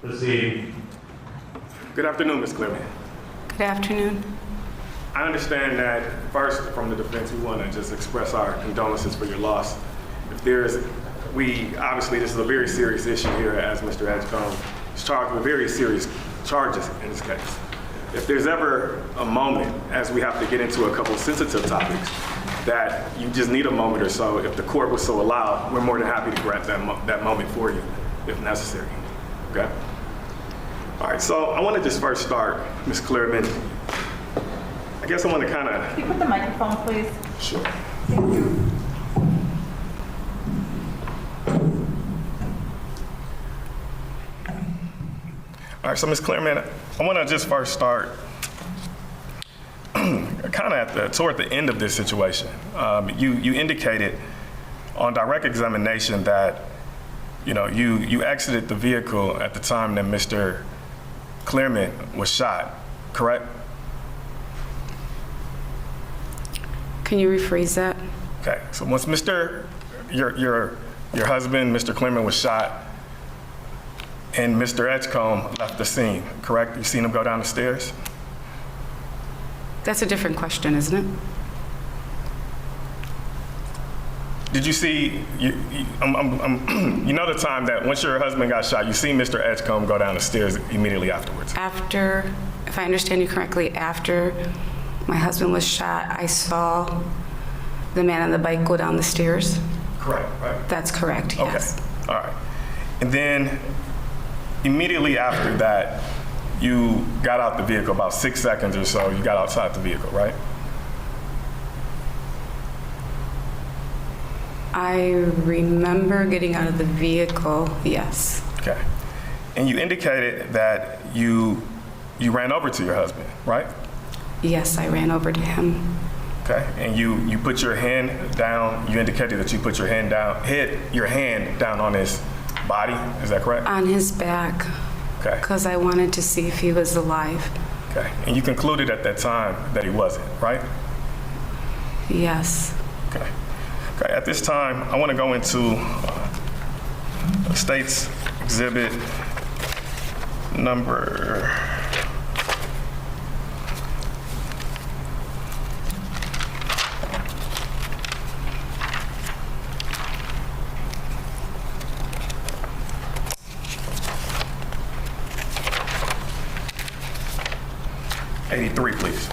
Proceed. Good afternoon, Ms. Clearman. Good afternoon. I understand that first, from the defense, we want to just express our condolences for your loss. Obviously this is a very serious issue here, as Mr. EDGECOME is charged with very serious charges in this case. If there's ever a moment, as we have to get into a couple sensitive topics, that you just need a moment or so, if the court would so allow, we're more than happy to grant that moment for you, if necessary, okay? All right, so I want to just first start, Ms. Clearman. I guess I want to kind of... Can you put the microphone, please? Sure. Thank you. All right, so Ms. Clearman, I want to just first start kind of toward the end of this situation. You indicated on direct examination that you exited the vehicle at the time that Mr. Clearman was shot, correct? Can you rephrase that? Okay, so once your husband, Mr. Clearman, was shot, and Mr. EDGECOME left the scene, correct? You seen him go down the stairs? That's a different question, isn't it? Did you see, you know the time that once your husband got shot, you seen Mr. EDGECOME go down the stairs immediately afterwards? After, if I understand you correctly, after my husband was shot, I saw the man on the bike go down the stairs? Correct, right? That's correct, yes. Okay, all right. And then immediately after that, you got out the vehicle, about 6 seconds or so, you got outside the vehicle, right? I remember getting out of the vehicle, yes. Okay. And you indicated that you ran over to your husband, right? Yes, I ran over to him. Okay. And you put your hand down, you indicated that you put your hand down on his body, is that correct? On his back. Okay. Because I wanted to see if he was alive. Okay. And you concluded at that time that he wasn't, right? Yes. Okay. Okay. At this time, I want to go into State's Exhibit number 83, please.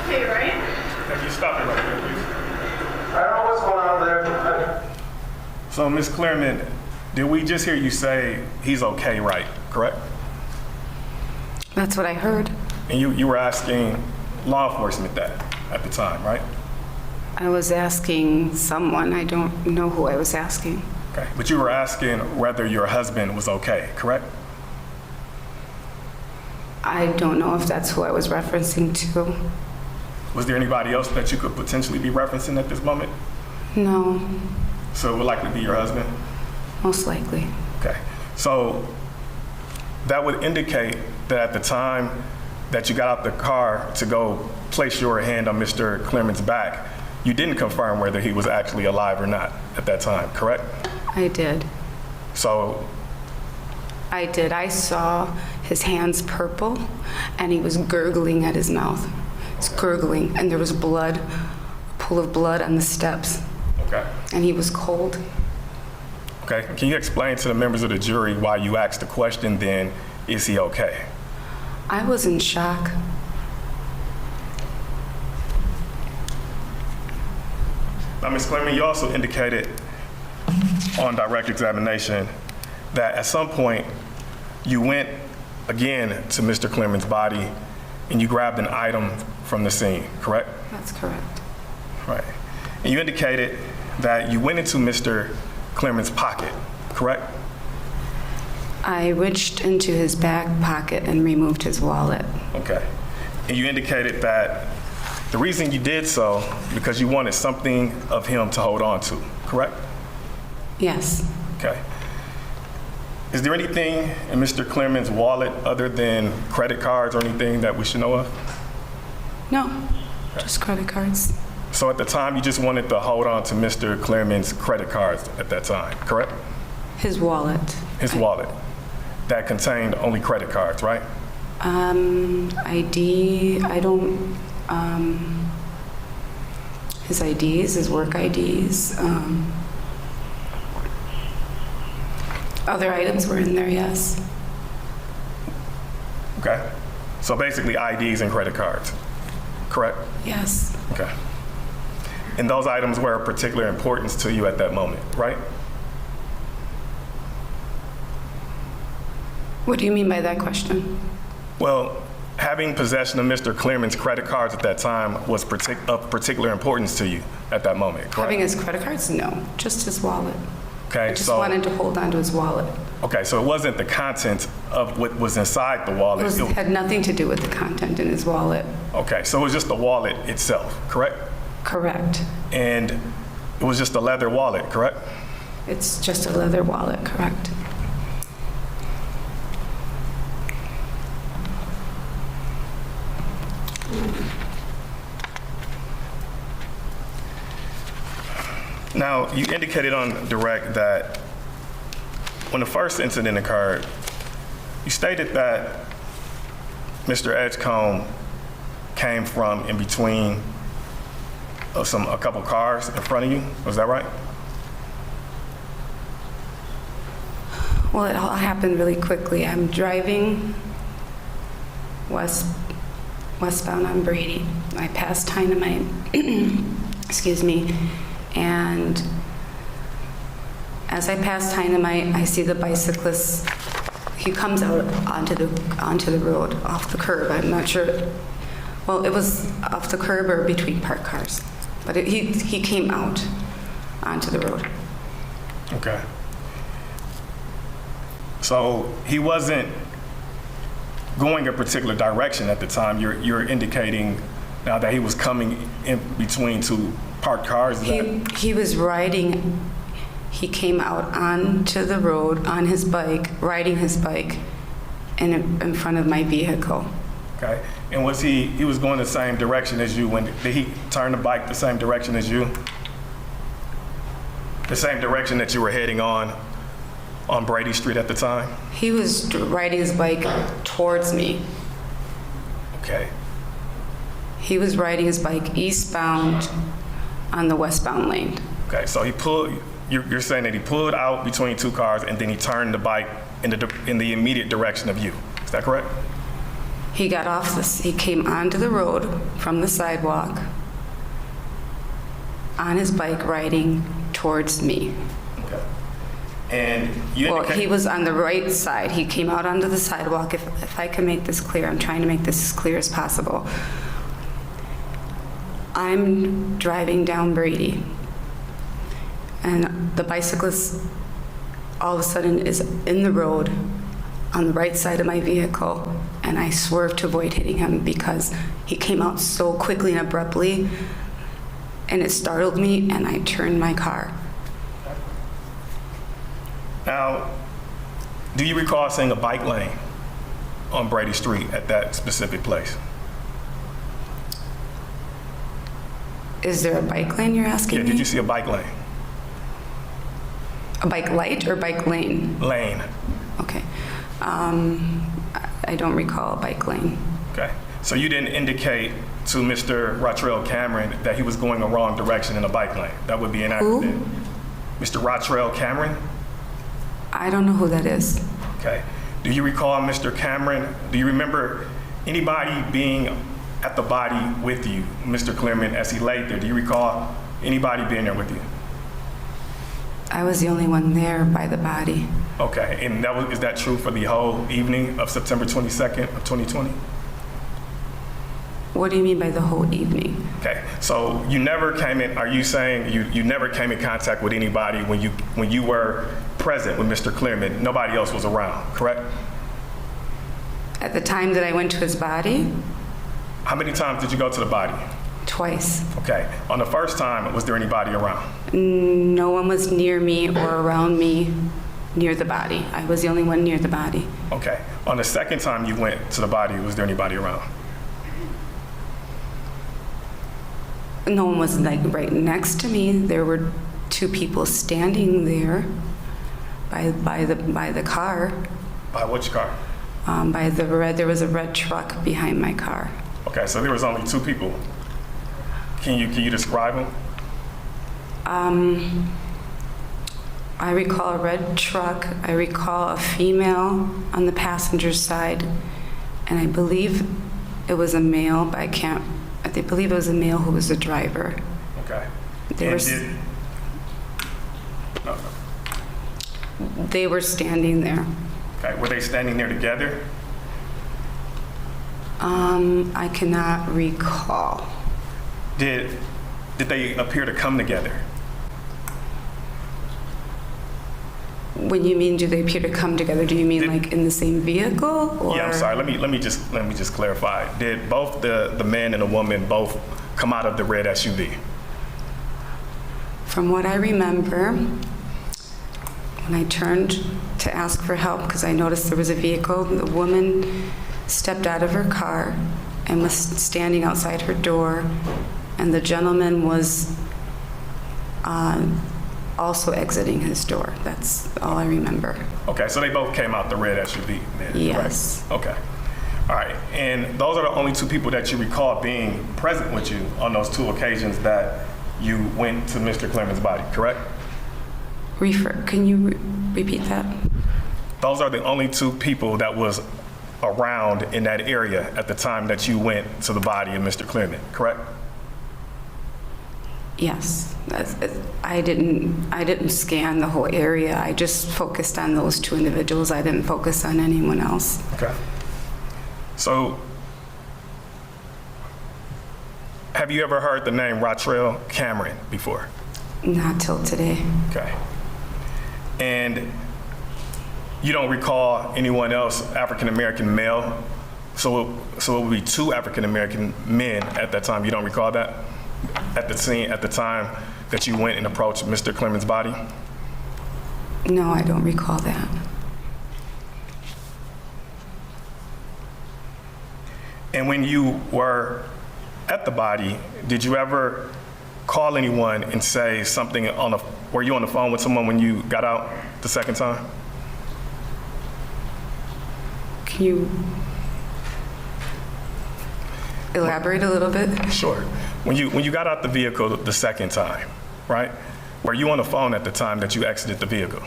Okay, right? If you stop it right there, please. I don't know what's going on there. So, Ms. Clearman, did we just hear you say he's okay, right? Correct? That's what I heard. And you were asking law enforcement that at the time, right? I was asking someone. I don't know who I was asking. Okay. But you were asking whether your husband was okay, correct? I don't know if that's who I was referencing to. Was there anybody else that you could potentially be referencing at this moment? No, So it would likely be your husband? most likely. Okay. So that would indicate that at the time that you got out the car to go place your hand on Mr. Clearman's back, you didn't confirm whether he was actually alive or not at that time, correct? I did. So, I did. I saw his hands purple and he was gurgling at his mouth. It's gurgling and there was blood pool of blood on the steps, Okay. and he was cold. Okay. Can you explain to the members of the jury why you asked the question then, is he okay? I was in shock. Now, Ms. Clement, you also indicated on direct examination that at some point you went again to Mr. Clement's body and you grabbed an item from the scene, correct? That's correct. Right. And you indicated that you went into Mr. Clement's pocket, correct? I reached into his back pocket and removed his wallet. Okay. And you indicated that the reason you did so because you wanted something of him to hold on to, correct? Yes. Okay. Is there anything in Mr. Clement's wallet other than credit cards or anything that we should know of? No, just credit cards. So at the time, you just wanted to hold on to Mr. Clement's credit cards at that time, correct? His wallet. His wallet that contained only credit cards, right? ID, I don't, his IDs, his work IDs. Other items were in there, yes. Okay. So basically IDs and credit cards, correct? Yes. Okay. And those items were of particular importance to you at that moment, right? What do you mean by that question? Well, having possession of Mr. Clement's credit cards at that time was of particular importance to you at that moment, correct? Having his credit cards? No, just his wallet. Okay, I just wanted to hold on to his wallet. Okay, so it wasn't the content of what was inside the wallet. It had nothing to do with the content in his wallet. Okay, so it was just the wallet itself, correct? Correct. And it was just a leather wallet, correct? It's just a leather wallet, correct. Now, you indicated on direct that when the first incident occurred, you stated that Mr. EDGECOME came from in between a couple cars in front of you. Was that right? Well, it all happened really quickly. I'm driving westbound on Brady. I passed Dynamite, excuse me, and as I pass Dynamite, I see the bicyclist. He comes out onto the road, off the curb. I'm not sure. Well, it was off the curb or between parked cars, but he came out onto the road. Okay. So he wasn't going a particular direction at the time. You're indicating now that he was coming in between two parked cars. He was riding. He came out onto the road on his bike, riding his bike, in front of my vehicle. Okay. And was he was going the same direction as you? Did he turn the bike the same direction as you? The same direction that you were heading on Brady Street at the time? He was riding his bike towards me. Okay. He was riding his bike eastbound on the westbound lane. Okay, so you're saying that he pulled out between two cars and then he turned the bike in the immediate direction of you. Is that correct? He got off he came onto the road from the sidewalk on his bike riding towards me. Okay. And you Well, he was on the right side. He came out onto the sidewalk. If I can make this clear, I'm trying to make this as clear as possible. I'm driving down Brady, and the bicyclist all of a sudden is in the road on the right side of my vehicle, and I swerved to avoid hitting him because he came out so quickly and abruptly, and it startled me, and I turned my car. Now, do you recall seeing a bike lane on Brady Street at that specific place? Is there a bike lane you're asking Yeah, me? did you see a bike lane? A bike light or bike lane? Lane. Okay. I don't recall a bike lane. Okay. So you didn't indicate to Mr. Rotrell Cameron that he was going a wrong direction in a bike lane. That would be an Who? accident. Mr. Rotrell Cameron? I don't know who that is. Okay. Do you recall Mr. Cameron? Do you remember anybody being at the body with you, Mr. Clement, as he laid there? Do you recall anybody being there with you? I was the only one there by the body. Okay. And is that true for the whole evening of September 22nd of 2020? What do you mean by the whole evening? Okay. So you never came in, are you saying you never came in contact with anybody when you were present with Mr. Clement? Nobody else was around, correct? At the time that I went to his body, How many times did you go to the body? twice. Okay. On the first time, was there anybody around? No one was near me or around me near the body. I was the only one near the body. Okay. On the second time you went to the body, was there anybody around? No one was like right next to me. There were two people standing there by the car. By which car? There was a red truck behind my car. Okay, so there was only two people. Can you describe them? I recall a red truck. I recall a female on the passenger side, and I believe it was a male, but I believe it was a male who was the driver. Okay. No. They were standing there. Okay, were they standing there together? I cannot recall. Did they appear to come together? When you mean do they appear to come together, do you mean like in the same vehicle? Or? Yeah, I'm sorry. Let me just clarify. Did both the man and the woman both come out of the red SUV? From what I remember, when I turned to ask for help because I noticed there was a vehicle, the woman stepped out of her car and was standing outside her door, and the gentleman was also exiting his door. That's all I remember. Okay, so they both came out the red SUV then, Yes. correct? Okay. All right, and those are the only two people that you recall being present with you on those two occasions that you went to Mr. Clement's body, correct? Can you repeat that? Those are the only two people that was around in that area at the time that you went to the body of Mr. Clement, correct? Yes. I didn't scan the whole area. I just focused on those two individuals. I didn't focus on anyone else. Okay. So, have you ever heard the name Rotrell Cameron before? Not till today. Okay. And you don't recall anyone else, African-American male? So it would be two African-American men at that time. You don't recall that? At the scene, at the time that you went and approached Mr. Clement's body? No, I don't recall that. And when you were at the body, did you ever call anyone and say something were you on the phone with someone when you got out the second time? Can you elaborate a little bit? Sure. When you got out the vehicle the second time, right? Were you on the phone at the time that you exited the vehicle?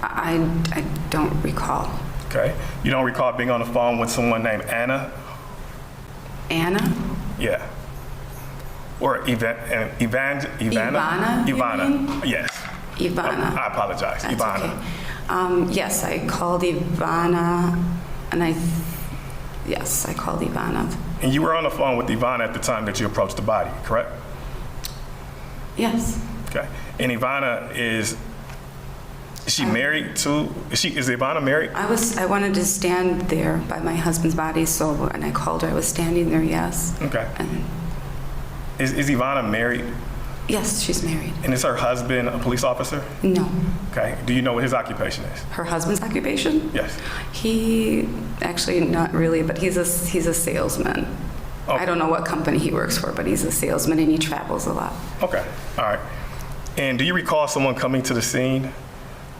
I don't recall. Okay. You don't recall being on the phone with someone named Anna? Anna? Yeah. Or Ivana? Ivana, you Ivana. mean? Yes. Ivana. I apologize. That's Ivana. okay. Yes, I called Ivana, and yes, I called Ivana. And you were on the phone with Ivana at the time that you approached the body, correct? Yes. Okay. And Ivana is she married too? Is Ivana married? I wanted to stand there by my husband's body, so when I called her, I was standing there, yes. Okay. And Is Ivana married? yes, she's married. And is her husband a police officer? No. Okay. Do you know what his occupation is? Her husband's occupation? Yes. He, actually not really, but he's a salesman. Oh. I don't know what company he works for, but he's a salesman and he travels a lot. Okay. All right. And do you recall someone coming to the scene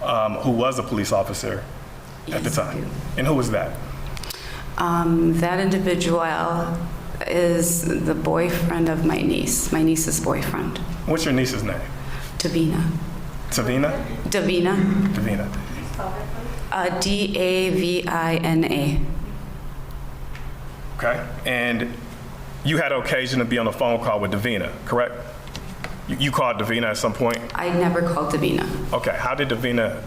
who was a police officer at the Yes, I time? do. And who was that? That individual is the boyfriend of my niece's boyfriend, What's your niece's name? Davina. Tavina? Davina, Davina. Davina. Okay. And you had occasion to be on a phone call with Davina, correct? You called Davina at some point? I never called Davina. Okay. How did Davina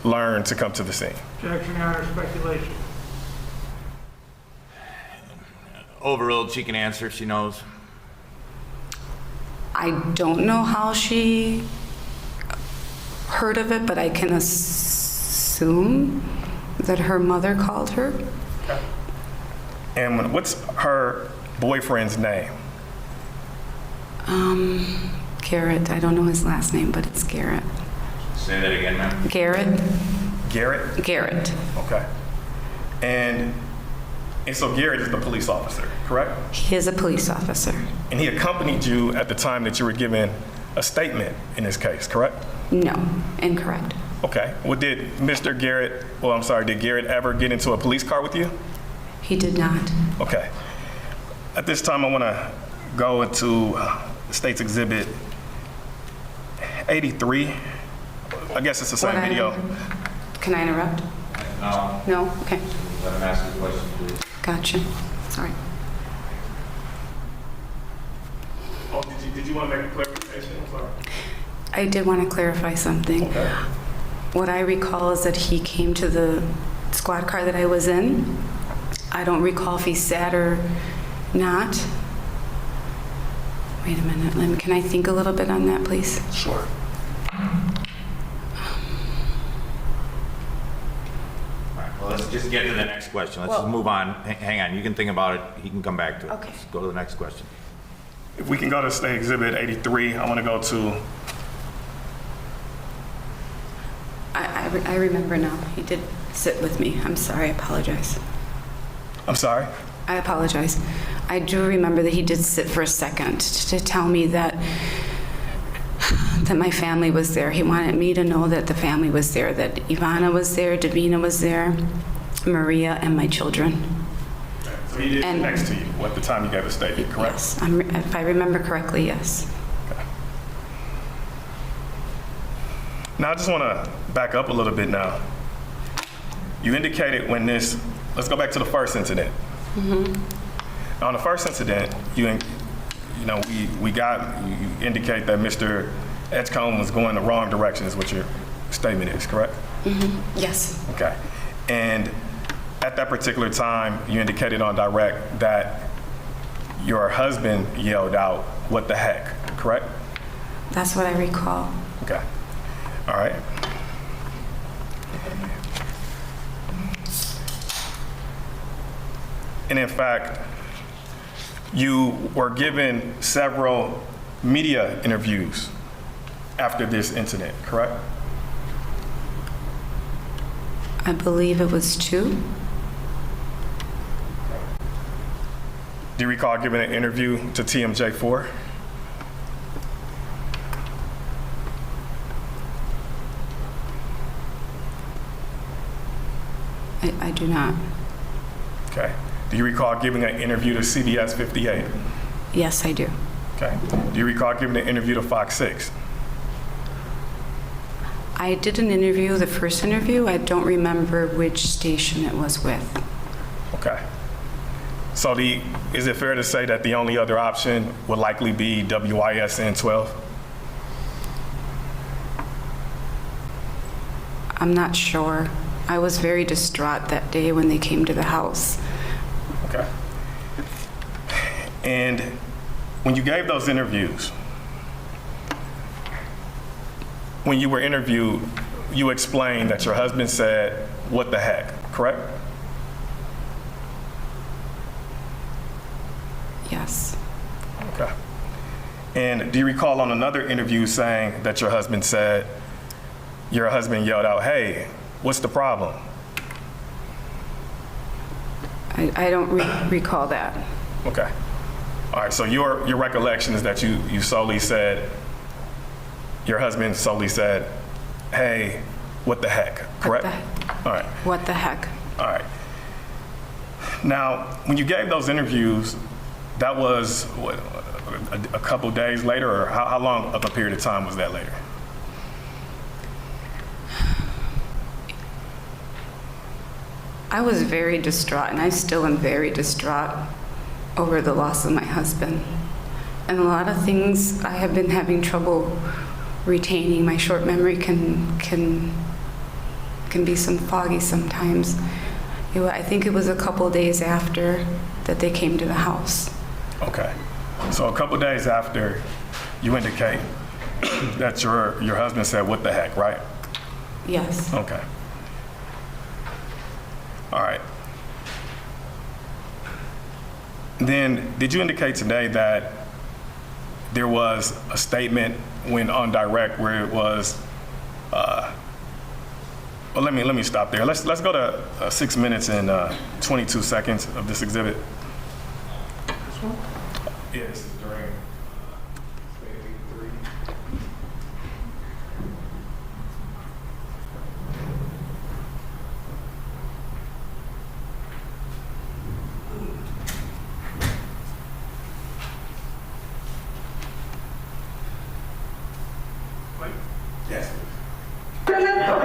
learn to come to the scene? Objection, Your Honor, speculation. Overruled, she can answer if she knows. I don't know how she heard of it, but I can assume that her mother called her. And what's her boyfriend's name? Garrett. I don't know his last name, but it's Garrett. Say that again, ma'am. Garrett? Garrett? Garrett. Okay. And so Garrett is the police officer, correct? He is a police officer. And he accompanied you at the time that you were giving a statement in this case, correct? No, incorrect. Okay. Well, did Garrett ever get into a police car with you? He did not. Okay. At this time, I want to go into the State's Exhibit 83. I guess it's the same video. Can I interrupt? No. No? Okay. Let him ask the question, please. Gotcha. Sorry. Oh, did you want to make a clarification? I'm sorry. I did want to clarify something. Okay. What I recall is that he came to the squad car that I was in. I don't recall if he sat or not. Wait a minute. Can I think a little bit on that, please? Sure. All right, well, let's just get to the next question. Let's Well- just move on. Hang on, you can think about it. He can come back to it. Okay. Let's go to the next question. If we can go to State Exhibit 83, I want to go to, I remember now. He did sit with me. I'm sorry. I apologize. I'm sorry? I apologize. I do remember that he did sit for a second to tell me that my family was there. He wanted me to know that the family was there, that Ivana was there, Davina was there, Maria, and my children. So he did sit And- next to you at the time you gave a statement, correct? Yes, if I remember correctly, yes. Now, I just want to back up a little bit now. You indicated let's go back to the first incident. Now, on the first incident, you indicate that Mr. EDGECOME was going the wrong direction is what your statement is, correct? Yes, Okay. And at that particular time, you indicated on direct that your husband yelled out, "What the heck," correct? that's what I recall. Okay. All right. And in fact, you were given several media interviews after this incident, correct? I believe it was 2. Do you recall giving an interview to TMJ4? I do not. Okay. Do you recall giving an interview to CBS 58? Yes, I do. Okay. Do you recall giving an interview to Fox 6? I did an interview, the first interview. I don't remember which station it was with. Okay. So is it fair to say that the only other option would likely be WISN 12? I'm not sure. I was very distraught that day when they came to the house. Okay. And when you gave those interviews, when you were interviewed, you explained that your husband said, "What the heck," correct? Yes. Okay. And do you recall on another interview saying that your husband yelled out, "Hey, what's the problem?" I don't recall that. Okay. All right, so your recollection is that you solely said, your husband solely said, "Hey, what the heck," correct? What the heck? All right. What the heck? All right. Now, when you gave those interviews, that was what, a couple days later, or how long of a period of time was that later? I was very distraught, and I still am very distraught over the loss of my husband. And a lot of things I have been having trouble retaining. My short memory can be some foggy sometimes. I think it was a couple days after that they came to the house. Okay. So a couple days after, you indicate that your husband said, "What the heck," right? Yes. Okay. All right. Then, did you indicate today that there was a statement when on direct where it was, well, let me stop there. Let's go to 6 minutes and 22 seconds of this exhibit. This one? Yes, during. Yes. Okay,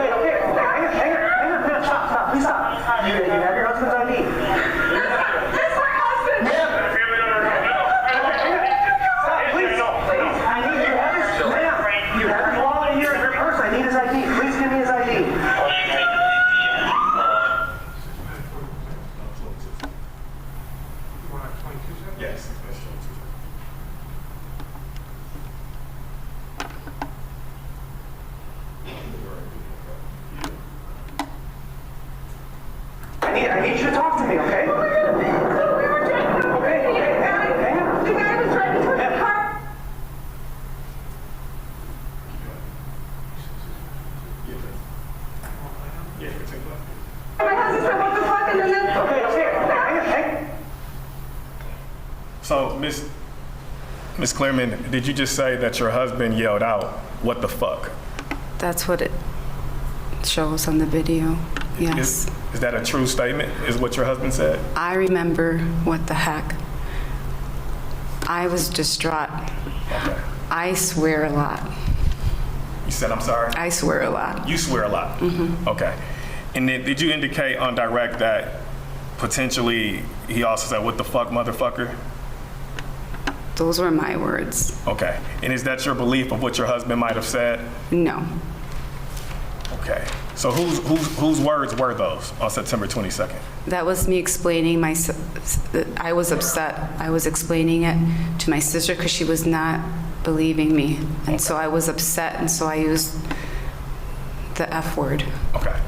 hang on, stop, please stop. You have your husband's ID. That's my husband! Stop, please. I need you have his, ma'am, you have his wallet in your purse. I need his ID. Please give me his ID. You want 22 seconds? Yes. I need you to talk to me, okay? Okay, hang on. The guy was driving towards the car. My husband said, what the fuck, and then Okay, hang on. So, Miss Clearman, did you just say that your husband yelled out, "What the fuck"? That's what it shows on the video. Yes. Is that a true statement, is what your husband said? I remember what the heck. I was distraught. Okay. I swear a lot. You said, "I'm sorry"? I swear a lot. You swear a lot? Mm-hmm. Okay. And then did you indicate on direct that potentially he also said, "What the fuck, motherfucker"? Those were my words. Okay. And is that your belief of what your husband might have said? No. Okay. So whose words were those on September 22nd? That was me explaining I was upset. I was explaining it to my sister because she was not believing me. And so I was upset, and so I used the F word. Okay.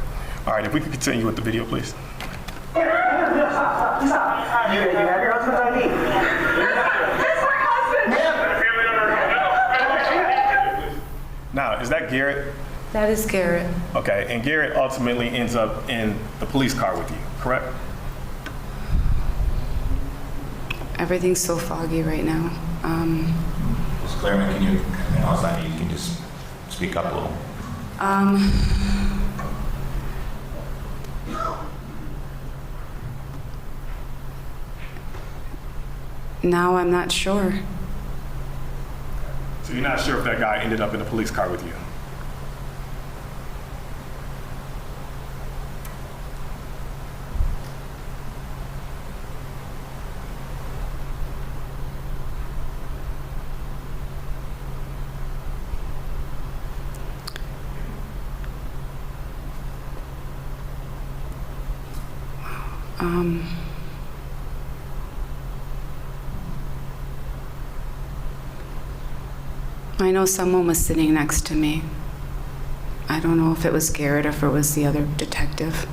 All right, if we could continue with the video, please. Stop. You have your husband's ID. That's my husband! Now, is that Garrett? That is Garrett. Okay, and Garrett ultimately ends up in the police car with you, correct? Everything's so foggy right now. Ms. Clairman, can you, outside, you can just speak up a little. Now I'm not sure. So you're not sure if that guy ended up in the police car with you? I know someone was sitting next to me. I don't know if it was Garrett or if it was the other detective.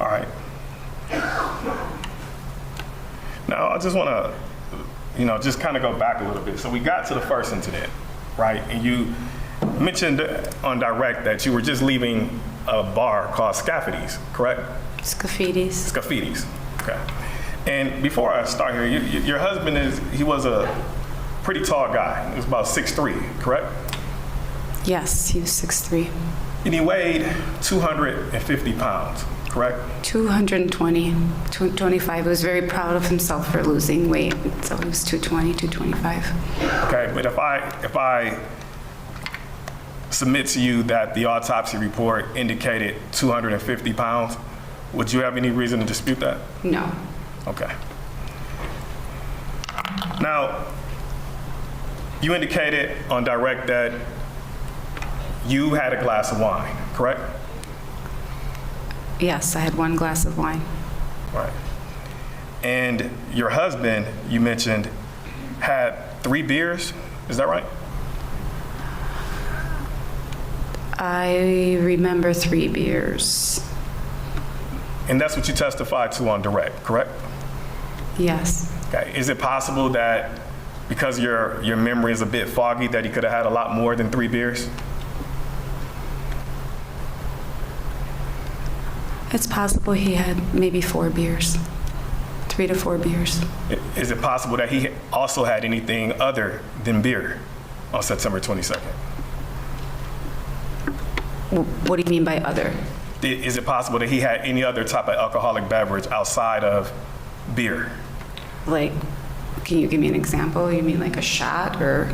All right. Now, I just want to, just kind of go back a little bit. So we got to the first incident, right? And you mentioned on direct that you were just leaving a bar called Scaffity's, correct? Scaffity's. Scaffity's, okay. And before I start here, your husband he was a pretty tall guy. He was about 6'3", correct? Yes, he was 6'3". And he weighed 250 pounds. correct? 220, 225. He was very proud of himself for losing weight, so he was 220, 225. Okay, but if I submit to you that the autopsy report indicated 250 pounds, would you have any reason to dispute that? No. Okay. Now, you indicated on direct that you had a glass of wine, correct? Yes, I had one glass of wine. Right. And your husband, you mentioned, had 3 beers, is that right? I remember 3 beers. And that's what you testified to on direct, correct? Yes. Okay. Is it possible that because your memory is a bit foggy that he could have had a lot more than 3 beers? It's possible he had maybe 4 beers, 3 to 4 beers. Is it possible that he also had anything other than beer on September 22nd? What do you mean by other? Is it possible that he had any other type of alcoholic beverage outside of beer? Like, can you give me an example? You mean like a shot or?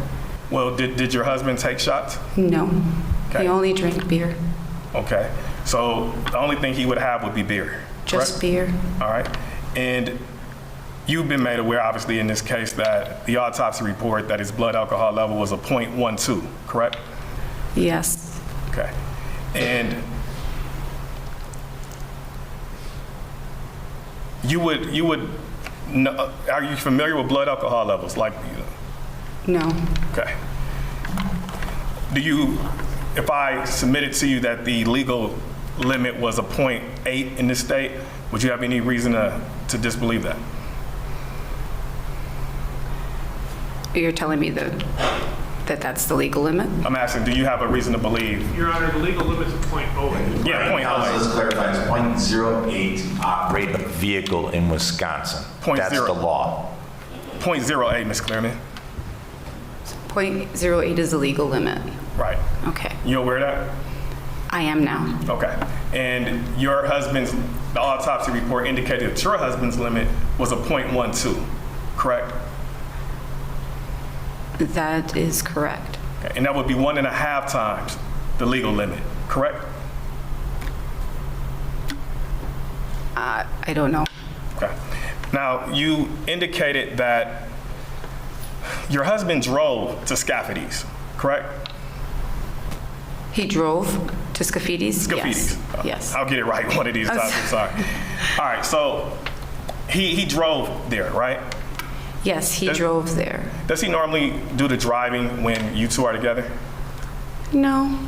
Well, did your husband take shots? No. Okay. He only drank beer. Okay. So the only thing he would have would be beer. Just correct? beer. All right. And you've been made aware, obviously, in this case, that the autopsy report that his blood alcohol level was a 0.12, correct? Yes. Okay. And you would know, are you familiar with blood alcohol levels? Like, No. okay. Do you, if I submitted to you that the legal limit was a 0.8 in this state, would you have any reason to disbelieve that? You're telling me that that's the legal limit? I'm asking, do you have a reason to believe? Your Honor, the legal limit's at .08. Yeah, Counsel, let's clarify, it's .08 to operate a vehicle in Wisconsin. That's the law. 0.08, Ms. Clearman. 0.08 is the legal limit. Right. Okay. You aware of that? I am now. Okay. And your husband's, the autopsy report indicated that your husband's limit was a 0.12, correct? That is correct. Okay. And that would be 1.5 times the legal limit, correct? I don't know. Okay. Now, you indicated that your husband drove to Scaffidy's, correct? He drove to Scaffidy's? Scaffidy's. Yes. Yes. I'll get it right one of these times, I'm sorry. All right, so he drove there, right? Yes, he drove there. Does he normally do the driving when you two are together? No.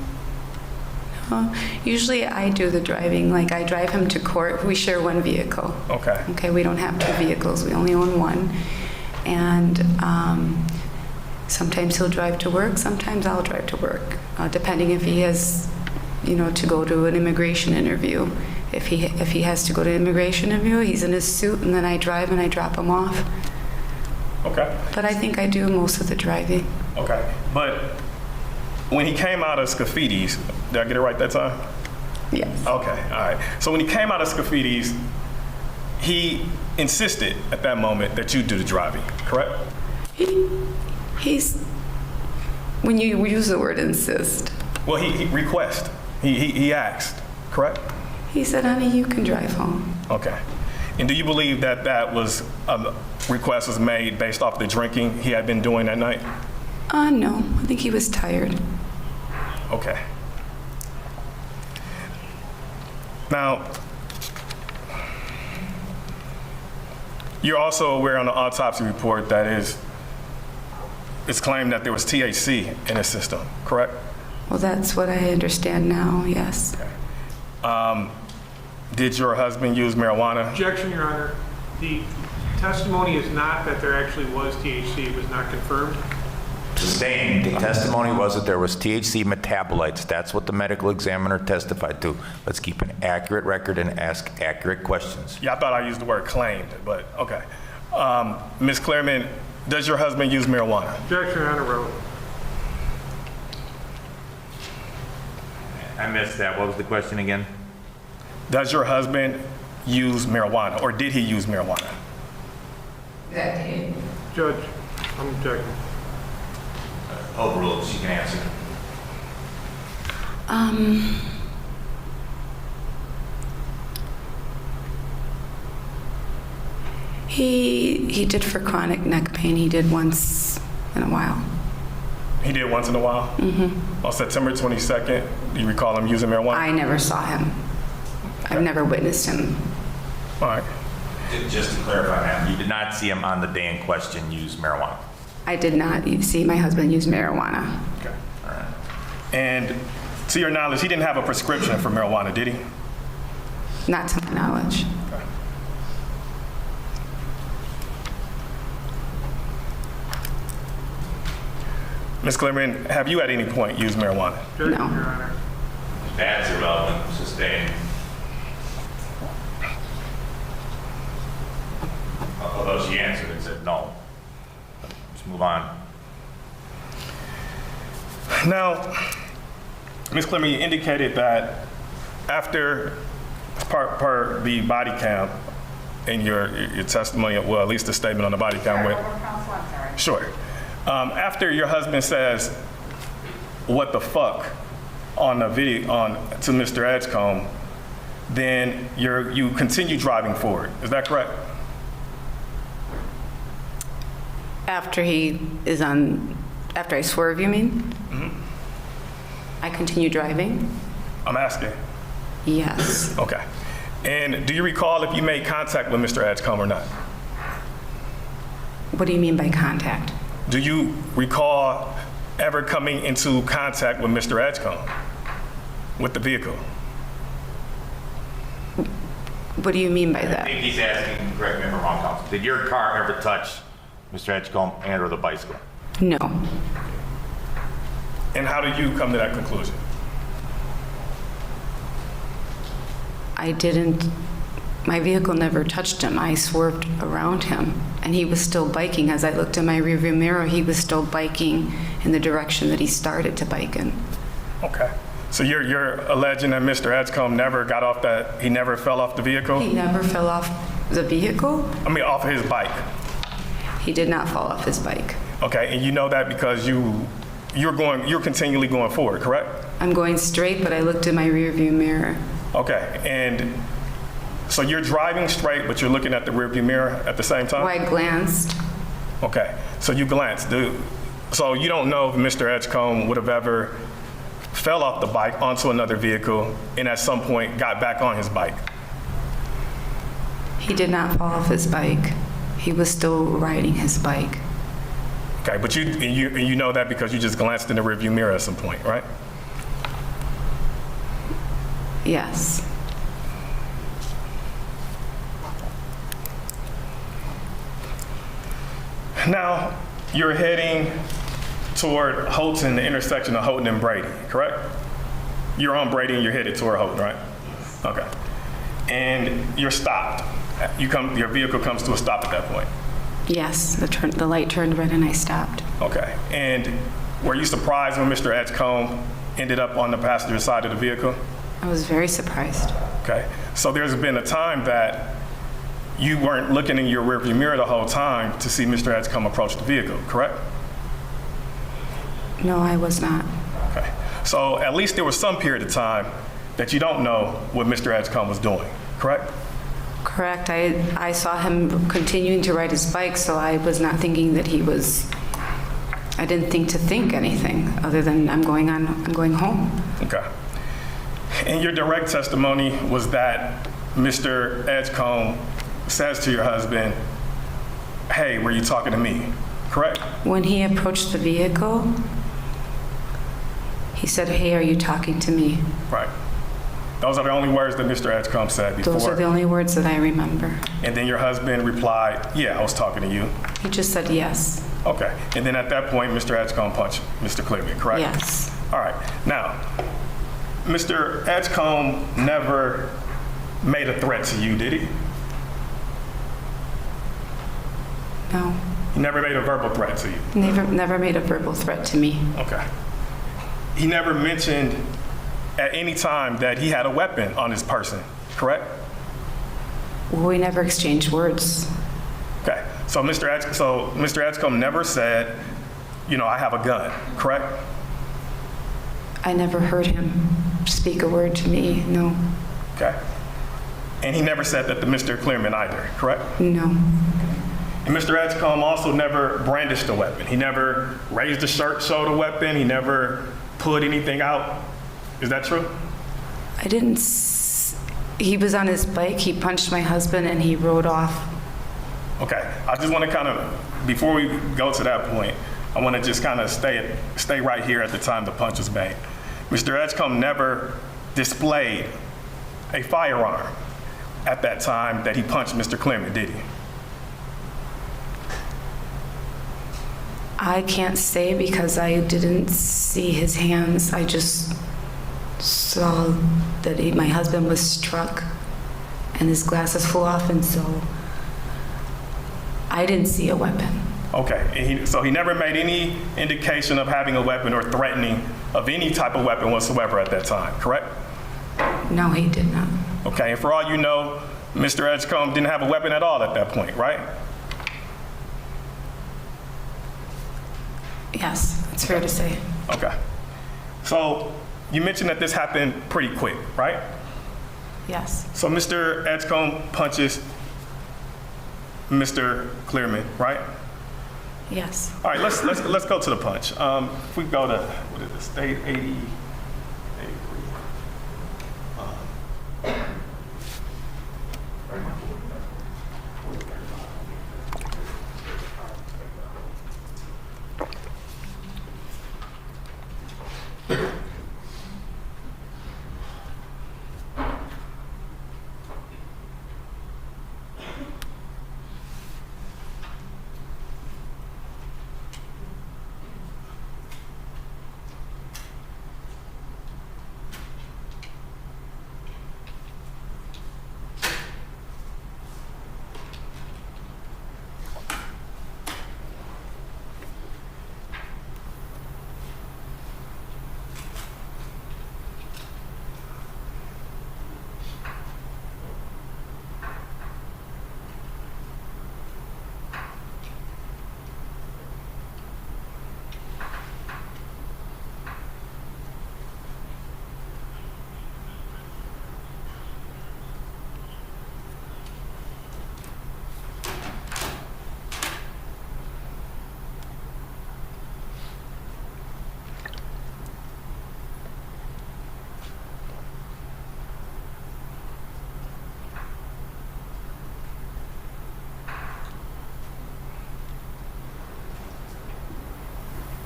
No. Usually I do the driving. Like I drive him to court. We share one vehicle. Okay. Okay, we don't have 2 vehicles. We only own one. And sometimes he'll drive to work. Sometimes I'll drive to work, depending if he has, to go to an immigration interview. If he has to go to an immigration interview, he's in his suit, and then I drive and I drop him off. Okay. But I think I do most of the driving. Okay. But when he came out of Scaffidy's, did I get it right that time? Yes. Okay, all right. So when he came out of Scaffidy's, he insisted at that moment that you do the driving, correct? He's, when you use the word insist, Well, he requested. He asked, correct? he said, honey, you can drive home. Okay. And do you believe that that was a request was made based off the drinking he had been doing that night? No, I think he was tired. Okay. Now, you're also aware on the autopsy report that it's claimed that there was THC in his system, correct? Well, that's what I understand now, yes. Did your husband use marijuana? Objection, Your Honor. The testimony is not that there actually was THC. It was not confirmed. Sustained. The testimony was that there was THC metabolites. That's what the medical examiner testified to. Let's keep an accurate record and ask accurate questions. Yeah, I thought I used the word claimed, but okay. Ms. Clairman, does your husband use marijuana? Objection, Your Honor. Rowe. I missed that. What was the question again? does your husband use marijuana, or did he use marijuana? That day. Judge, I'm objecting. Overruled, she can answer. He did for chronic neck pain. He did once in a while. He did once in a while? Mm-hmm. On September 22nd, do you recall him using marijuana? I never saw him. I've never witnessed him. All right. Just to clarify, ma'am, you did not see him on the day in question use marijuana? I did not see my husband use marijuana. Okay. All right. And to your knowledge, he didn't have a prescription for marijuana, did he? Not to my knowledge. Okay. Ms. Cleveland, have you at any point used marijuana? Judge, No. Your Honor. That's irrelevant, sustained. Although she answered and said no. Let's move on. Now, Ms. Cleveland, you indicated that after, per the body cam in your testimony, well, at least the statement on the body cam with. Sure. After your husband says, "What the fuck," on the video to Mr. Edgecombe, then you continue driving forward. Is that correct? After after I swerve, you mean? Mm-hmm. I continue driving? I'm asking. Yes. Okay. And do you recall if you made contact with Mr. Edgecombe or not? What do you mean by contact? Do you recall ever coming into contact with Mr. Edgecombe with the vehicle? What do you mean by I that? think he's asking, correct me if I'm wrong, counsel, did your car ever touch Mr. Edgecombe and or the bicycle? No. And how did you come to that conclusion? I didn't. My vehicle never touched him. I swerved around him, and he was still biking. As I looked in my rearview mirror, he was still biking in the direction that he started to bike in. Okay. So you're alleging that Mr. Edgecombe never got off he never fell off the vehicle? He never fell off the vehicle. I mean, off of his bike. He did not fall off his bike. Okay, and you know that because you're continually going forward, correct? I'm going straight, but I looked in my rearview mirror. Okay, and so you're driving straight, but you're looking at the rearview mirror at the same time? Well, I glanced. Okay, so you glanced. So you don't know if Mr. Edgecombe would have ever fell off the bike onto another vehicle and at some point got back on his bike? He did not fall off his bike. He was still riding his bike. Okay, but you know that because you just glanced in the rearview mirror at some point, right? Yes. Now, you're heading toward Houghton, the intersection of Houghton and Brady, correct? You're on Brady and you're headed toward Houghton, right? Okay. And you're stopped. Your vehicle comes to a stop at that point. Yes, the light turned red and I stopped. Okay. And were you surprised when Mr. Edgecombe ended up on the passenger side of the vehicle? I was very surprised. Okay. So there's been a time that you weren't looking in your rearview mirror the whole time to see Mr. Edgecombe approach the vehicle, correct? No, I was not. Okay. So at least there was some period of time that you don't know what Mr. Edgecombe was doing, correct? Correct. I saw him continuing to ride his bike, so I was not thinking that he was. I didn't think anything other than I'm going home. Okay. And your direct testimony was that Mr. Edgecombe says to your husband, "Hey, were you talking to me?" Correct? When he approached the vehicle, he said, "Hey, are you talking to me?" Right. Those are the only words that Mr. Edgecombe said before. Those are the only words that I remember. And then your husband replied, "Yeah, I was talking to you." He just said yes. Okay. And then at that point, Mr. Edgecombe punched Mr. Cleveland, correct? Yes. All right. Now, Mr. Edgecombe never made a threat to you, did he? No. He never made a verbal threat to you? Never made a verbal threat to me. Okay. He never mentioned at any time that he had a weapon on his person, correct? We never exchanged words. Okay, so Mr. Edgecombe never said, I have a gun, correct? I never heard him speak a word to me, no. Okay. And he never said that to Mr. Clearman either, correct? No. And Mr. Edgecombe also never brandished a weapon. He never raised a shirt, showed a weapon. He never pulled anything out. Is that true? I didn't. He was on his bike, he punched my husband, and he rode off. Okay, I just want to kind of, before we go to that point, I want to just kind of stay right here at the time the punch was made. Mr. Edgecombe never displayed a firearm at that time that he punched Mr. Clearman, did he? I can't say because I didn't see his hands. I just saw that my husband was struck and his glasses flew off, and so I didn't see a weapon. Okay, and so he never made any indication of having a weapon or threatening of any type of weapon whatsoever at that time, correct? No, he did not. Okay, and for all you know, Mr. Edgecombe didn't have a weapon at all at that point, right? Yes, it's fair to say. Okay. So you mentioned that this happened pretty quick, right? Yes. So Mr. Edgecombe punches Mr. Clearman, right? Yes. All right, let's go to the punch. If we go to, what is this, state 80, 83.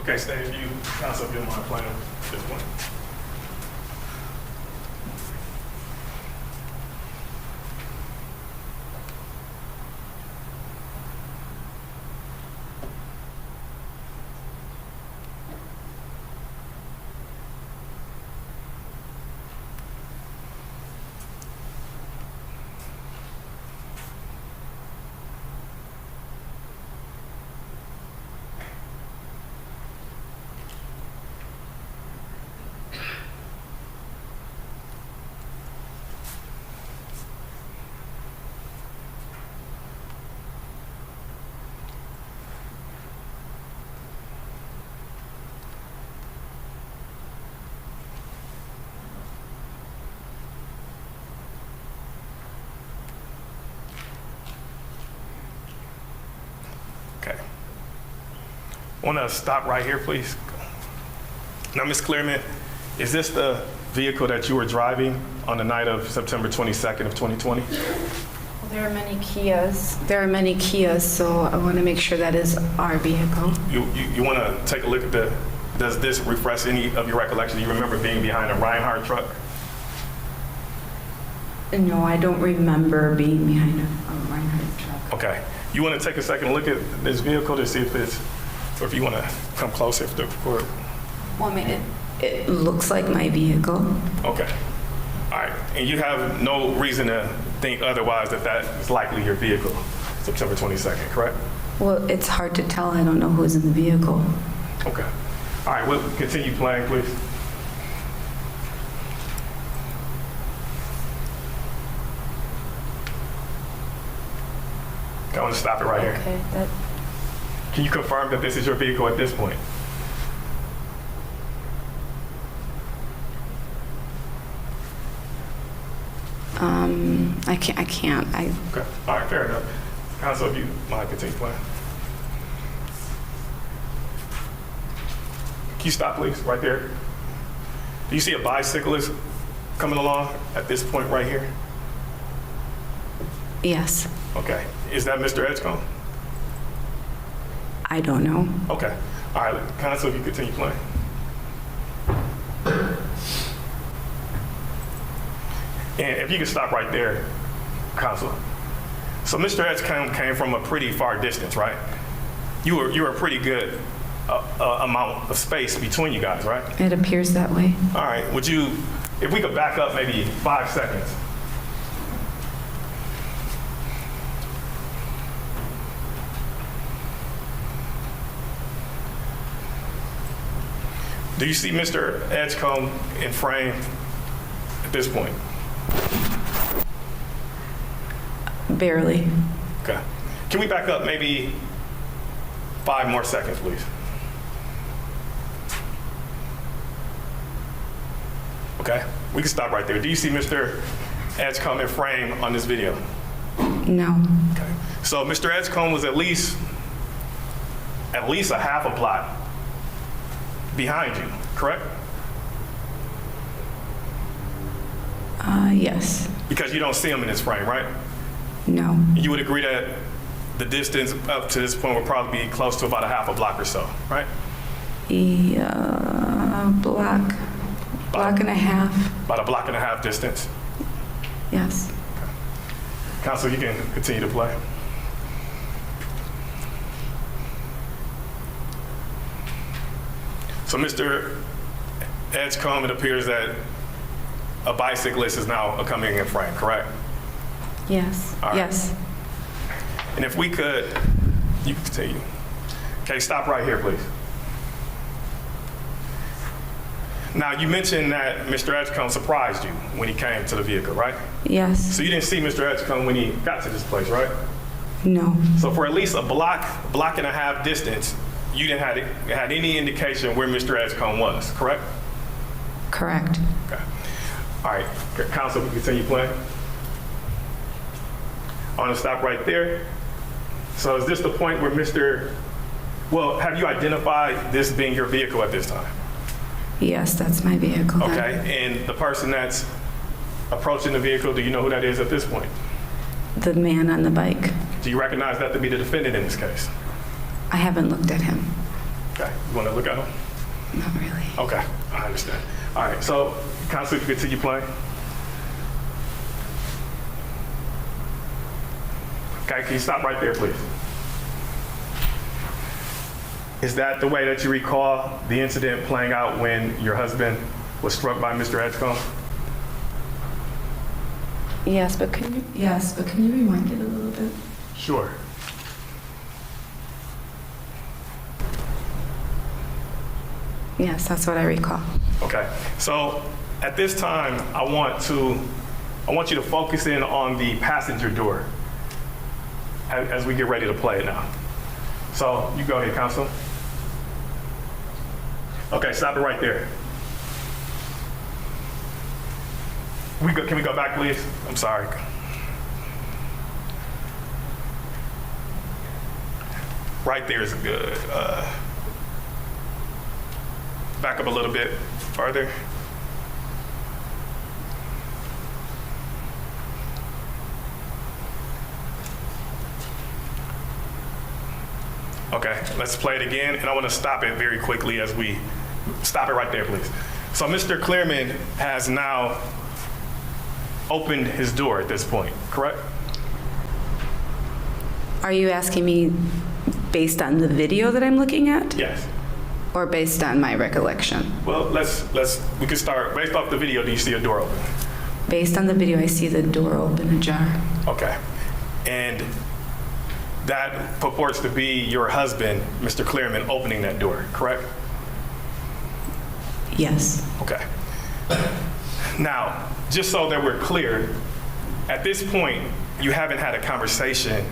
Okay, Stan, if you counsel, if you don't mind playing at this point. Okay. I want to stop right here, please. Now, Ms. Clearman, is this the vehicle that you were driving on the night of September 22nd of 2020? There are many Kias, so I want to make sure that is our vehicle. You want to take a look at does this refresh any of your recollection? Do you remember being behind a Reinhardt truck? No, I don't remember being behind a Reinhardt truck. Okay. You want to take a second look at this vehicle to see if or if you want to come closer if the court. Well, I mean, it looks like my vehicle. Okay. All right. And you have no reason to think otherwise that is likely your vehicle, September 22nd, correct? Well, it's hard to tell. I don't know who's in the vehicle. Okay. All right. We'll continue playing, please. I want to stop it right here. Okay, Can you confirm that this is your vehicle at this point? I can't. Okay, all right, fair enough. Counsel, if you mind, continue playing. Can you stop, please, right there? Do you see a bicyclist coming along at this point right here? Yes. Okay, is that Mr. Edgecombe? I don't know. Okay, all right, Counsel, if you continue playing. And if you can stop right there, Counsel. So Mr. Edgecombe came from a pretty far distance, right? You were a pretty good amount of space between you guys, right? It appears that way. All right, would you, if we could back up maybe 5 seconds. Do you see Mr. Edgecombe in frame at this point? Barely. Okay. Can we back up maybe 5 more seconds, please? Okay, we can stop right there. Do you see Mr. Edgecombe in frame on this video? No. Okay. So Mr. Edgecombe was at least a half a block behind you, correct? Yes. Because you don't see him in his frame, right? No. You would agree that the distance up to this point would probably be close to about a half a block or so, right? Block and a half. About a block and a half distance. Yes. Counsel, you can continue to play. So Mr. Edgecombe, it appears that a bicyclist is now coming in frame, correct? Yes. All right. Yes. And if we could, you can continue. Okay, stop right here, please. Now, you mentioned that Mr. Edgecombe surprised you when he came to the vehicle, right? Yes. So you didn't see Mr. Edgecombe when he got to this place, right? No. So for at least a block and a half distance, you didn't have any indication where Mr. Edgecombe was, correct? Correct. Okay. All right, Counsel, we continue playing. I want to stop right there. So is this the point where have you identified this being your vehicle at this time? Yes, that's my vehicle. Okay, and the person that's approaching the vehicle, do you know who that is at this point? The man on the bike. Do you recognize that to be the defendant in this case? I haven't looked at him. Okay, you want to look at him? Not really. Okay, I understand. All right, so Counsel, you continue playing. Okay, can you stop right there, please? Is that the way that you recall the incident playing out when your husband was struck by Mr. Edgecombe? Yes, but can you rewind it a little bit? Sure. Yes, that's what I recall. Okay, so at this time, I want you to focus in on the passenger door as we get ready to play it now. So you go ahead, Counsel. Okay, stop it right there. Can we go back, please? I'm sorry. Right there is good. Back up a little bit farther. Okay, let's play it again, and I want to stop it very quickly as we stop it right there, please. So Mr. Clearman has now opened his door at this point, correct? Are you asking me based on the video that I'm looking at? Yes. Or based on my recollection? Well, we can start based off the video. Do you see a door open? Based on the video, I see the door open ajar. Okay, and that purports to be your husband, Mr. Clearman, opening that door, correct? Yes. Okay. Now, just so that we're clear, at this point, you haven't had a conversation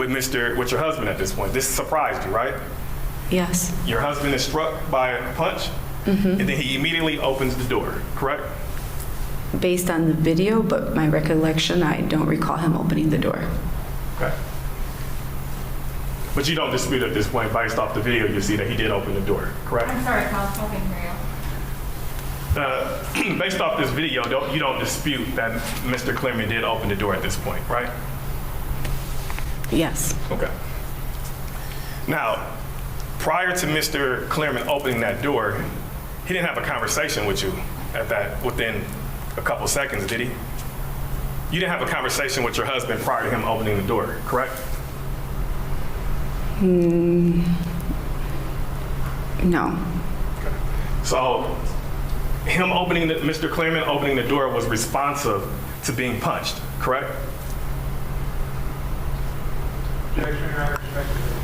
with your husband at this point. This surprised you, right? Yes. Your husband is struck by a punch, and then he immediately opens the door, correct? Based on the video, but my recollection, I don't recall him opening the door. Okay. But you don't dispute at this point, based off the video, you see that he did open the door, correct? I'm sorry, Counsel, I can hear you. Based off this video, you don't dispute that Mr. Clearman did open the door at this point, right? Yes. Okay. Now, prior to Mr. Clearman opening that door, he didn't have a conversation with you within a couple seconds, did he? You didn't have a conversation with your husband prior to him opening the door, correct? No. Okay. So, Mr. Clearman opening the door was responsive to being punched, correct? Objection, Your Honor, respectfully.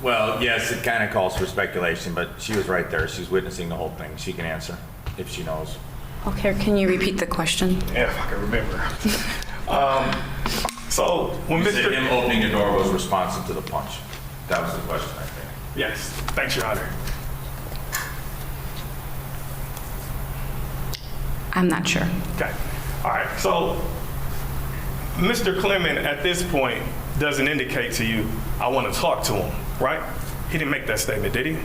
Well, yes, it kind of calls for speculation, but she was right there. She's witnessing the whole thing. She can answer if she knows. Okay, can you repeat the question? Yeah, if I can remember. So, when You said Mr. him opening the door was responsive to the punch. That was the question, I think. Yes, thanks, Your Honor. I'm not sure. Okay. All right. So, Mr. Clearman at this point doesn't indicate to you, I want to talk to him, right? He didn't make that statement, did he?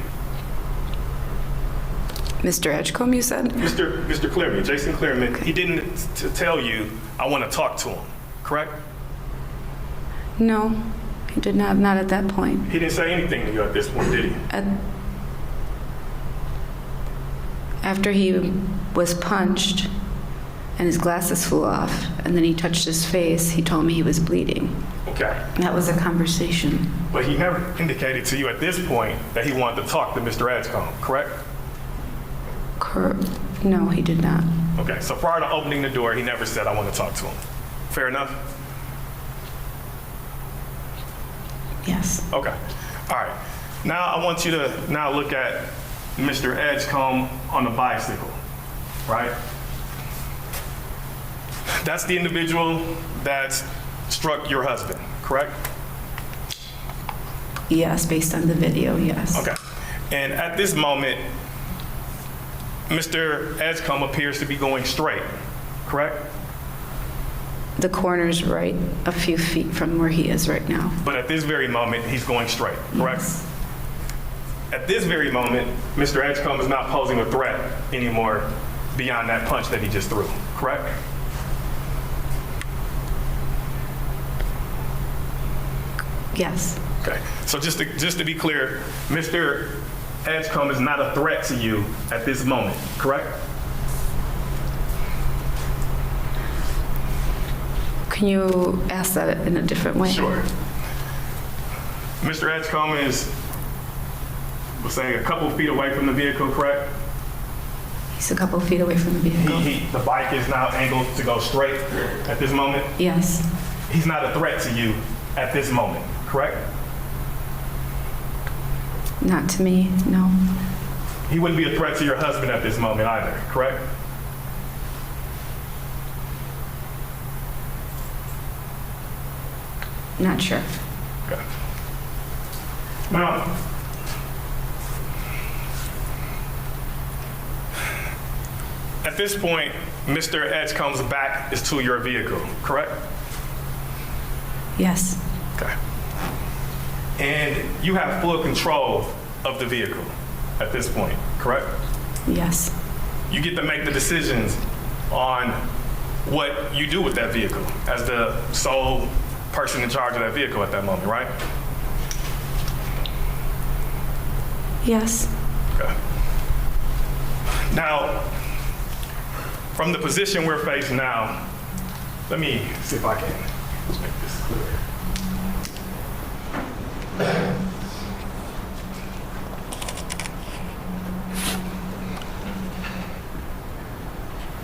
Mr. Edgecombe, you said? Mr. Clearman, Jason Clearman, he didn't tell you, I want to talk to him, correct? No, he did not at that point. He didn't say anything to you at this point, did he? After he was punched and his glasses flew off, and then he touched his face, he told me he was bleeding. Okay. That was a conversation. But he never indicated to you at this point that he wanted to talk to Mr. Edgecombe, correct? No, he did not. Okay, so prior to opening the door, he never said, I want to talk to him. Fair enough? Yes. Okay. All right. Now I want you to now look at Mr. Edgecombe on the bicycle, right? That's the individual that struck your husband, correct? Yes, based on the video, yes. Okay. And at this moment, Mr. Edgecombe appears to be going straight, correct? The corner's right a few feet from where he is right now. But at this very moment, he's going straight, correct? Yes. At this very moment, Mr. Edgecombe is not posing a threat anymore beyond that punch that he just threw, correct? Yes. Okay. So just to be clear, Mr. Edgecombe is not a threat to you at this moment, correct? Can you ask that in a different way? Sure. Mr. Edgecombe is, we'll say, a couple feet away from the vehicle, correct? He's a couple feet away from the vehicle. The bike is now angled to go straight at this moment. Yes. He's not a threat to you at this moment, correct? Not to me, no. He wouldn't be a threat to your husband at this moment either, correct? Not sure. Okay. Now, at this point, Mr. Edgecombe's back is to your vehicle, correct? Yes. Okay. And you have full control of the vehicle at this point, correct? Yes. You get to make the decisions on what you do with that vehicle as the sole person in charge of that vehicle at that moment, right? Yes. Okay. Now, from the position we're facing now, let me see if I can make this clear.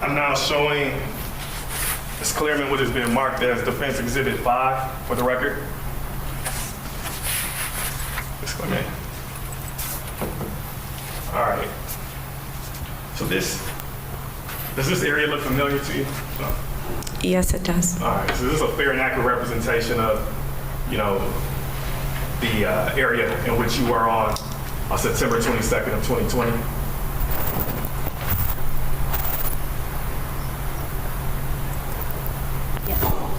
I'm now showing Ms. Clearman what has been marked as Defense Exhibit 5 for the record. Ms. Clearman. All right. So does this area look familiar to you? No. Yes, it does. All right, so this is a fair and accurate representation of, the area in which you were on September 22nd of 2020.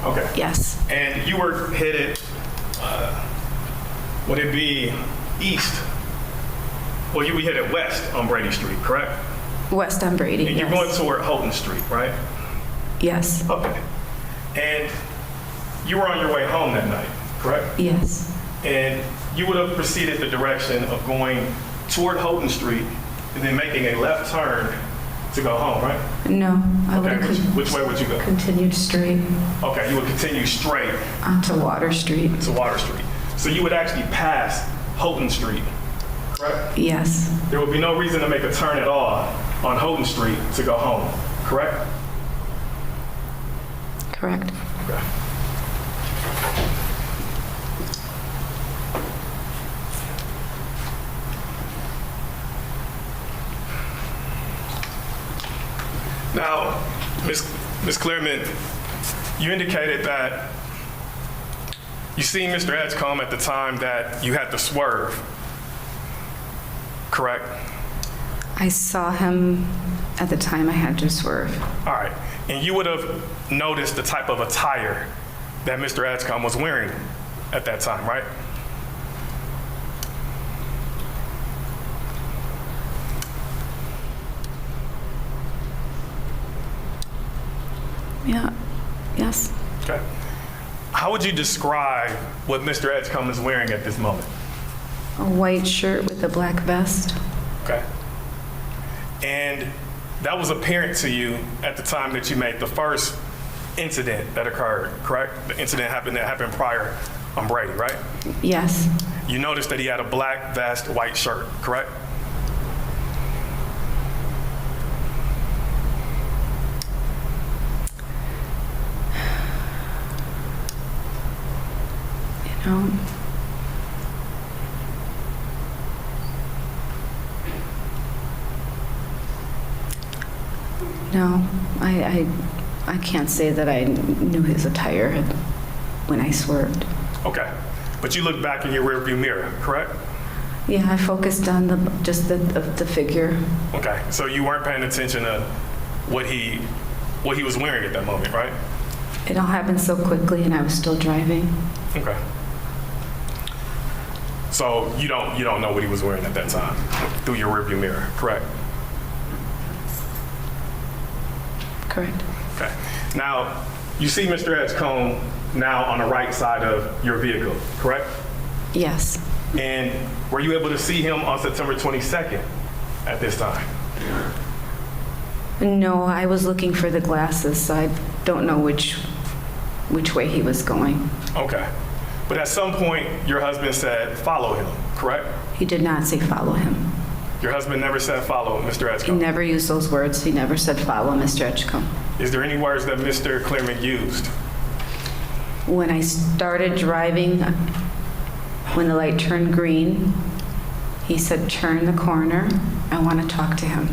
Okay. Yes. And you were headed, would it be east? Well, you were headed west on Brady Street, correct? West on Brady, And you're yes. going toward Houghton Street, right? Yes. Okay. And you were on your way home that night, correct? Yes. And you would have proceeded the direction of going toward Houghton Street and then making a left turn to go home, right? No, I would Okay, have which way would you go? continued straight Okay, you would continue straight onto Water Street. to Water Street. So you would actually pass Houghton Street, correct? Yes. There would be no reason to make a turn at all on Houghton Street to go home, correct? Correct. Okay. Now, Ms. Clearman, you indicated that you seen Mr. Edgecombe at the time that you had to swerve, correct? I saw him at the time I had to swerve. All right. And you would have noticed the type of attire that Mr. Edgecombe was wearing at that time, right? Yeah. Yes. Okay. How would you describe what Mr. Edgecombe is wearing at this moment? A white shirt with a black vest. Okay. And that was apparent to you at the time that you made the first incident that occurred, correct? The incident that happened prior on Brady, right? Yes. You noticed that he had a black vest, white shirt, correct? No. No, I can't say that I knew his attire when I swerved. Okay. But you look back in your rearview mirror, correct? Yeah, I focused on the figure. Okay. So you weren't paying attention to what he was wearing at that moment, right? It all happened so quickly, and I was still driving. Okay. So you don't know what he was wearing at that time through your rearview mirror, correct? Correct. Okay. Now, you see Mr. Edgecombe now on the right side of your vehicle, correct? Yes. And were you able to see him on September 22nd at this time? No, I was looking for the glasses, so I don't know which way he was going. Okay. But at some point, your husband said, follow him, correct? He did not say follow him. Your husband never said follow Mr. He Edgecombe. never used those words. He never said follow Mr. Edgecombe. Is there any words that Mr. Clearman used? When I started driving, when the light turned green, he said, turn the corner. I want to talk to him.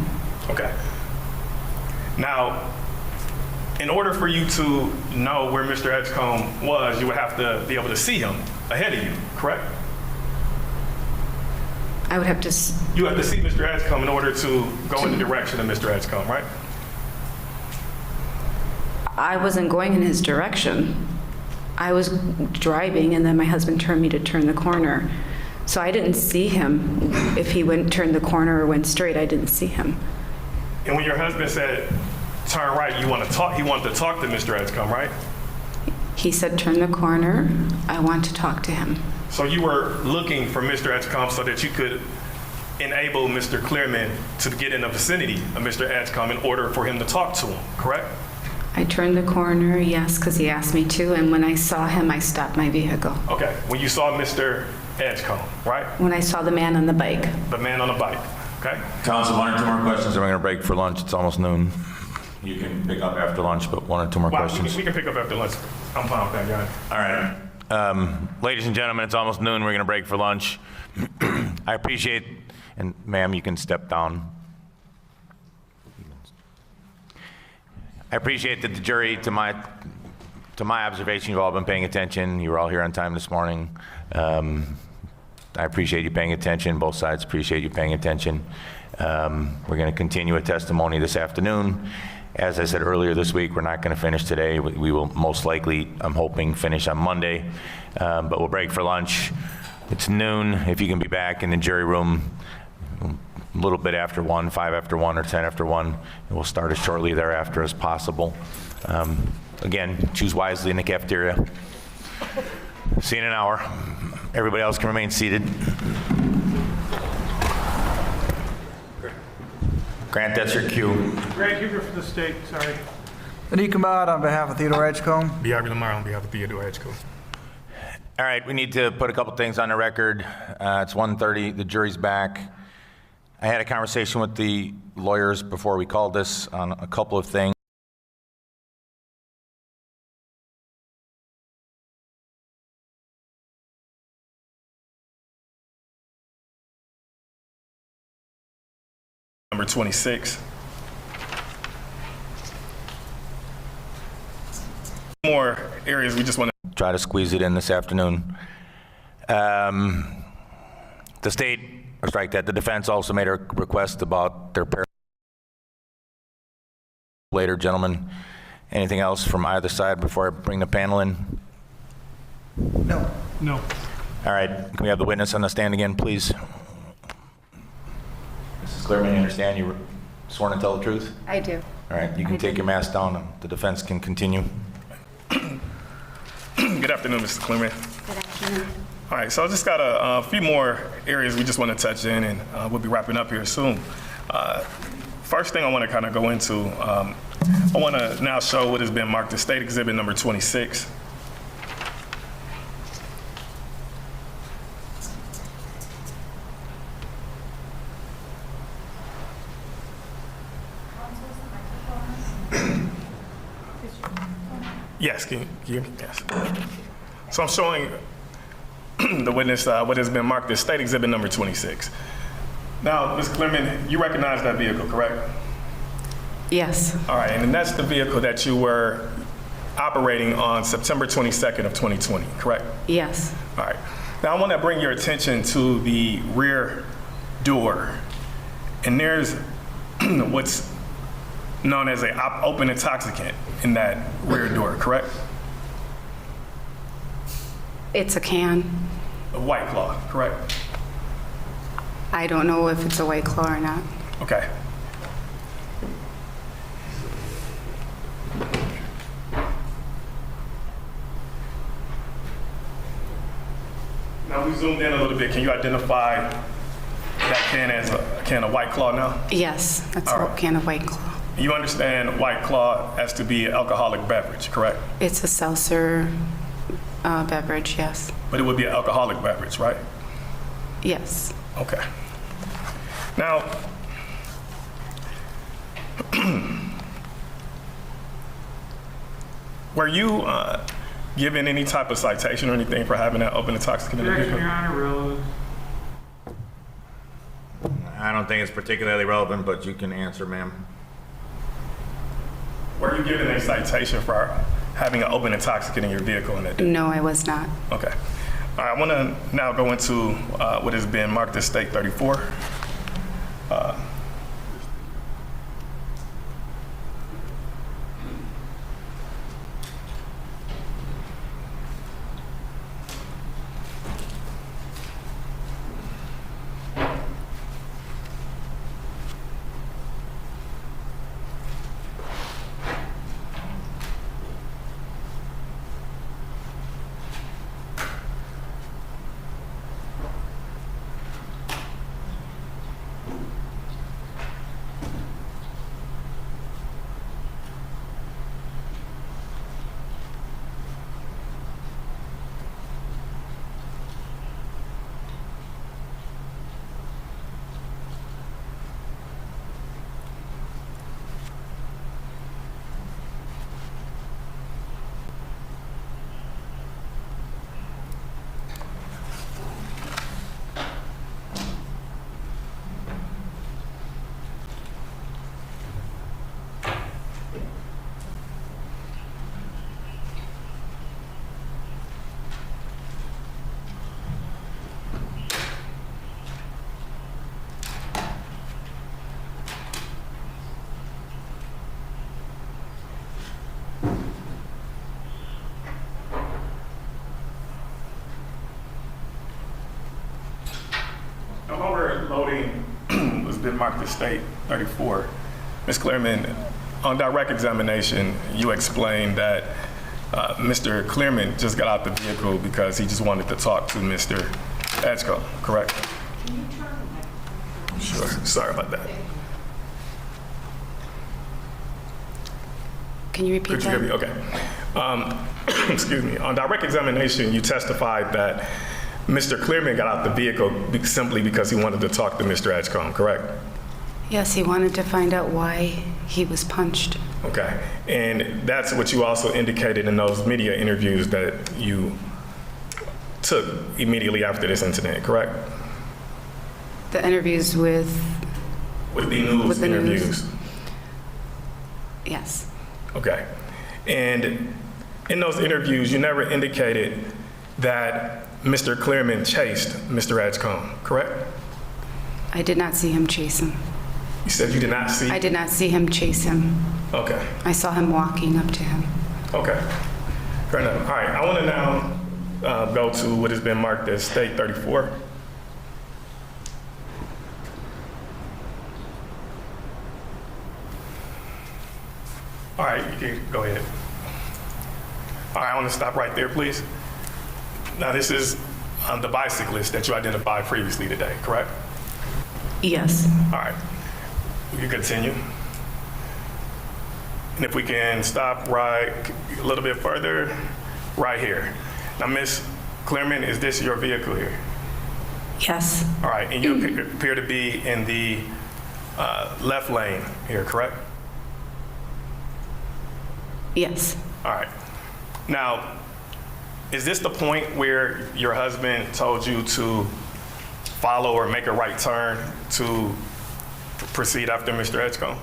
Okay. Now, in order for you to know where Mr. Edgecombe was, you would have to be able to see him ahead of you, correct? I would have to, You have to see Mr. Edgecombe in order to go in the direction of Mr. Edgecombe, right? I wasn't going in his direction. I was driving, and then my husband turned me to turn the corner. So I didn't see him. If he turned the corner or went straight, I didn't see him. And when your husband said, turn right, he wanted to talk to Mr. Edgecombe, right? He said, turn the corner. I want to talk to him. So you were looking for Mr. Edgecombe so that you could enable Mr. Clearman to get in the vicinity of Mr. Edgecombe in order for him to talk to him, correct? I turned the corner, yes, because he asked me to, and when I saw him, I stopped my vehicle. Okay, when you saw Mr. Edgecombe, right? When I saw the man on the bike. The man on the bike, okay? Council, one or two more questions, and we're going to break for lunch. It's almost noon. You can pick up after lunch, but one or two more Wow, questions. we can pick up after lunch. I'm fine with that, guys. All right. Ladies and gentlemen, it's almost noon. We're going to break for lunch. I appreciate, and ma'am, you can step down. I appreciate that the jury, to my observation, you've all been paying attention. You were all here on time this morning. I appreciate you paying attention. Both sides appreciate you paying attention. We're going to continue a testimony this afternoon. As I said earlier this week, we're not going to finish today. We will most likely, I'm hoping, finish on Monday. But we'll break for lunch. It's noon. If you can be back in the jury room a little bit after 1, 5 after 1, or 10 after 1, and we'll start as shortly thereafter as possible. Again, choose wisely in the cafeteria. See you in an hour. Everybody else can remain seated. Grant, that's your cue. Grant Huber for the state, sorry. EDGECOME on behalf of Theodore EDGECOME. B.R. Lamar on behalf of Theodore EDGECOME. All right, we need to put a couple things on the record. It's 1:30, the jury's back. I had a conversation with the lawyers before we called this on a couple of things. Number 26. More areas we just want to Try to squeeze it in this afternoon. The state, or strike that, the defense also made a request about their later, gentlemen. Anything else from either side before I bring the panel in? No. No. All right, can we have the witness on the stand again, please? Mrs. Clearman, you understand you were sworn to tell the truth? I do. All right, you can take your mask down and the defense can continue. Good afternoon, Mr. Clearman. Good afternoon. All right, so I just got a few more areas we just want to touch in, and we'll be wrapping up here soon. First thing I want to kind of go into, I want to now show what has been marked as State Exhibit number 26. Yes, can you hear me? Yes. So I'm showing the witness what has been marked as State Exhibit number 26. Now, Ms. Clearman, you recognize that vehicle, correct? Yes. All right, and that's the vehicle that you were operating on September 22nd of 2020, correct? Yes. All right. Now, I want to bring your attention to the rear door. And there's what's known as an open intoxicant in that rear door, correct? It's a can. A White Claw, correct? I don't know if it's a White Claw or not. Okay. Now we zoomed in a little bit. Can you identify that can as a can of White Claw now? Yes, that's All a right. can of White Claw. You understand White Claw as to be an alcoholic beverage, correct? It's a seltzer beverage, yes. But it would be an alcoholic beverage, right? Yes. Okay. Now, were you given any type of citation or anything for having that open intoxicant in the Objection, vehicle? Your Honor, relevant. I don't think it's particularly relevant, but you can answer, ma'am. Were you given a citation for having an open intoxicant in your vehicle in that day? No, I was not. Okay. All right, I want to now go into what has been marked as State 34. been marked as State 34. Ms. Clearman, on direct examination, you explained that Mr. Clearman just got out the vehicle because he just wanted to talk to Mr. EDGECOME, correct? Sure, sorry about that. Can you repeat Could you hear that? me? Okay. Excuse me. On direct examination, you testified that Mr. Clearman got out the vehicle simply because he wanted to talk to Mr. EDGECOME, correct? Yes, he wanted to find out why he was punched. Okay. And that's what you also indicated in those media interviews that you took immediately after this incident, correct? The interviews with With the news With the news. interviews. yes. Okay. And in those interviews, you never indicated that Mr. Clearman chased Mr. EDGECOME, correct? I did not see him chase him. You said you did not see? I did not see him chase him. Okay. I saw him walking up to him. Okay. Fair enough. All right. I want to now go to what has been marked as State 34. All right. You can go ahead. All right. I want to stop right there, please. Now, this is the bicyclist that you identified previously today, correct? Yes. All right. We can continue. And if we can stop right a little bit further, right here. Now, Ms. Clearman, is this your vehicle here? Yes. All right, and you appear to be in the left lane here, correct? Yes. All right. Now, is this the point where your husband told you to follow or make a right turn to proceed after Mr. EDGECOME?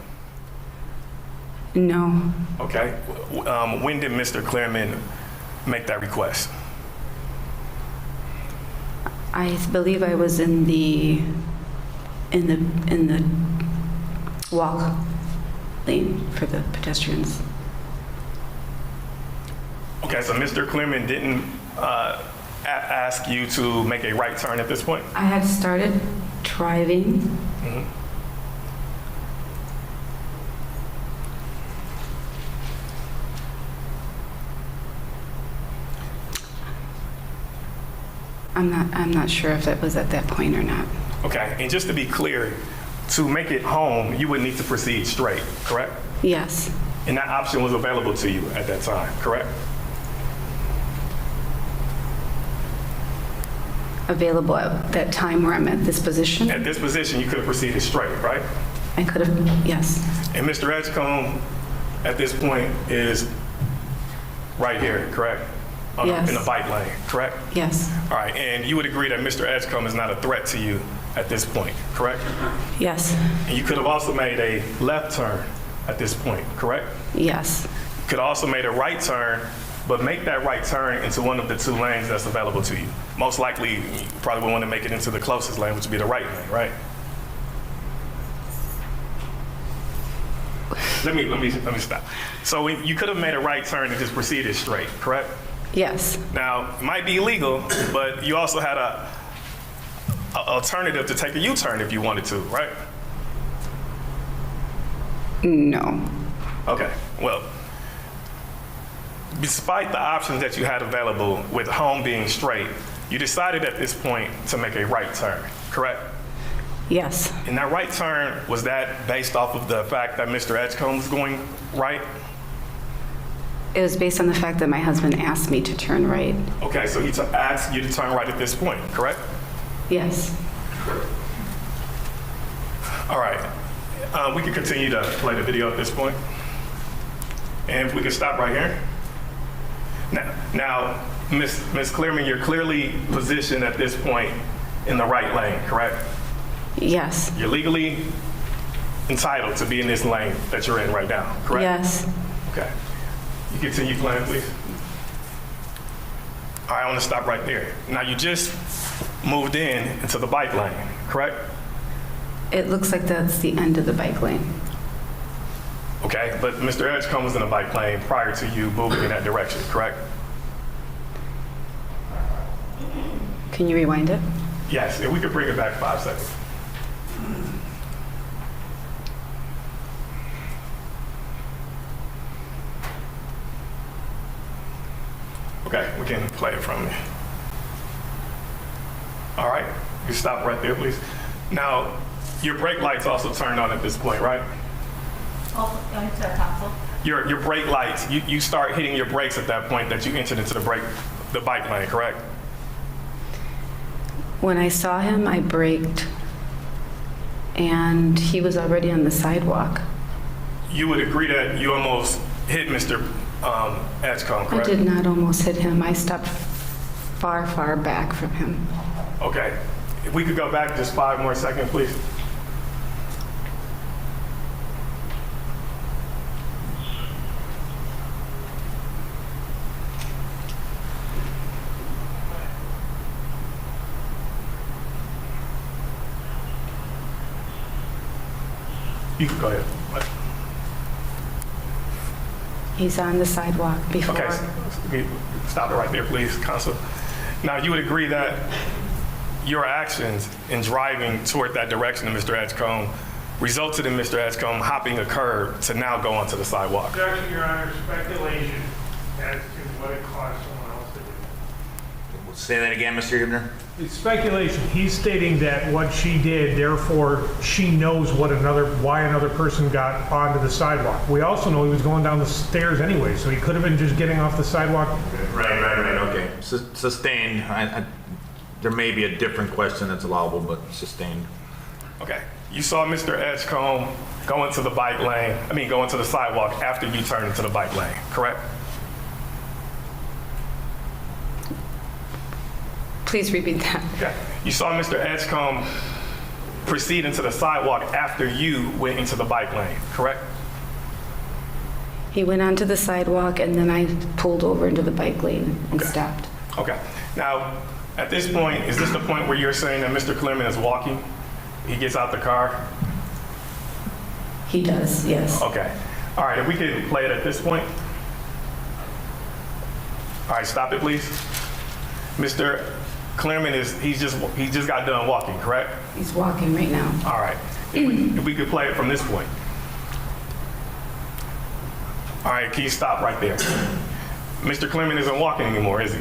No. Okay. When did Mr. Clearman make that request? I believe I was in the walk lane for the pedestrians. Okay, so Mr. Clearman didn't ask you to make a right turn at this point? I had started driving. I'm not sure if it was at that point or not. Okay, and just to be clear, to make it home, you would need to proceed straight, correct? Yes. And that option was available to you at that time, correct? Available at that time where I'm at this position. At this position, you could have proceeded straight, right? I could have, yes. And Mr. EDGECOME, at this point, is right here, correct? Yes. In the bike lane, correct? Yes. All right, and you would agree that Mr. EDGECOME is not a threat to you at this point, correct? Yes. And you could have also made a left turn at this point, correct? Yes. You could have also made a right turn, but make that right turn into one of the two lanes that's available to you. Most likely, you probably would want to make it into the closest lane, which would be the right lane, right? Let me stop. So you could have made a right turn and just proceeded straight, correct? Yes. Now, it might be illegal, but you also had a alternative to take a U-turn if you wanted to, right? No. Okay, well, despite the options that you had available with home being straight, you decided at this point to make a right turn, correct? Yes. And that right turn, was that based off of the fact that Mr. EDGECOME was going right? It was based on the fact that my husband asked me to turn right. Okay, so he asked you to turn right at this point, correct? Yes. All right, we can continue to play the video at this point. And if we could stop right here. Now, Ms. Clearman, you're clearly positioned at this point in the right lane, correct? Yes. You're legally entitled to be in this lane that you're in right now, correct? Yes. Okay. You continue playing, please. All right, I want to stop right there. Now, you just moved into the bike lane, correct? It looks like that's the end of the bike lane. Okay, but Mr. EDGECOME was in the bike lane prior to you moving in that direction, correct? Can you rewind it? Yes, if we could bring it back 5 seconds. Okay, we can play it from me. All right, you stop right there, please. Now, your brake light's also turned on at this point, right? Oh, going to our console. Your brake lights, you start hitting your brakes at that point that you entered into the bike lane, correct? When I saw him, I braked, and he was already on the sidewalk. You would agree that you almost hit Mr. Edgecombe, I correct? did not almost hit him. I stopped far, far back from him. Okay. If we could go back just 5 more seconds, please. You can go ahead. He's on the sidewalk before. Okay, stop it right there, please, Counsel. Now, you would agree that your actions in driving toward that direction of Mr. Edgecombe resulted in Mr. Edgecombe hopping a curb to now go onto the sidewalk? Objection, Your Honor, speculation as to what it cost someone else to do. Say that again, Mr. Huebner? It's speculation. He's stating that what she did, therefore, she knows why another person got onto the sidewalk. We also know he was going down the stairs anyway, so he could have been just getting off the sidewalk. Right, okay. Sustained. There may be a different question that's allowable, but sustained. Okay. You saw Mr. Edgecombe go into the go into the sidewalk after you turned into the bike lane, correct? Please repeat that. Okay. You saw Mr. Edgecombe proceed into the sidewalk after you went into the bike lane, correct? He went onto the sidewalk, and then I pulled over into the bike lane and Okay. stopped. Okay. Now, at this point, is this the point where you're saying that Mr. Clement is walking? He gets out the car? He does, yes. Okay. All right, if we could play it at this point. All right, stop it, please. Mr. Clement he just got done walking, correct? He's walking right now. All right. If we could play it from this point. All right, can you stop right there? Mr. Clement isn't walking anymore, is he?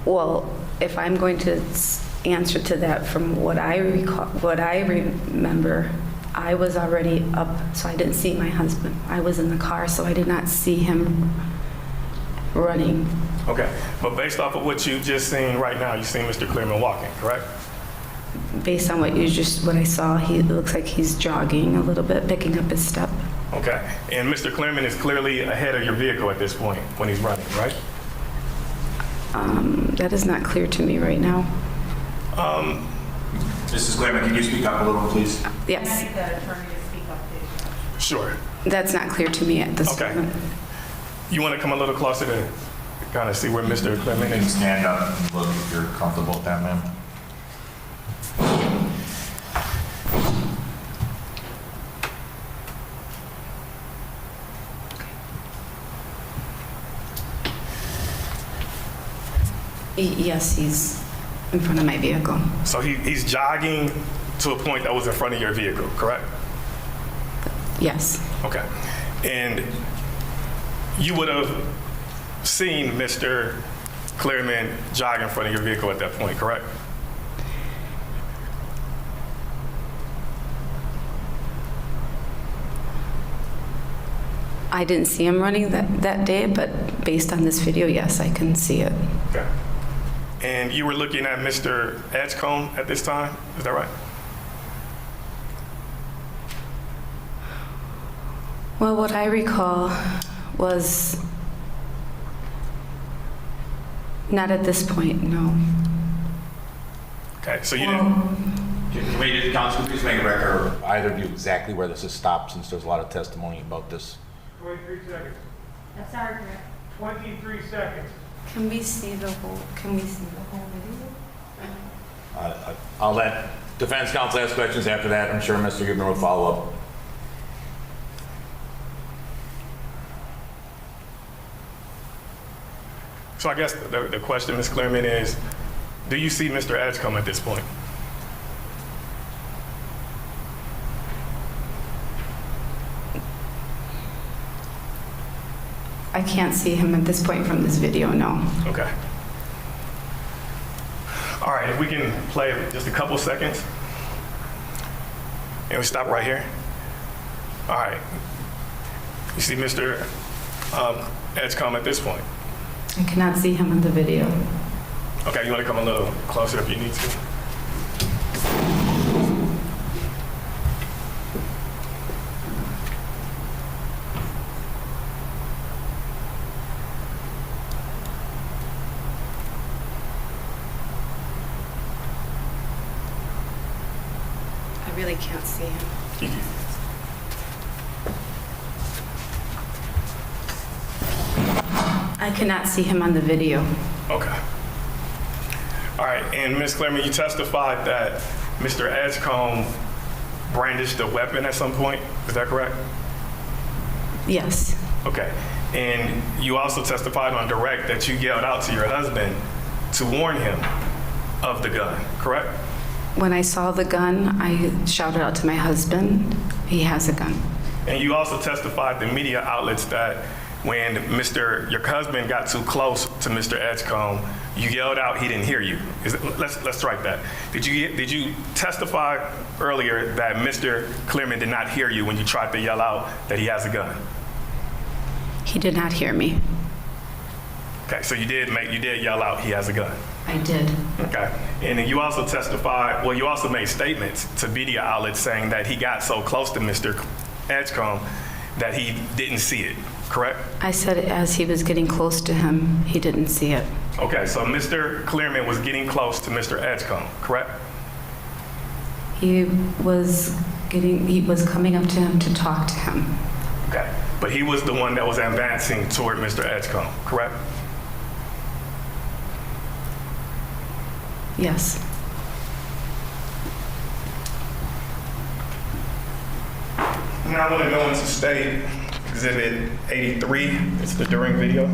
Well, if I'm going to answer to that from what I recall, what I remember, I was already up, so I didn't see my husband. I was in the car, so I did not see him running. Okay, but based off of what you've just seen right now, you've seen Mr. Clement walking, correct? Based on what I saw, he looks like he's jogging a little bit, picking up his step. Okay, and Mr. Clement is clearly ahead of your vehicle at this point when he's running, right? That is not clear to me right now. Mrs. Clement, can you speak up a little, please? Yes, I need the attorney to speak up, please. Sure. that's not clear to me at this Okay. moment. You want to come a little closer to kind of see where Mr. Clement is? Stand up and look if you're comfortable with that, ma'am. Yes, he's in front of my vehicle. So he's jogging to a point that was in front of your vehicle, correct? Yes, Okay. And you would have seen Mr. Clearman jog in front of your vehicle at that point, correct? I didn't see him running that day, but based on this video, yes, I can see it. Okay. And you were looking at Mr. Edgecombe at this time, is that right? Well, what I recall was not at this point, no. Okay, so you didn't, Can we just, counsel, please make a record of either of you exactly where this has stopped, since there's a lot of testimony about this. 23 seconds. That's our grant. 23 seconds. Can we see the whole video? I'll let defense counsel ask questions after that. I'm sure Mr. Huebner will follow up. so I guess the question, Ms. Clearman, is, do you see Mr. Edgecombe at this point? I can't see him at this point from this video, no. Okay. All right, if we can play just a couple seconds. And we stop right here. All right. You see Mr. EDGECOME at this point. I cannot see him in the video. Okay, you want to come a little closer if you need to? I really can't see him. I cannot see him on the video. Okay. All right, and Ms. Clerman, you testified that Mr. EDGECOME brandished a weapon at some point. Is that correct? Yes. Okay. And you also testified on direct that you yelled out to your husband to warn him of the gun, correct? When I saw the gun, I shouted out to my husband, he has a gun. And you also testified to media outlets that when your husband got too close to Mr. EDGECOME, you yelled out he didn't hear you. Let's strike that. Did you testify earlier that Mr. Clearman did not hear you when you tried to yell out that he has a gun? He did not hear me. Okay, so you did yell out he has a gun. I did. Okay, and then you also testified, well, you also made statements to media outlets saying that he got so close to Mr. EDGECOME that he didn't see it, correct? I said as he was getting close to him, he didn't see it. Okay, so Mr. Clearman was getting close to Mr. EDGECOME, correct? He was coming up to him to talk to him. Okay, but he was the one that was advancing toward Mr. EDGECOME, correct? Yes. Now I want to go into State Exhibit 83. It's the during video.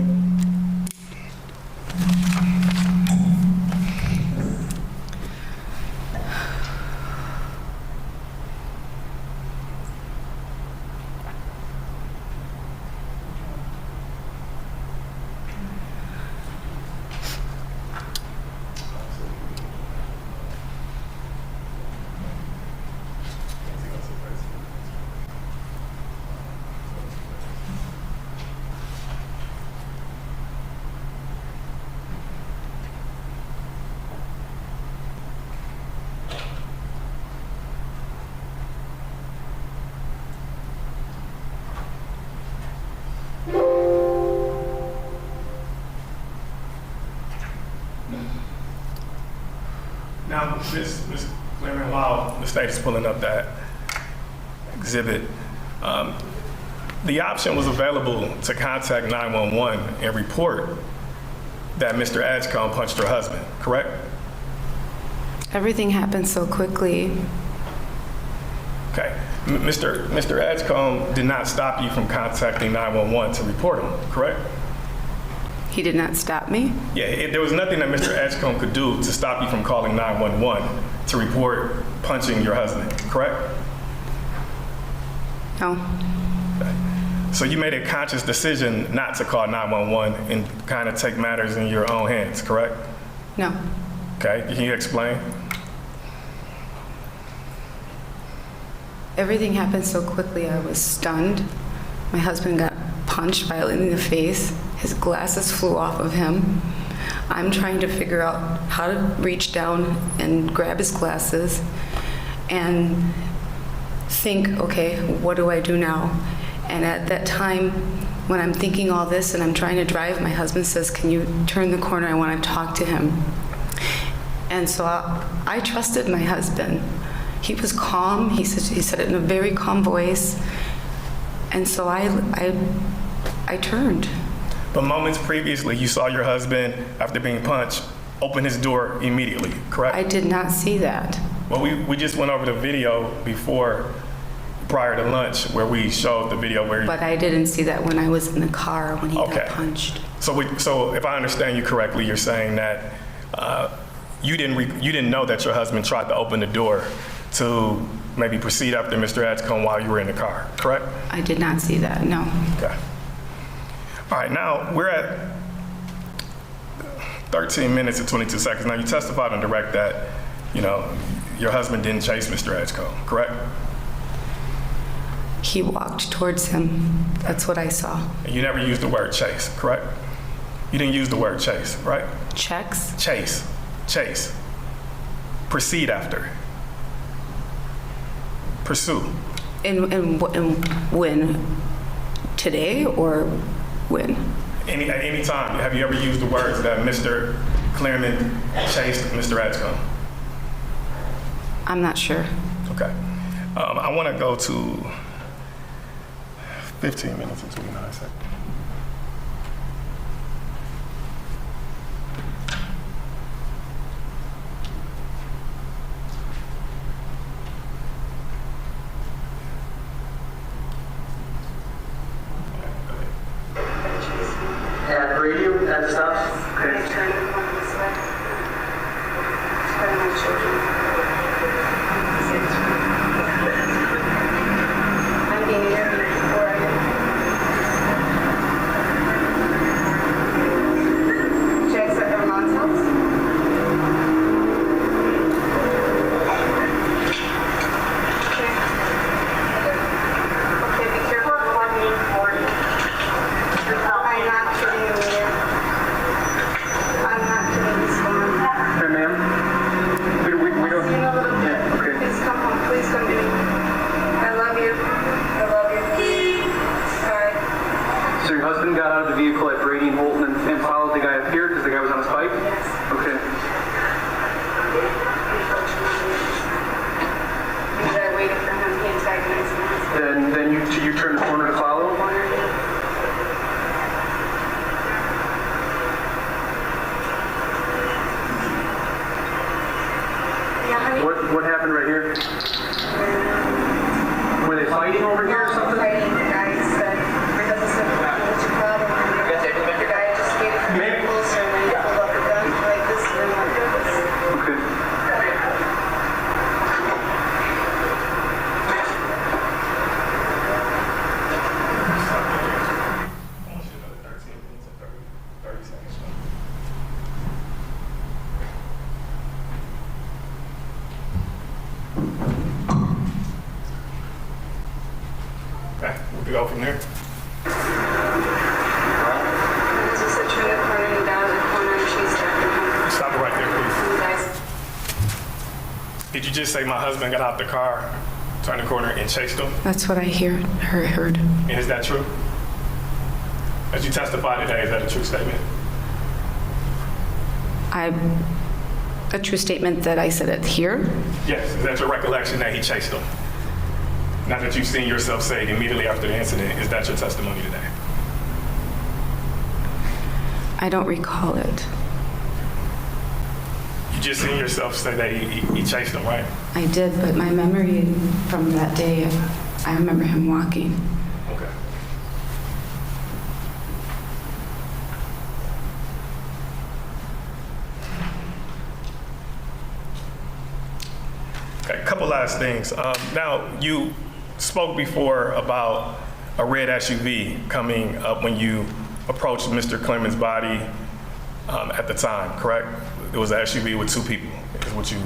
Now, Ms. Clearman, while the state is pulling up that exhibit, the option was available to contact 911 and report that Mr. EDGECOME punched her husband, correct? Everything happened so quickly. Okay. Mr. EDGECOME did not stop you from contacting 911 to report him, correct? He did not stop me. Yeah, there was nothing that Mr. EDGECOME could do to stop you from calling 911 to report punching your husband, correct? No. Okay. So you made a conscious decision not to call 911 and kind of take matters in your own hands, correct? No. Okay, can you explain? Everything happened so quickly, I was stunned. My husband got punched violently in the face. His glasses flew off of him. I'm trying to figure out how to reach down and grab his glasses and think, okay, what do I do now? And at that time, when I'm thinking all this and I'm trying to drive, my husband says, can you turn the corner? I want to talk to him. And so I trusted my husband. He was calm. He said it in a very calm voice. And so I turned. But moments previously, you saw your husband, after being punched, open his door immediately, correct? I did not see that. Well, we just went over the video prior to lunch, where we showed the video where. But I didn't see that when I was in the car when he got punched. So if I understand you correctly, you're saying that you didn't know that your husband tried to open the door to maybe proceed after Mr. EDGECOME while you were in the car, correct? I did not see that, no. Okay. All right, now we're at 13 minutes and 22 seconds. Now you testified on direct that, your husband didn't chase Mr. Edgecombe, correct? He walked towards him. That's what I saw. And you never used the word chase, correct? You didn't use the word chase, right? Checks? Chase. Proceed after. Pursue. And when? Today or when? At any time, have you ever used the words that Mr. Clearman chased Mr. Edgecombe? I'm not sure. Okay. I want to go to 15 minutes and 29 seconds. At radio, that stops. Okay. Turn the corner this way. Turn my children. I'm being interviewed before I get. Should I accept their mom's house? Okay, be careful. I'm not kidding you. I'm not kidding this one. Hey, ma'am. We don't. Sing a little bit. Yeah, okay. Please come home. Please come to me. I love you. I love you. All right. So your husband got out of the vehicle at Brady and Holton and followed the guy up here because the guy was on his bike? Yes. Okay. Because I waited for him. He antagonized me. Then you turn the corner to follow? Yeah, honey. What happened right here? Were they fighting over here or something? Fighting. The guy said, what's your problem? The guy just gave it to me closer and then he pulled up a gun like this and then like this. Okay. Okay, we can go from there. As I said, turn the corner and down the corner and chased after him. Stop it right there, please. You guys, Did you just say my husband got out the car, turned the corner, and chased him? That's what I heard. And is that true? As you testified today, is that a true statement? A true statement that I said it here. Yes. Is that your recollection that he chased him? Not that you've seen yourself say it immediately after the incident. Is that your testimony today? I don't recall it. You just seen yourself say that he chased him, right? I did, but my memory from that day, I remember him walking. Okay. Okay, a couple last things. Now, you spoke before about a red SUV coming up when you approached Mr. Clement's body at the time, correct? It was an SUV with two people, is what you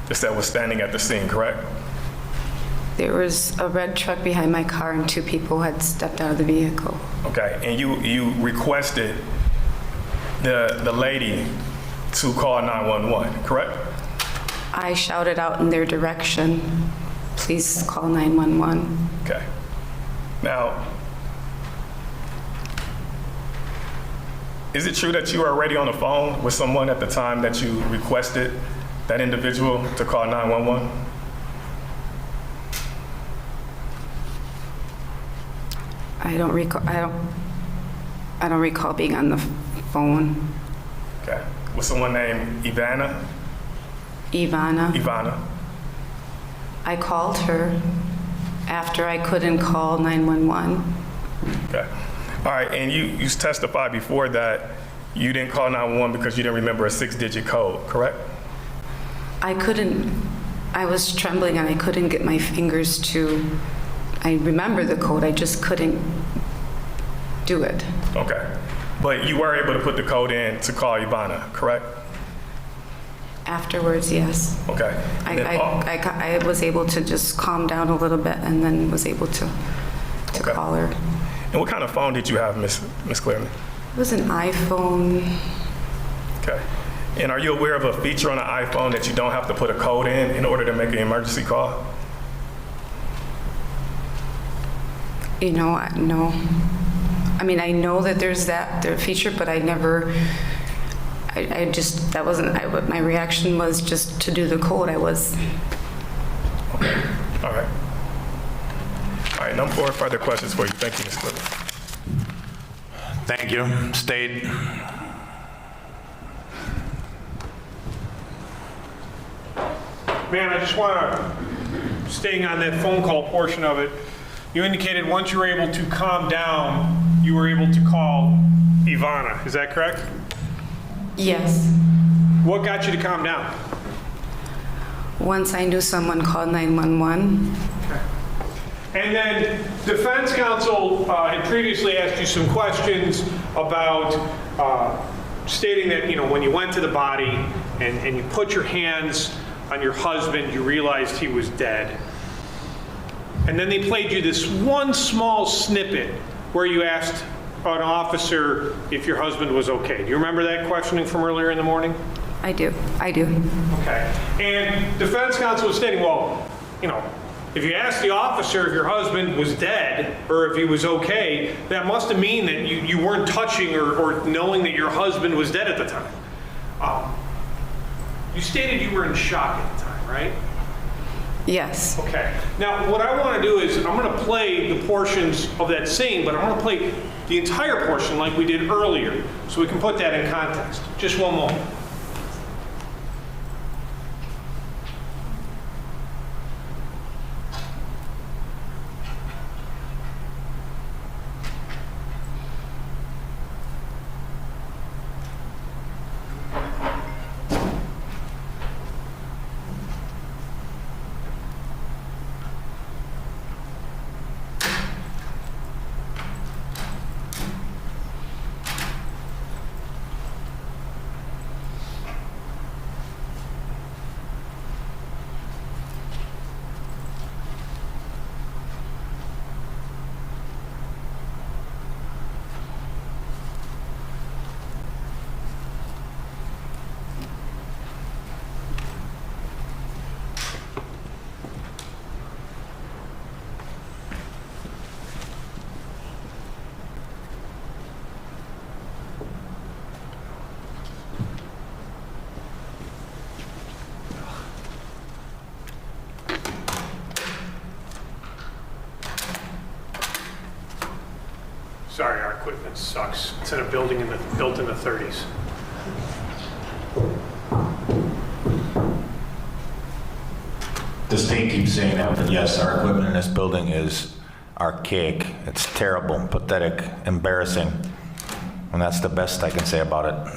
just said was standing at the scene, correct? There was a red truck behind my car and two people had stepped out of the vehicle. Okay, and you requested the lady to call 911, correct? I shouted out in their direction, please call 911. Okay. Now, is it true that you were already on the phone with someone at the time that you requested that individual to call 911? I don't recall being on the phone. Okay. With someone named Ivana? Ivana. I called her after I couldn't call 911. Okay. All right, and you testified before that you didn't call 911 because you didn't remember a 6-digit code, correct? I was trembling and I couldn't get my fingers to, I remember the code, I just couldn't do it. Okay. But you were able to put the code in to call Ivana, correct? Afterwards, yes. Okay. And then- I was able to just calm down a little bit and then was able to Okay. call her. And what kind of phone did you have, Miss Clearman? It was an iPhone. Okay. And are you aware of a feature on an iPhone that you don't have to put a code in order to make an emergency call? You know, no. I mean, I know that there's that feature, but I never. I just that wasn't. My reaction was just to do the code. I was. Okay. All right. All right. No more further questions for you. Thank you, Ms. Clearman. Thank you. State. Man, I just want to, staying on that phone call portion of it, you indicated once you were able to calm down, you were able to call Ivana. Is that correct? Yes. What got you to calm down? Once I knew someone called 911. And then defense counsel had previously asked you some questions about stating that, you know, when you went to the body and you put your hands on your husband, you realized he was dead. And then they played you this one small snippet where you asked an officer if your husband was okay. Do you remember that questioning from earlier in the morning? I do. Okay. And defense counsel was stating, well, you know, if you asked the officer if your husband was dead or if he was okay, that must have mean that you weren't touching or knowing that your husband was dead at the time. You stated you were in shock at the time, right? Yes. Okay. Now, what I want to do is I'm going to play the portions of that scene, but I want to play the entire portion like we did earlier so we can put that in context. Just one moment. Sorry, our equipment sucks. It's in a building built in the 30s. The state keeps saying that, but yes, our equipment in this building is archaic. It's terrible, pathetic, embarrassing. And that's the best I can say about it.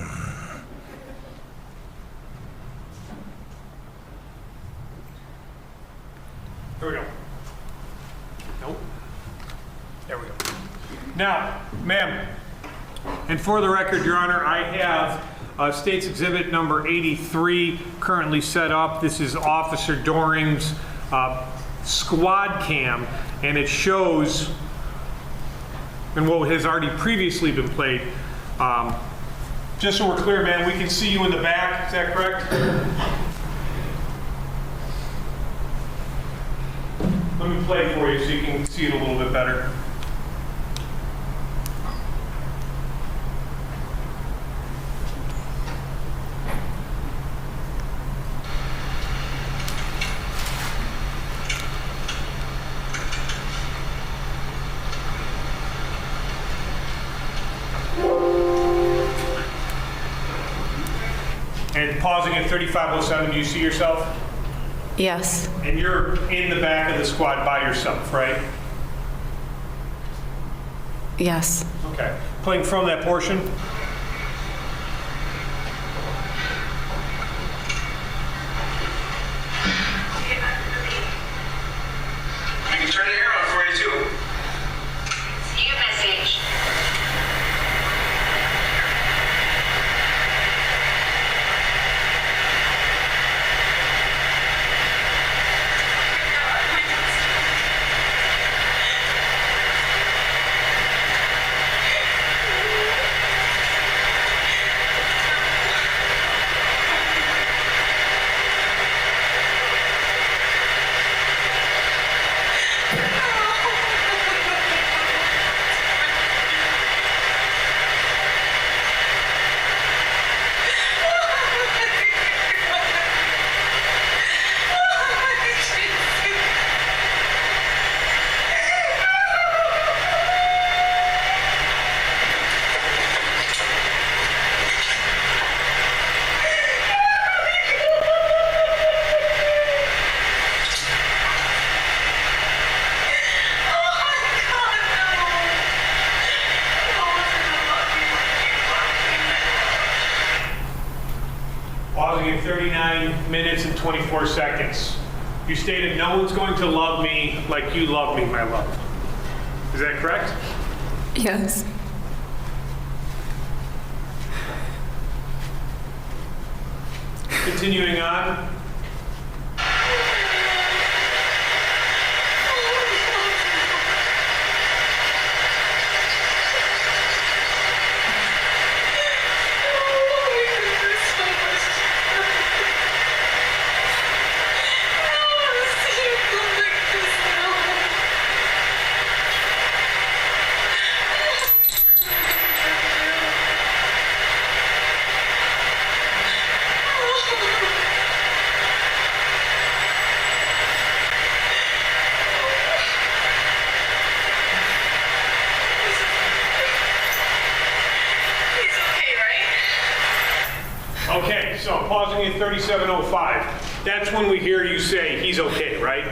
Here we go. Nope. There we go. Now, ma'am, and for the record, Your Honor, I have State's Exhibit number 83 currently set up. This is Officer Doring's squad cam, and it shows, and what has already previously been played. Just so we're clear, man, we can see you in the back. Is that correct? Let me play it for you so you can see it a little bit better. And pausing at 3507, do you see yourself? Yes. And you're in the back of the squad by yourself, right? Yes. Okay. Playing from that portion. I can turn the air on for you too. View message. Pausing at 39 minutes and 24 seconds. You stated no one's going to love me like you love me, my love. Is that correct? Yes. Continuing on. Okay, so pausing at 37:05. That's when we hear you say he's okay, right?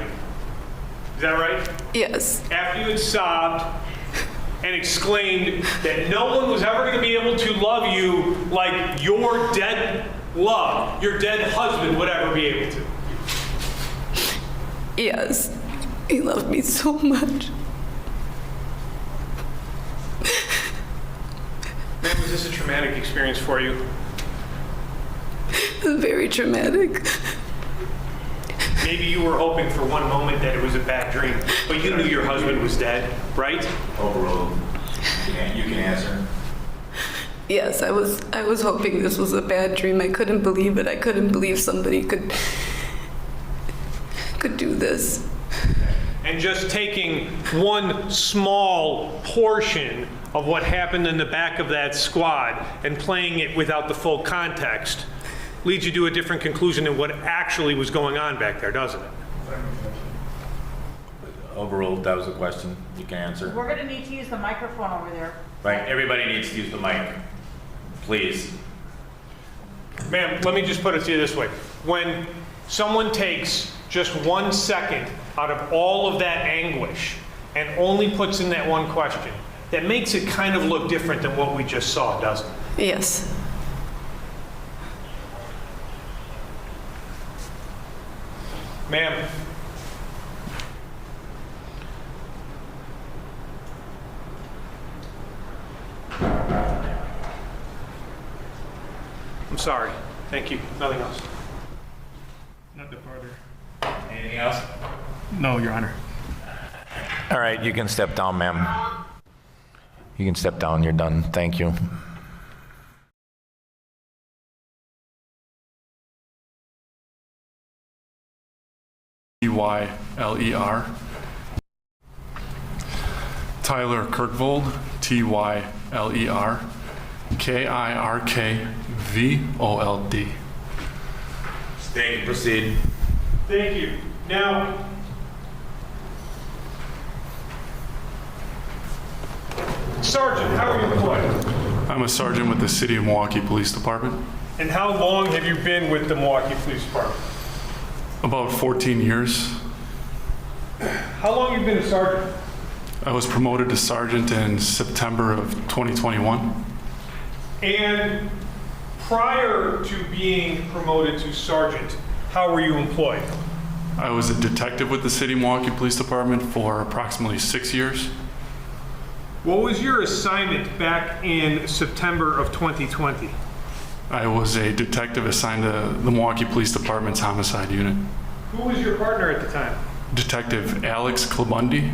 Is that right? Yes. After you had sobbed and exclaimed that no one was ever going to be able to love you like your dead love, your dead husband would ever be able to. Yes. He loved me so much. Man, was this a traumatic experience for you? It was very traumatic. Maybe you were hoping for one moment that it was a bad dream, but you knew your husband was dead, right? Overruled. You can answer. Yes, I was hoping this was a bad dream. I couldn't believe it. I couldn't believe somebody could do this. And just taking one small portion of what happened in the back of that squad and playing it without the full context leads you to a different conclusion than what actually was going on back there, doesn't it? Overruled. That was the question. You can answer. We're going to need to use the microphone over there. Right. Everybody needs to use the mic. Please. Ma'am, let me just put it to you this way. When someone takes just 1 second out of all of that anguish and only puts in that one question, that makes it kind of look different than what we just saw, doesn't it? Yes. Ma'am. I'm sorry. Thank you. Nothing else. Nothing further. Anything else? No, Your Honor. All right, you can step down, ma'am. You can step down. You're done. Thank you. Tyler. Tyler Kirkvold, Tyler. Kirkvold. Thank you. Proceed. Thank you. Now, Sergeant, how are you employed? I'm a sergeant with the City of Milwaukee Police Department. And how long have you been with the Milwaukee Police Department? About 14 years. How long have you been a sergeant? I was promoted to sergeant in September of 2021. And prior to being promoted to sergeant, how were you employed? I was a detective with the City of Milwaukee Police Department for approximately 6 years. What was your assignment back in September of 2020? I was a detective assigned to the Milwaukee Police Department's homicide unit. Who was your partner at the time? Detective Alex Klabundi.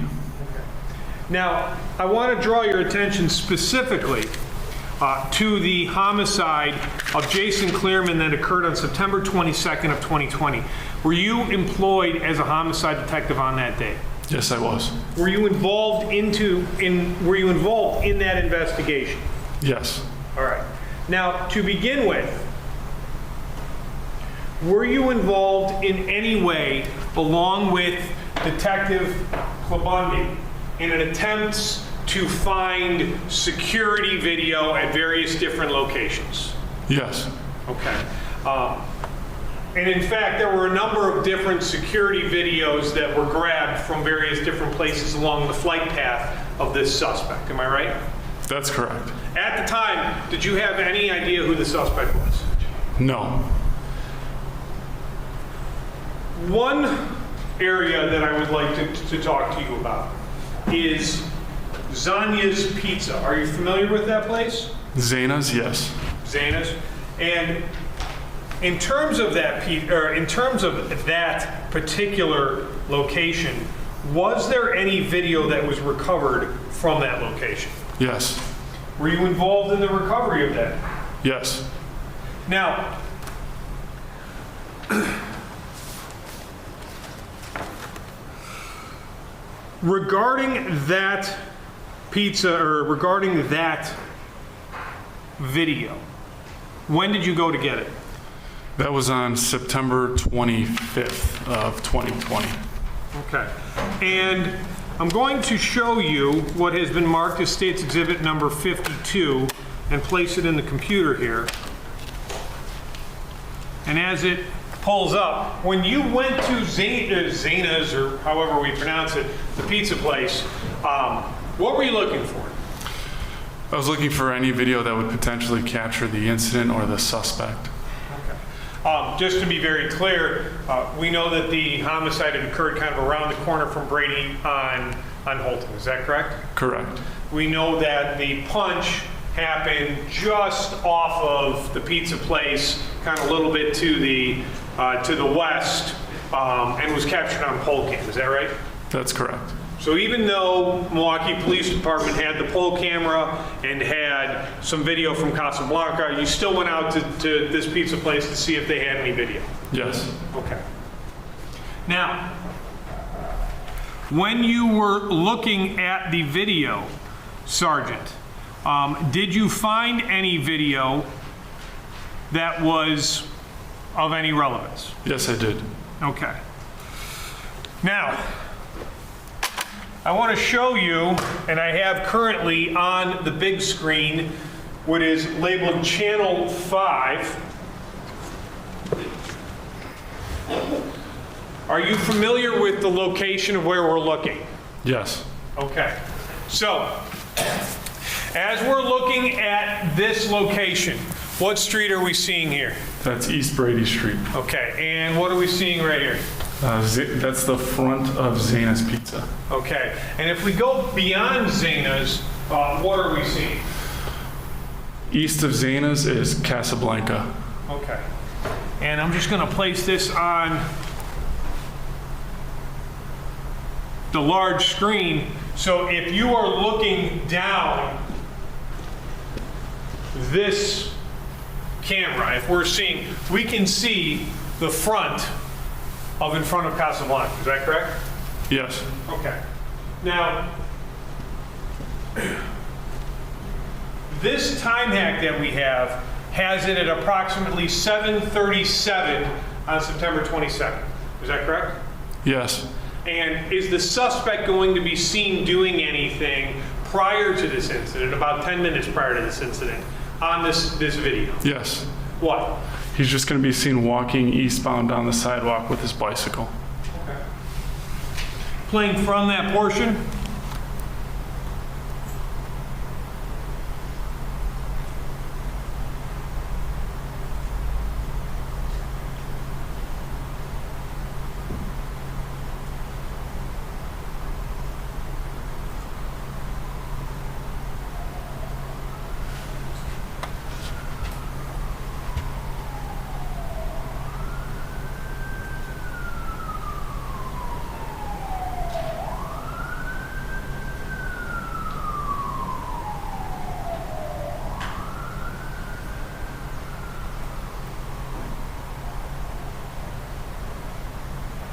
Now, I want to draw your attention specifically to the homicide of Jason Clearman that occurred on September 22nd of 2020. Were you employed as a homicide detective on that day? Yes, I was. Were you involved in that investigation? Yes. All right. Now, to begin with, were you involved in any way, along with Detective Klabundi, in an attempt to find security video at various different locations? Yes. Okay. And in fact, there were a number of different security videos that were grabbed from various different places along the flight path of this suspect. Am I right? That's correct. At the time, did you have any idea who the suspect was? No. One area that I would like to talk to you about is Zanya's Pizza. Are you familiar with that place? Zena's, yes. Zana's. And in terms of that, in terms of that particular location, was there any video that was recovered from that location? Yes. Were you involved in the recovery of that? Yes. Now, regarding that pizza, or regarding that video, when did you go to get it? That was on September 25th of 2020. Okay. And I'm going to show you what has been marked as State's Exhibit number 52 and place it in the computer here. And as it pulls up, when you went to Zana's, or however we pronounce it, the pizza place, what were you looking for? I was looking for any video that would potentially capture the incident or the suspect. Just to be very clear, we know that the homicide had occurred kind of around the corner from Brady on Holton. Is that correct? Correct. We know that the punch happened just off of the pizza place, kind of a little bit to the west, and was captured on pole cam. Is that right? That's correct. So even though Milwaukee Police Department had the pole camera and had some video from Casablanca, you still went out to this pizza place to see if they had any video? Yes. Okay. Now, when you were looking at the video, Sergeant, did you find any video that was of any relevance? Yes, I did. Okay. Now, I want to show you, and I have currently on the big screen, what is labeled Channel 5. Are you familiar with the location of where we're looking? Yes. Okay. So, as we're looking at this location, what street are we seeing here? That's East Brady Street. Okay, and what are we seeing right here? That's the front of Zena's Pizza. Okay, and if we go beyond Zena's, what are we seeing? East of Zena's is Casablanca. Okay, and I'm just going to place this on the large screen. So if you are looking down this camera, if we're seeing, we can see the front of in front of Casablanca. Is that correct? Yes. Okay. Now, this time hack that we have has it at approximately 7:37 on September 22nd. Is that correct? Yes. And is the suspect going to be seen doing anything prior to this incident, about 10 minutes prior to this incident, on this video? Yes. What? He's just going to be seen walking eastbound down the sidewalk with his bicycle. Okay. Playing from that portion?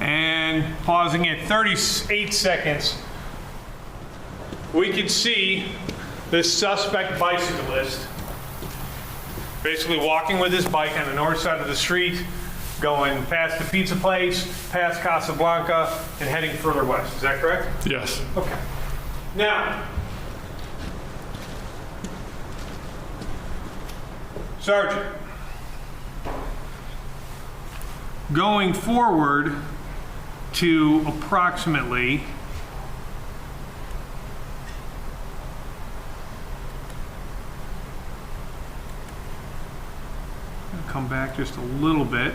And pausing at 38 seconds, we can see this suspect bicyclist basically walking with his bike on the north side of the street, going past the pizza place, past Casablanca, and heading further west. Is that correct? Yes. Okay. Now, Sergeant, going forward to approximately come back just a little bit.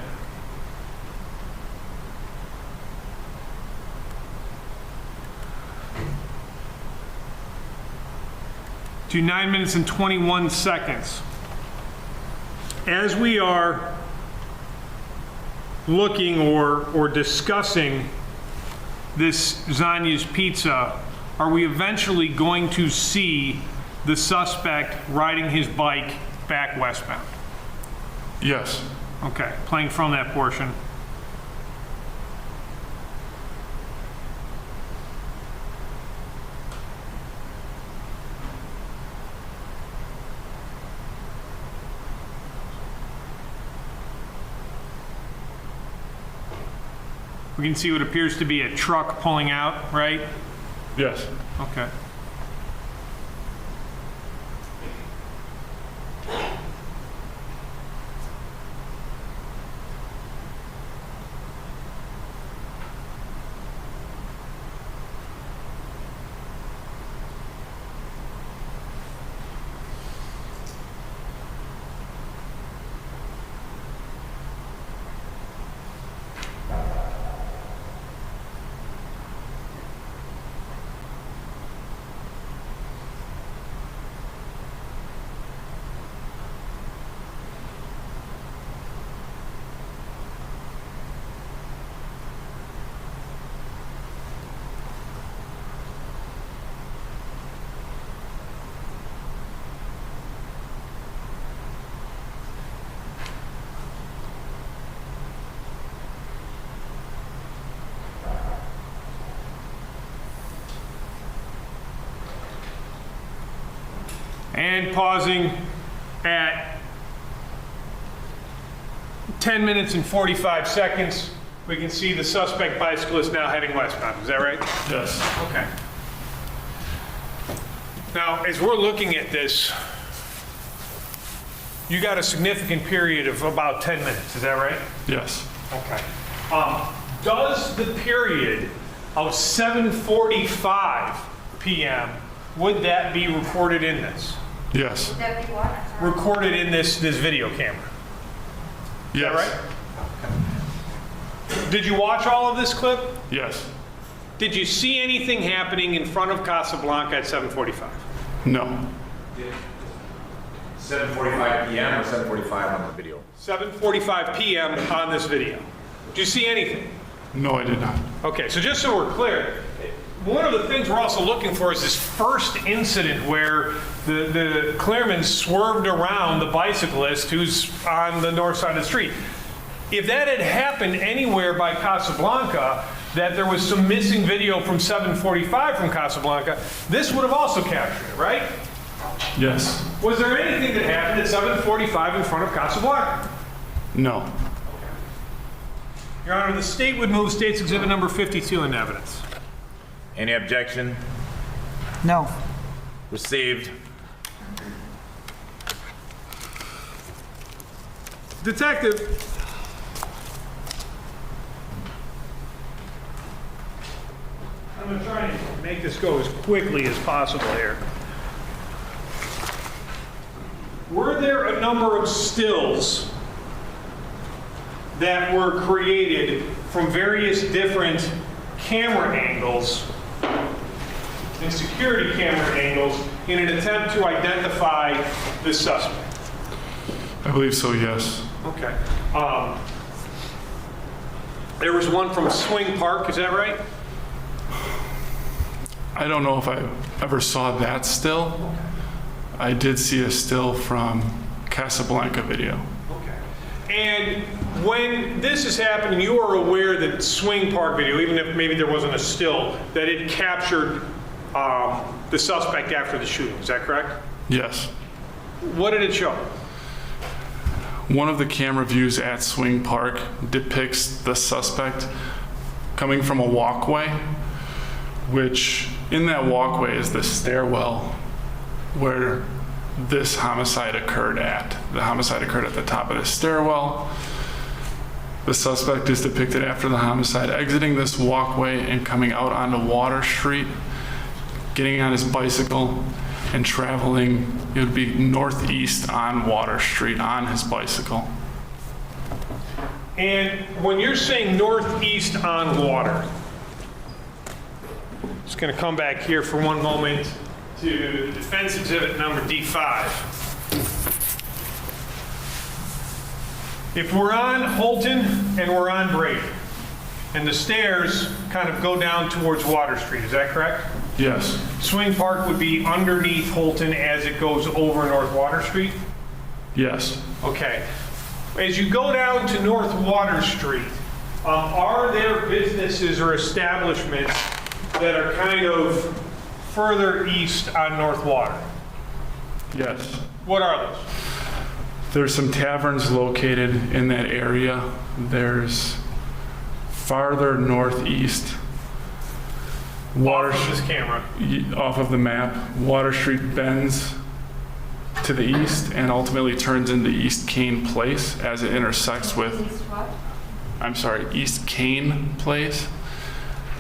to 9 minutes and 21 seconds. As we are looking or discussing this Zanya's Pizza, are we eventually going to see the suspect riding his bike back westbound? Yes. Okay, playing from that portion. We can see what appears to be a truck pulling out, right? Yes. Okay. And pausing at 10 minutes and 45 seconds, we can see the suspect bicyclist now heading westbound. Is that right? Yes. Okay. Now, as we're looking at this, you got a significant period of about 10 minutes. Is that right? Yes. Okay. Does the period of 7:45 p.m., would that be recorded in this? Yes. That'd be what? Recorded in this video camera? Is that Yes. right? Did you watch all of this clip? Yes. Did you see anything happening in front of Casablanca at 7:45? No. 7:45 p.m. or 7:45 on the video? 7:45 p.m. on this video. Did you see anything? No, I did not. Okay, so just so we're clear, one of the things we're also looking for is this first incident where the Clearman swerved around the bicyclist who's on the north side of the street. If that had happened anywhere by Casablanca, that there was some missing video from 7:45 from Casablanca, this would have also captured it, right? Yes. Was there anything that happened at 7:45 in front of Casablanca? No. Your Honor, the state would move State's Exhibit number 52 into evidence. Any objection? No. Received. Detective, I'm going to try and make this go as quickly as possible here. Were there a number of stills that were created from various different camera angles and security camera angles in an attempt to identify the suspect? I believe so, yes. Okay. There was one from Swing Park, is that right? I don't know if I ever saw that still. I did see a still from Casablanca video. Okay. And when this is happening, you are aware that Swing Park video, even if maybe there wasn't a still, that it captured the suspect after the shooting, is that correct? Yes. What did it show? One of the camera views at Swing Park depicts the suspect coming from a walkway, which in that walkway is the stairwell where this homicide occurred at. The homicide occurred at the top of the stairwell. The suspect is depicted after the homicide exiting this walkway and coming out onto Water Street, getting on his bicycle and traveling, it would be northeast on Water Street on his bicycle. And when you're saying northeast on Water, just going to come back here for one moment to to defense exhibit number D5. If we're on Holton and we're on Brady, and the stairs kind of go down towards Water Street, is that correct? Yes. Swing Park would be underneath Holton as it goes over North Water Street? Yes. Okay. As you go down to North Water Street, are there businesses or establishments that are kind of further east on North Water? Yes. What are those? There's some taverns located in that area. There's farther northeast. Off of this camera. Off of the map, Water Street bends to the east and ultimately turns into East Kane Place as it intersects with, East Kane Place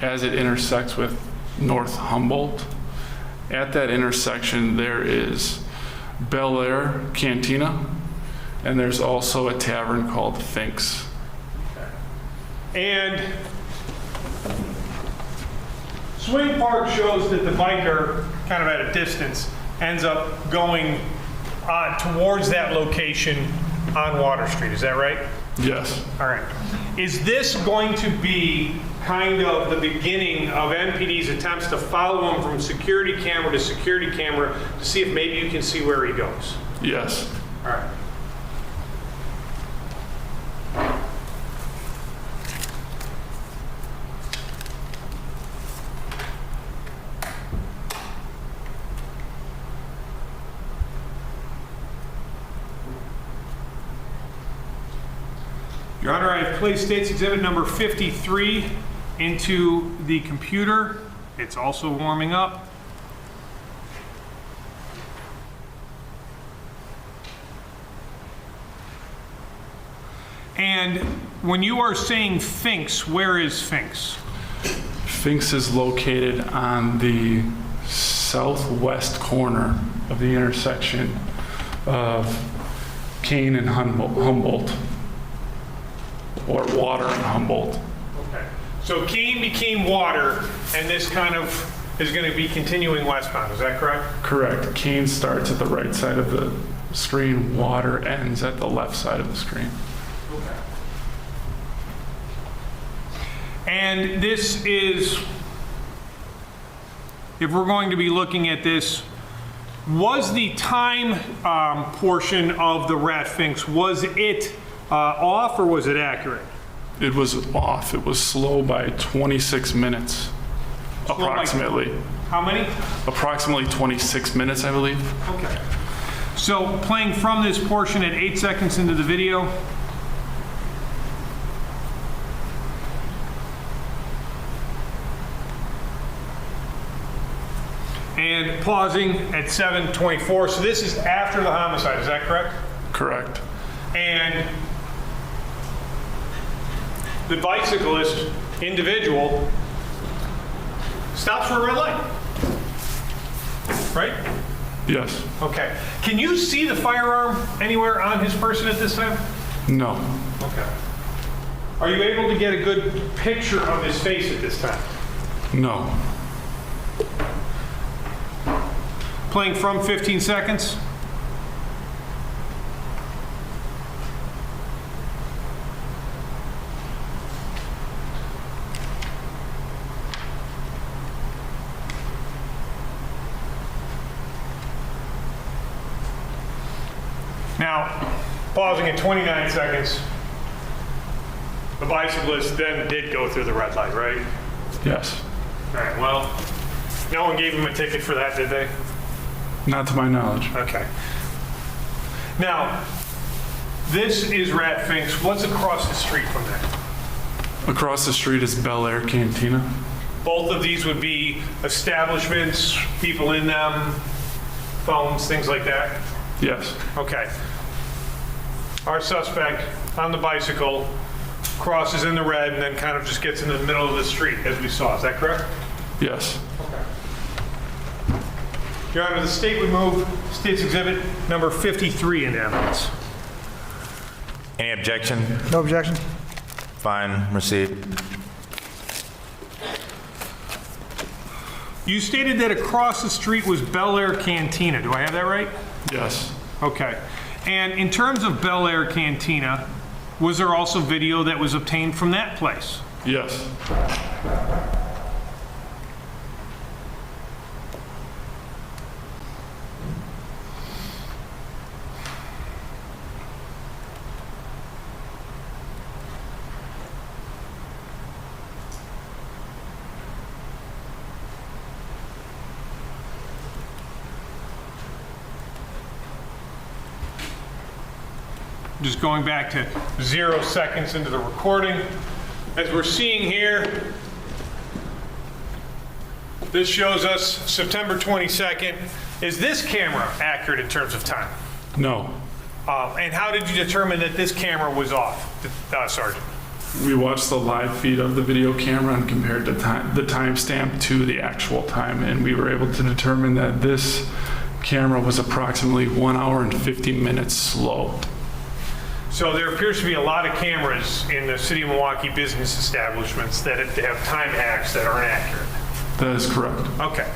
as it intersects with North Humboldt. At that intersection, there is Bel Air Cantina, and there's also a tavern called Finks. And Swing Park shows that the biker, kind of at a distance, ends up going towards that location on Water Street. Is that right? Yes. All right. Is this going to be kind of the beginning of NPD's attempts to follow him from security camera to security camera to see if maybe you can see where he goes? Yes. All right. Your Honor, I have placed State's Exhibit number 53 into the computer. It's also warming up. And when you are saying Finks, where is Finks? Finks is located on the southwest corner of the intersection of Kane and Humboldt, or Water and Humboldt. Okay. So Kane became Water, and this kind of is going to be continuing westbound. Is that correct? Correct. Kane starts at the right side of the screen. Water ends at the left side of the screen. Okay. And this is, if we're going to be looking at this, was the time portion of the rat Finks, was it off or was it accurate? It was off. It was slow by 26 minutes, approximately. How many? Approximately 26 minutes, I believe. Okay. So playing from this portion at 8 seconds into the video. And pausing at 7:24. So this is after the homicide, is that correct? Correct. And the bicyclist, individual, stops for a red light. Right? Yes. Okay. Can you see the firearm anywhere on his person at this time? No. Okay. Are you able to get a good picture of his face at this time? No. Playing from 15 seconds. Now, pausing at 29 seconds, the bicyclist then did go through the red light, right? Yes. All right, well, no one gave him a ticket for that, did they? Not to my knowledge. Okay. Now, this is Rat Finks. What's across the street from that? Across the street is Bel Air Cantina. Both of these would be establishments, people in them, phones, things like that? Yes. Okay. Our suspect on the bicycle crosses in the red and then kind of just gets in the middle of the street, as we saw. Is that correct? Yes. Okay. Your Honor, the state would move State's Exhibit number 53 into evidence. Any objection? No objection. Fine, received. You stated that across the street was Bel Air Cantina. Do I have that right? Yes. Okay. And in terms of Bel Air Cantina, was there also video that was obtained from that place? Yes. Just going back to 0 seconds into the recording. As we're seeing here, this shows us September 22nd. Is this camera accurate in terms of time? No. And how did you determine that this camera was off, Sergeant? We watched the live feed of the video camera and compared the timestamp to the actual time, and we were able to determine that this camera was approximately 1 hour and 50 minutes slow. So there appears to be a lot of cameras in the City of Milwaukee business establishments that have time hacks that aren't accurate. That is correct. Okay.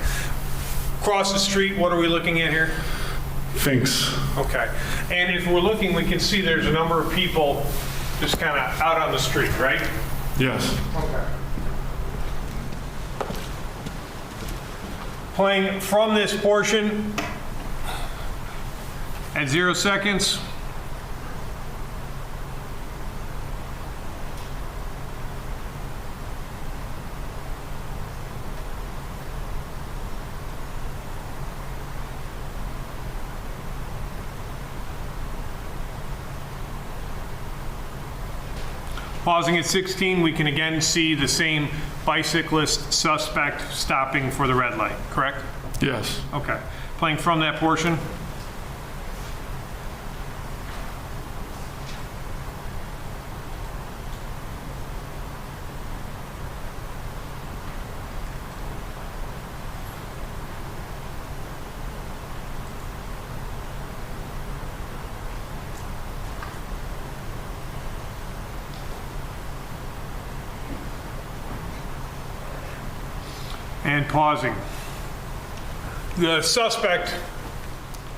Across the street, what are we looking at here? Finks. Okay. And if we're looking, we can see there's a number of people just kind of out on the street, right? Yes. Okay. Playing from this portion at 0 seconds. Pausing at 16, we can again see the same bicyclist suspect stopping for the red light, correct? Yes. Okay. Playing from that portion. And pausing. The suspect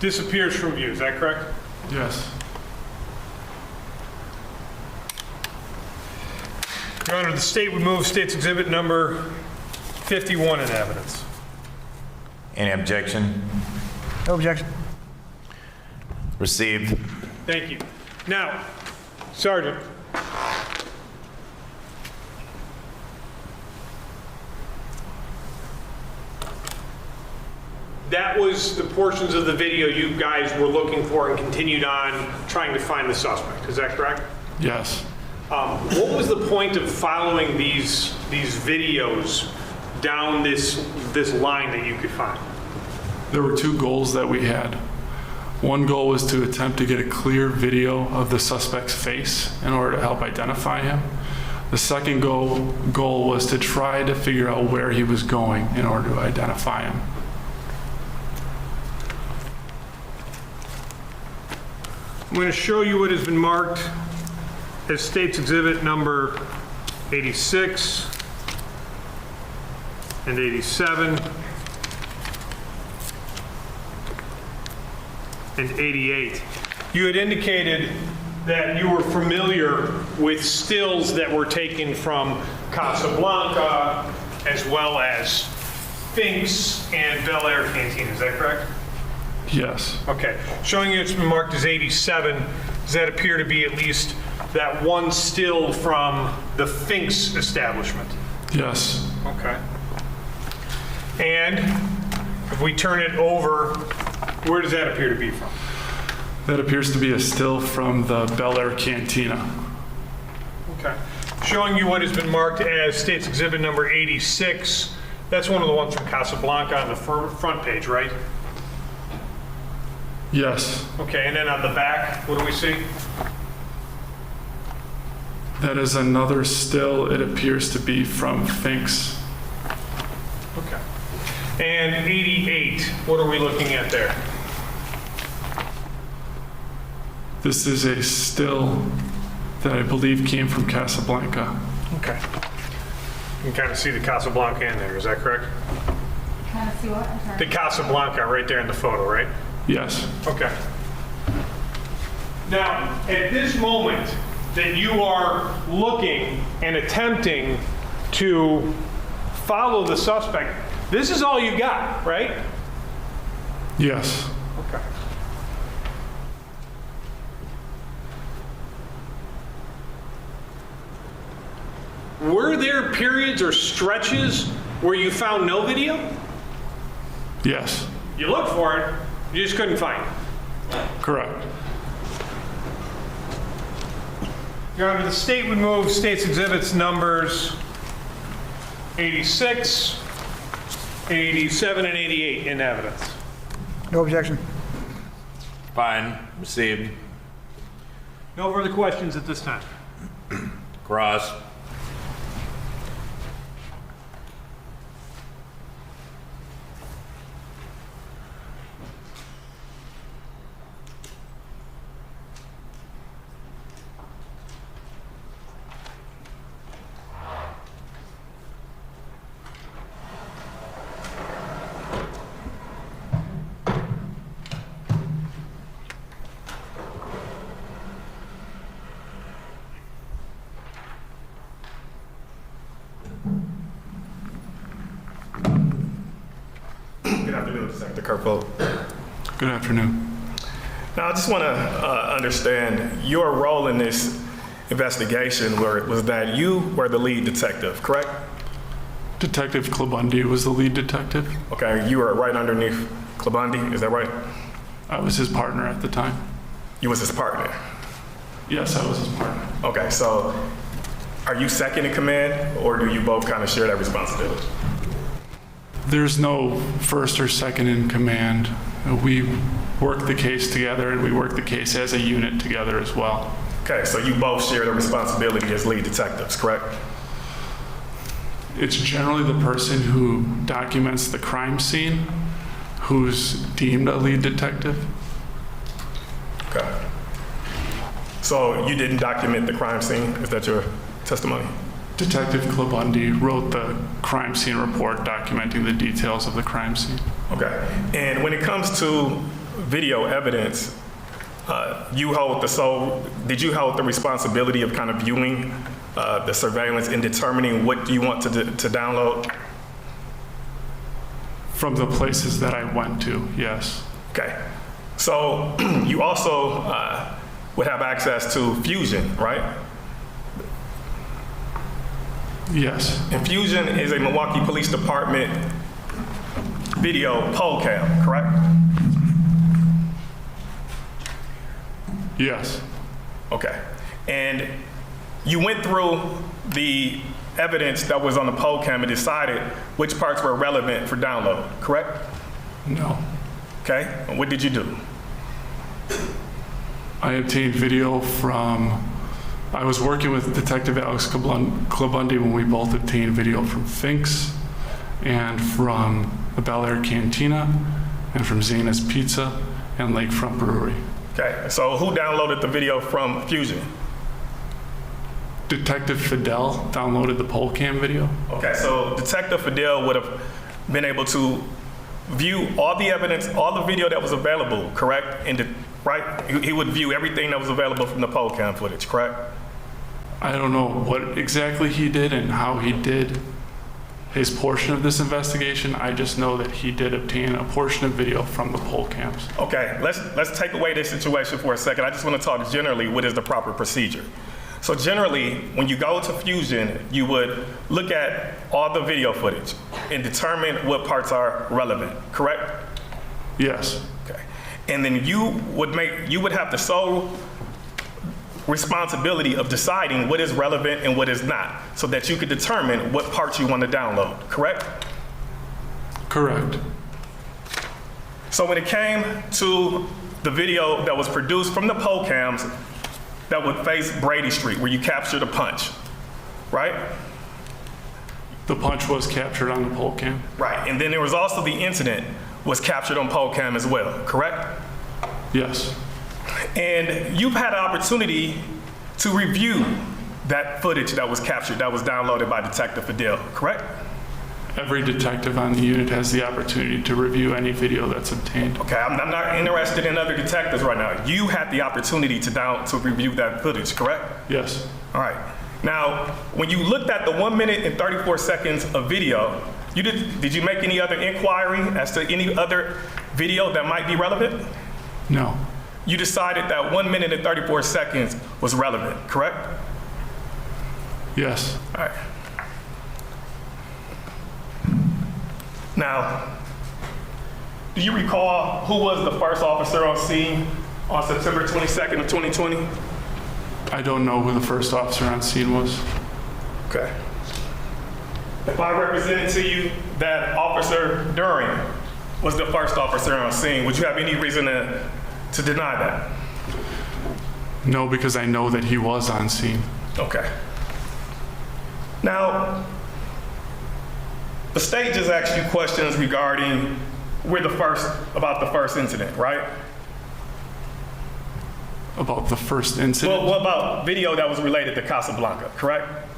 disappears from view, is that correct? Yes. Your Honor, the state would move state's exhibit number 51 in evidence. Any objection? No objection. Received. Thank you. Now, Sergeant. That was the portions of the video you guys were looking for and continued on trying to find the suspect. Is that correct? Yes. What was the point of following these videos down this line that you could find? There were two goals that we had. One goal was to attempt to get a clear video of the suspect's face in order to help identify him. The second goal was to try to figure out where he was going in order to identify him. I'm going to show you what has been marked as state's exhibit number 86 and 87 and 88. You had indicated that you were familiar with stills that were taken from Casablanca as well as Finks and Bel Air Cantina. Is that correct? Yes. Okay. Showing you it's been marked as 87. Does that appear to be at least that one still from the Finks establishment? Yes. Okay. And if we turn it over, where does that appear to be from? That appears to be a still from the Bel Air Cantina. Okay. Showing you what has been marked as state's exhibit number 86. That's one of the ones from Casablanca on the front page, right? Yes. Okay, and then on the back, what do we see? That is another still, it appears to be from Finks. Okay. And 88, what are we looking at there? This is a still that I believe came from Casablanca. Okay. You can kind of see the Casablanca in there, is that correct? Kind of see what? I'm sorry. The Casablanca right there in the photo, right? Yes. Okay. Now, at this moment that you are looking and attempting to follow the suspect, this is all you got, right? Yes. Okay. Were there periods or stretches where you found no video? Yes. You looked for it, you just couldn't find it. Correct. Your Honor, the state would move state's exhibits numbers 86, 87, and 88 in evidence. No objection. Fine, received. No further questions at this time. Cross. Good afternoon, Detective Kerfoot. Good afternoon. Now, I just want to understand your role in this investigation was that you were the lead detective, correct? Detective Klabundi was the lead detective. Okay, you were right underneath Klabundi, is that right? I was his partner at the time. You was his partner. Yes, I was his partner. Okay, so are you second in command, or do you both kind of share that responsibility? There's no first or second in command. We work the case together, and we work the case as a unit together as well. Okay, so you both share the responsibility as lead detectives, correct? It's generally the person who documents the crime scene who's deemed a lead detective. Okay. So you didn't document the crime scene? Is that your testimony? Detective Klabundi wrote the crime scene report documenting the details of the crime scene. Okay. And when it comes to video evidence, did you hold the responsibility of kind of viewing the surveillance and determining what you want to download? From the places that I went to, yes. Okay. So you also would have access to Fusion, right? Yes. And Fusion is a Milwaukee Police Department video poll cam, correct? Yes. Okay. And you went through the evidence that was on the poll cam and decided which parts were relevant for download, correct? No. Okay. And what did you do? I obtained video from, I was working with Detective Alex Klabundi when we both obtained video from Finks and from the Bel Air Cantina and from Zana's Pizza and Lakefront Brewery. Okay. So who downloaded the video from Fusion? Detective Fidel downloaded the poll cam video. Okay. So Detective Fidel would have been able to view all the evidence, all the video that was available, correct? Right? He would view everything that was available from the poll cam footage, correct? I don't know what exactly he did and how he did his portion of this investigation. I just know that he did obtain a portion of video from the poll cams. Okay, let's take away this situation for a second. I just want to talk generally, what is the proper procedure? So generally, when you go to Fusion, you would look at all the video footage and determine what parts are relevant, correct? Yes. Okay. And then you would have the sole responsibility of deciding what is relevant and what is not, so that you could determine what parts you want to download, correct? Correct. So when it came to the video that was produced from the poll cams that would face Brady Street, where you captured a punch, right? The punch was captured on the poll cam. Right, and then there was also the incident was captured on poll cam as well, correct? Yes. And you've had an opportunity to review that footage that was captured, that was downloaded by Detective Fidel, correct? Every detective on the unit has the opportunity to review any video that's obtained. Okay, I'm not interested in other detectives right now. You had the opportunity to review that footage, correct? Yes. All right. Now, when you looked at the 1 minute and 34 seconds of video, did you make any other inquiry as to any other video that might be relevant? No. You decided that 1 minute and 34 seconds was relevant, correct? Yes. All right. Now, do you recall who was the first officer on scene on September 22nd of 2020? I don't know who the first officer on scene was. Okay. If I represented to you that Officer During was the first officer on scene, would you have any reason to deny that? No, because I know that he was on scene. Okay. Now, the state just asked you questions regarding about the first incident, right? About the first incident? Well, what about video that was related to Casablanca, correct?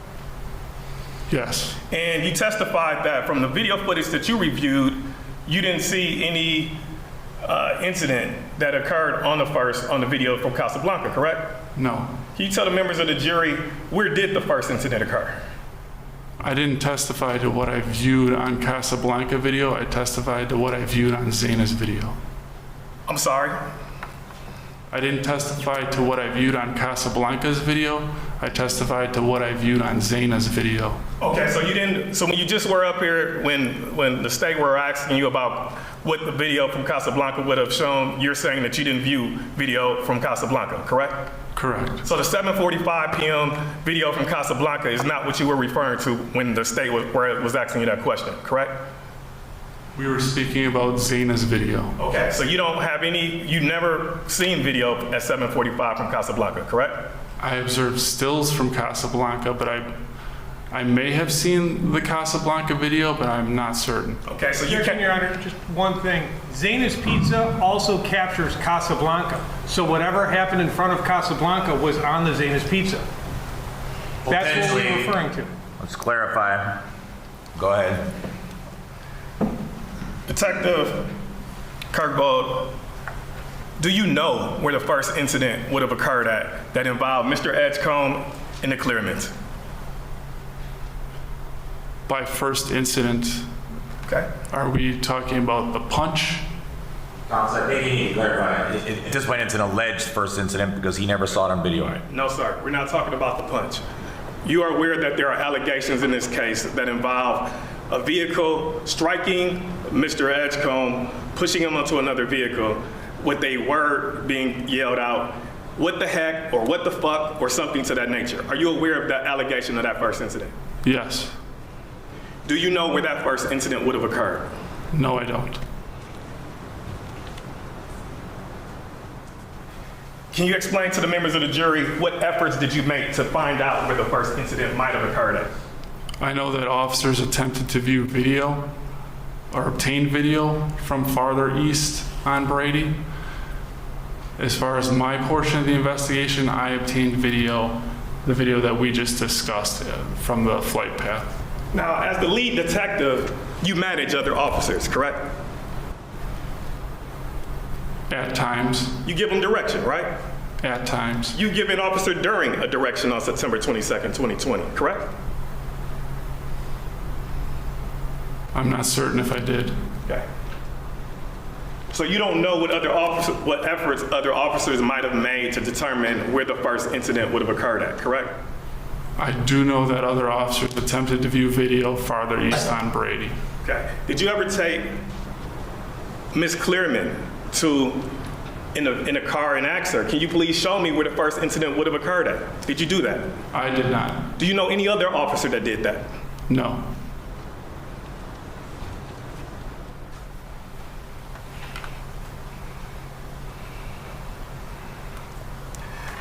Yes. And you testified that from the video footage that you reviewed, you didn't see any incident that occurred on the video from Casablanca, correct? No. Can you tell the members of the jury where did the first incident occur? I didn't testify to what I viewed on Casablanca video. I testified to what I viewed on Zena's video. I'm sorry? I didn't testify to what I viewed on Casablanca's video. I testified to what I viewed on Zena's video. Okay, so when you just were up here, when the state were asking you about what the video from Casablanca would have shown, you're saying that you didn't view video from Casablanca, correct? Correct. So the 7:45 p.m. video from Casablanca is not what you were referring to when the state was asking you that question, correct? We were speaking about Zena's video. Okay, so you never seen video at 7:45 from Casablanca, correct? I observed stills from Casablanca, but I may have seen the Casablanca video, but I'm not certain. Okay, so Objection, Your Honor, just one thing. Zena's Pizza also captures Casablanca. So whatever happened in front of Casablanca was on the Zena's Pizza. That's what we're Potentially. referring to. Let's clarify. Go ahead. Detective Kirkbold, do you know where the first incident would have occurred at that involved Mr. Edgecombe and the Clearmans? By first incident, Okay. are we talking about the punch? Counsel, I think you need to clarify. At this point, it's an alleged first incident because he never saw it on video. No, sir. We're not talking about the punch. You are aware that there are allegations in this case that involve a vehicle striking Mr. Edgecombe, pushing him onto another vehicle with a word being yelled out, "What the heck," or "What the fuck," or something to that nature. Are you aware of that allegation of that first incident? Yes. Do you know where that first incident would have occurred? No, I don't. Can you explain to the members of the jury what efforts did you make to find out where the first incident might have occurred at? I know that officers attempted to view video or obtain video from farther east on Brady. As far as my portion of the investigation, I obtained video, the video that we just discussed from the flight path. Now, as the lead detective, you manage other officers, correct? At times. You give them direction, right? At times. You given Officer During a direction on September 22nd, 2020, correct? I'm not certain if I did. Okay. So you don't know what efforts other officers might have made to determine where the first incident would have occurred at, correct? I do know that other officers attempted to view video farther east on Brady. Okay. Did you ever take Ms. Clearman in a car and ask her, "Can you please show me where the first incident would have occurred at?" Did you do that? I did not. Do you know any other officer that did that? No.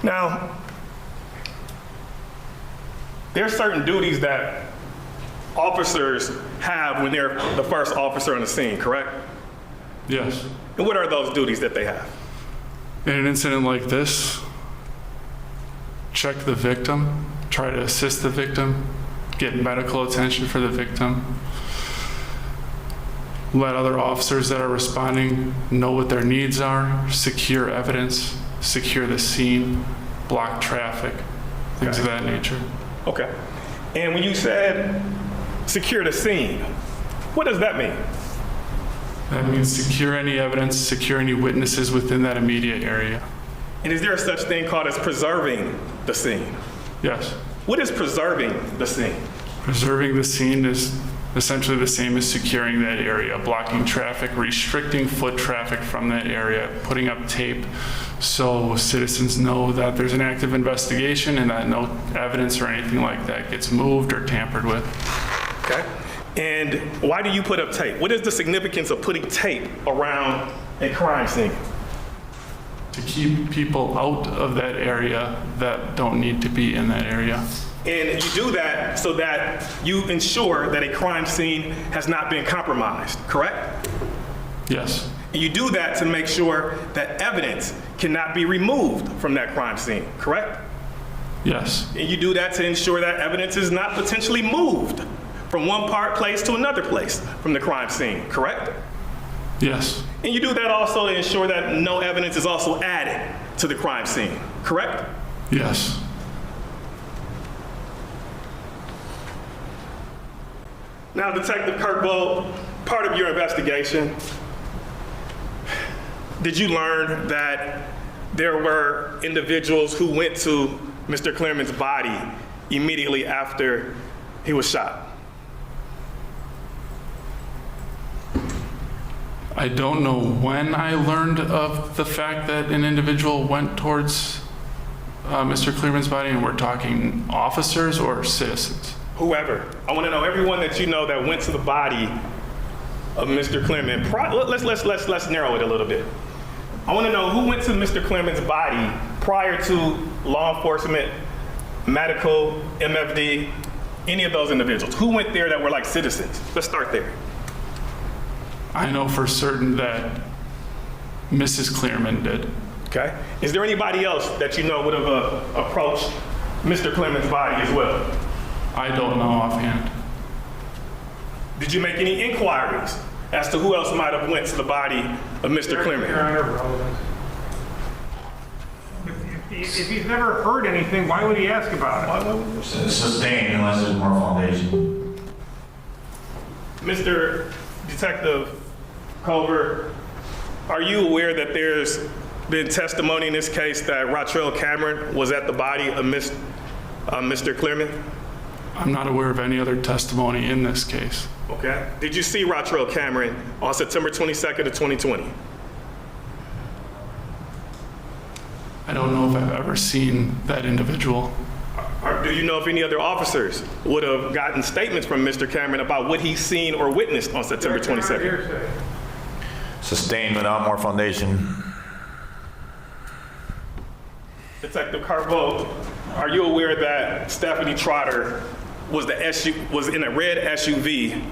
Now, there are certain duties that officers have when they're the first officer on the scene, correct? Yes. And what are those duties that they have? In an incident like this, check the victim, try to assist the victim, get medical attention for the victim, let other officers that are responding know what their needs are, secure evidence, secure the scene, block traffic, things of that nature. Okay. And when you said secure the scene, what does that mean? That means secure any evidence, secure any witnesses within that immediate area. And is there such thing called as preserving the scene? Yes. What is preserving the scene? Preserving the scene is essentially the same as securing that area, blocking traffic, restricting foot traffic from that area, putting up tape so citizens know that there's an active investigation and that no evidence or anything like that gets moved or tampered with. Okay. And why do you put up tape? What is the significance of putting tape around a crime scene? To keep people out of that area that don't need to be in that area. And you do that so that you ensure that a crime scene has not been compromised, correct? Yes. And you do that to make sure that evidence cannot be removed from that crime scene, correct? Yes. And you do that to ensure that evidence is not potentially moved from one place to another place from the crime scene, correct? Yes. And you do that also to ensure that no evidence is also added to the crime scene, correct? Yes. Now, Detective Kirkvold, part of your investigation, did you learn that there were individuals who went to Mr. Clearman's body immediately after he was shot? I don't know when I learned of the fact that an individual went towards Mr. Clearman's body, and we're talking officers or citizens? Whoever. I want to know everyone that you know that went to the body of Mr. Clearman. Let's narrow it a little bit. I want to know who went to Mr. Clearman's body prior to law enforcement, medical, MFD, any of those individuals. Who went there that were like citizens? Let's start there. I know for certain that Mrs. Clearman did. Okay. Is there anybody else that you know would have approached Mr. Clearman's body as well? I don't know offhand. Did you make any inquiries as to who else might have went to the body of Mr. Clearman? Your Honor, relevant. If he's never heard anything, why would he ask about it? Sustained unless there's more foundation. Mr. Detective Culver, are you aware that there's been testimony in this case that Ratrell Cameron was at the body of Mr. Clearman? I'm not aware of any other testimony in this case. Okay. Did you see Ratrell Cameron on September 22nd of 2020? I don't know if I've ever seen that individual. Or do you know if any other officers would have gotten statements from Mr. Cameron about what he's seen or witnessed on September 22nd? Sustained without more foundation. Detective Carvo, are you aware that Stephanie Trotter was in a red SUV?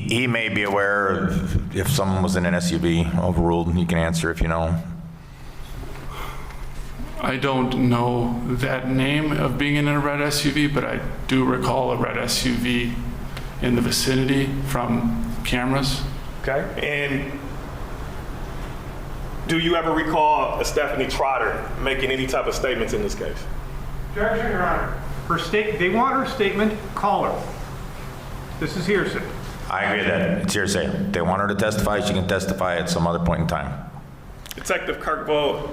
He may be aware if someone was in an SUV overruled. You can answer if you know. I don't know that name of being in a red SUV, but I do recall a red SUV in the vicinity from cameras. Okay. And do you ever recall Stephanie Trotter making any type of statements in this case? Objection, Your Honor. They want her statement, call her. This is hearsay. I agree that it's hearsay. They want her to testify. She can testify at some other point in time. Detective Kirkvold,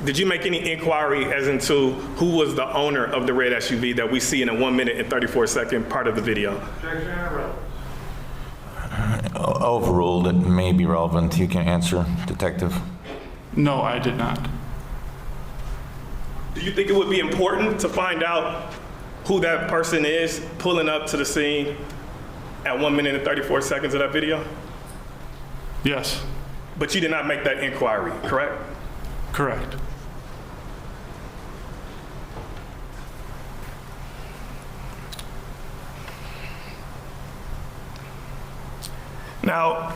did you make any inquiry as into who was the owner of the red SUV that we see in a 1 minute and 34-second part of the video? Objection, Your Honor. Overruled. It may be relevant. You can answer, Detective. No, I did not. Do you think it would be important to find out who that person is pulling up to the scene at 1 minute and 34 seconds of that video? Yes. But you did not make that inquiry, correct? Correct. Now,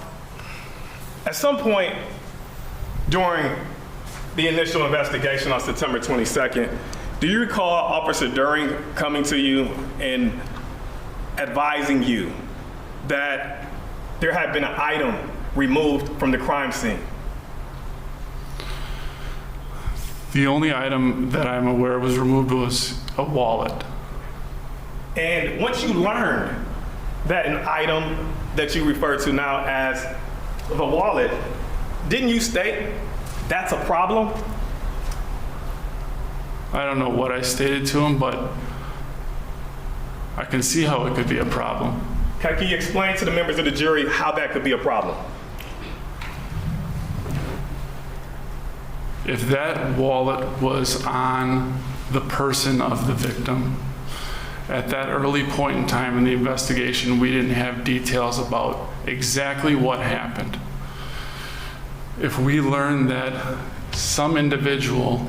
at some point during the initial investigation on September 22nd, do you recall Officer During coming to you and advising you that there had been an item removed from the crime scene? The only item that I'm aware was removed was a wallet. And once you learned that an item that you refer to now as the wallet, didn't you state that's a problem? I don't know what I stated to him, but I can see how it could be a problem. Can you explain to the members of the jury how that could be a problem? If that wallet was on the person of the victim, at that early point in time in the investigation, we didn't have details about exactly what happened. If we learned that some individual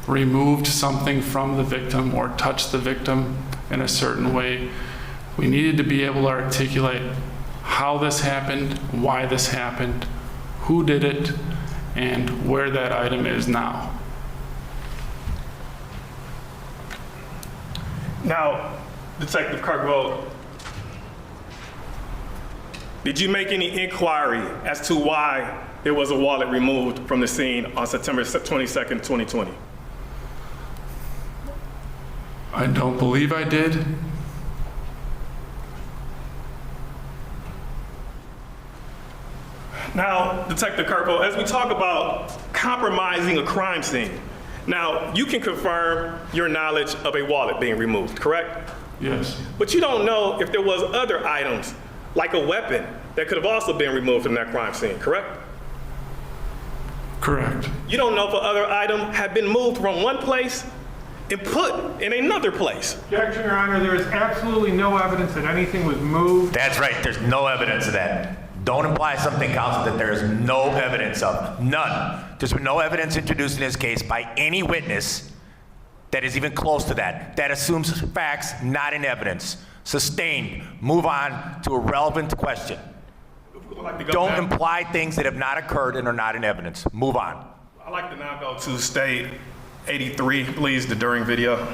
removed something from the victim or touched the victim in a certain way, we needed to be able to articulate how this happened, why this happened, who did it, and where that item is now. Now, Detective Kirkwell, did you make any inquiry as to why there was a wallet removed from the scene on September 22nd, 2020? I don't believe I did. Now, Detective Kirkwell, as we talk about compromising a crime scene, now you can confirm your knowledge of a wallet being removed, correct? Yes. But you don't know if there was other items, like a weapon, that could have also been removed from that crime scene, correct? Correct. You don't know if another item had been moved from one place and put in another place. Objection, Your Honor. There is absolutely no evidence that anything was moved. That's right. There's no evidence of that. Don't imply something, counsel, that there is no evidence of. None. There's been no evidence introduced in this case by any witness that is even close to that. That assumes facts, not in evidence. Sustained. Move on to a relevant question. Don't imply things that have not occurred and are not in evidence. Move on. I'd like to now go to State 83, please, the during video.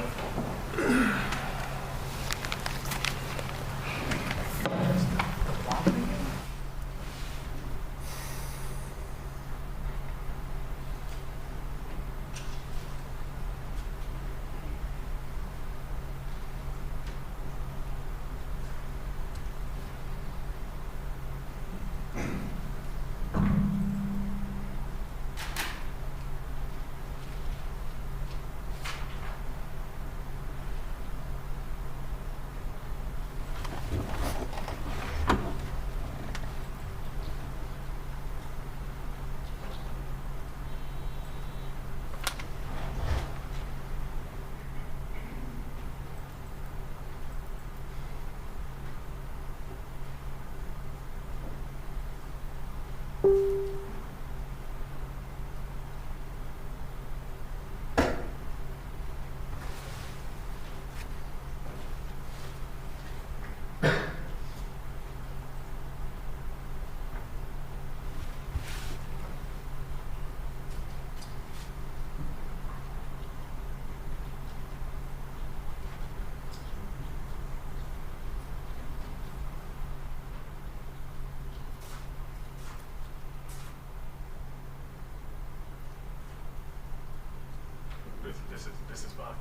This is fine.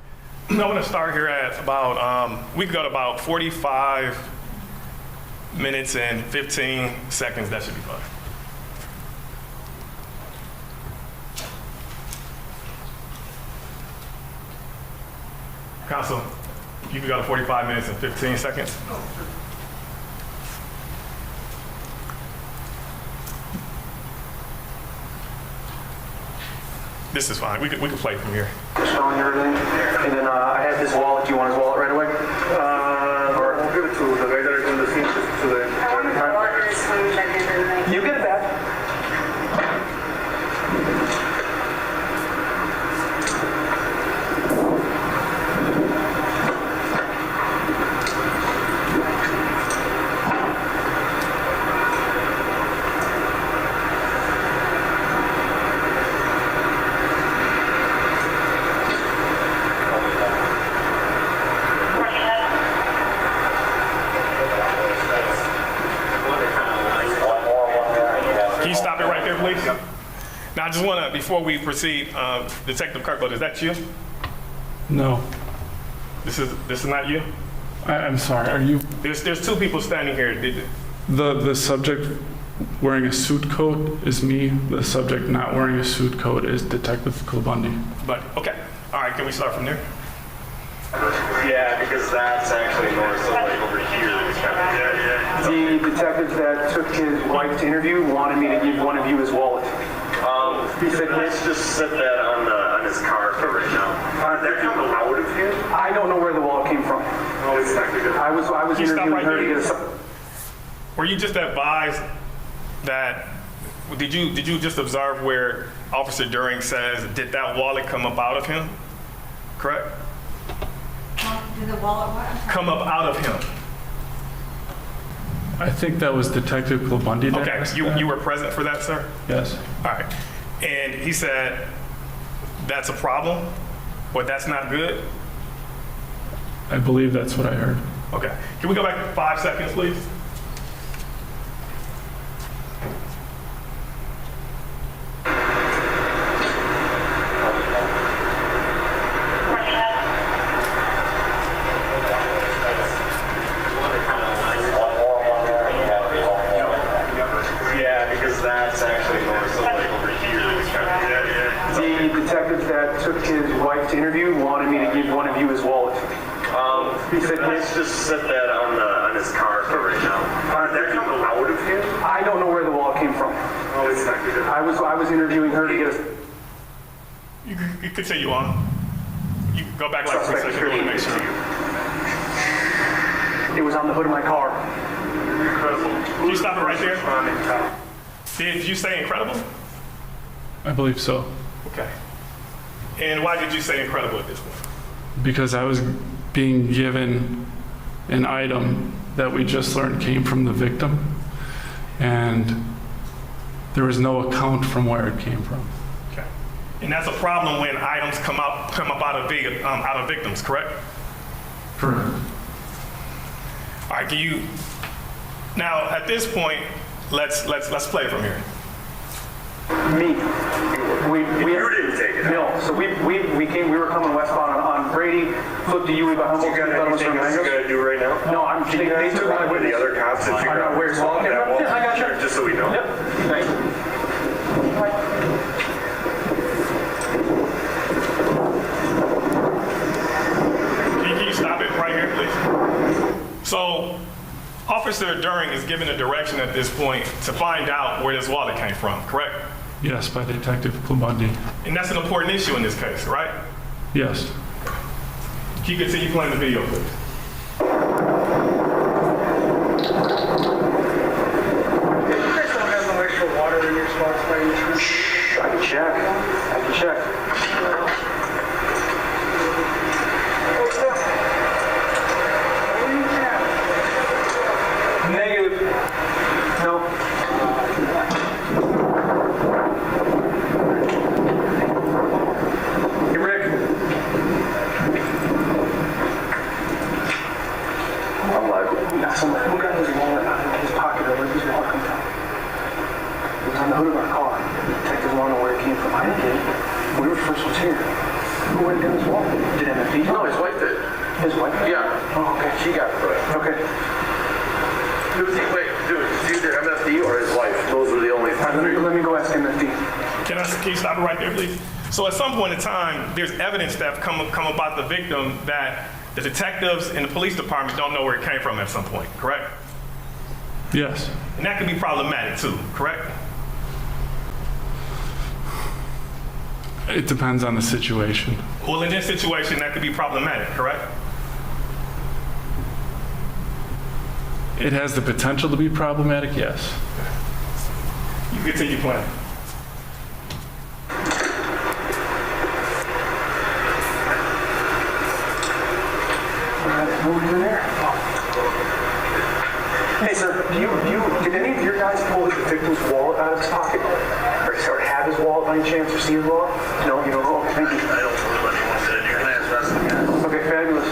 I want to start here at about, we can go to about 45 minutes and 15 seconds. That should be fine. Counsel, you can go to 45 minutes and 15 seconds. This is fine. We can play from here. Showing everything. And then I have his wallet. Do you want his wallet right away? Or I'll give it to the guys that are in the scene. I want to order this one back in the night. You get it back. Now, I just want to, before we proceed, Detective Kirkwood, is that you? No. This is not you? I'm sorry, are you? There's two people standing here. The subject wearing a suit coat is me. The subject not wearing a suit coat is Detective Kulbundi. But, okay. All right, can we start from there? Yeah, because that's actually more so like over here. The detective that took his wife to interview wanted me to give one of you his wallet. He said, let's just set that on his car for right now. Did that come out of him? I don't know where the wallet came from. Oh, it's not good. I was Can you stop interviewing right her to there? get a... Were you just advised that, did you just observe where Officer During says, did that wallet come up out of him? Correct? Did the wallet what? I'm sorry. Come up out of him. I think that was Detective Kulbundi. that Okay, asked you that. were present for that, sir? Yes. All right. And he said, that's a problem, or that's not good? I believe that's what I heard. Okay. Can we go back 5 seconds, please? Yeah, because that's actually more so like over here. The detective that took his wife to interview wanted me to give one of you his wallet. He said, let's just set that on his car for right now. Did that come out of him? I don't know where the wallet came from. Oh, it's not good. I was interviewing her to get a... You continue on. You can go back like 3 seconds. I want to make sure. It was on the hood of my car. Can you stop it right there? Did you say incredible? I believe so. Okay. And why did you say incredible at this point? Because I was being given an item that we just learned came from the victim, and there was no account from where it came from. Okay. And that's a problem when items come up out of victims, correct? Correct. All right. Can you now at this point? Let's play from here. Me. You didn't take it. No. So we were coming westbound on Brady, flipped to Huey by Humboldt. You got anything else you gotta do right now? No, they took my With the other cops that figure out where's wallet. I got you. just so we know. Yep. Thanks. Can you stop it right here, please? So, Officer During is given a direction at this point to find out where this wallet came from, correct? Yes, by Detective Kulbundi. And that's an important issue in this case, right? Yes. Can you continue playing the video, please? You guys don't have no extra water in your spots by any chance? I can check. Negative. No. Hey, Rick. I'm live. Who got his wallet out of his pocket or where his wallet comes from? It was on the hood of our car. Detectives want to know where it came from. I didn't get it. We were the first ones here. Who went down his wallet? Did MFD? No, his wife did. His wife? Yeah. Oh, okay. She got it. Okay. Wait, dude, it's either MFD or his wife. Those were the only All right, let me go ask MFD. Can you stop it right there, please? So at some point in time, there's evidence that have come about the victim that the detectives and the police department don't know where it came from at some point, correct? Yes. And that could be problematic too, correct? It depends on the situation. Well, in this situation, that could be problematic, correct? It has the potential to be problematic, yes. You continue playing. What was in there? Hey, sir, did any of your guys pull the victim's wallet out of his pocket? Or have his wallet by any chance, or see his wallet? No, you don't know? Okay, thank you. I don't know what anyone said. You're gonna ask the rest of the guys. Okay, fabulous.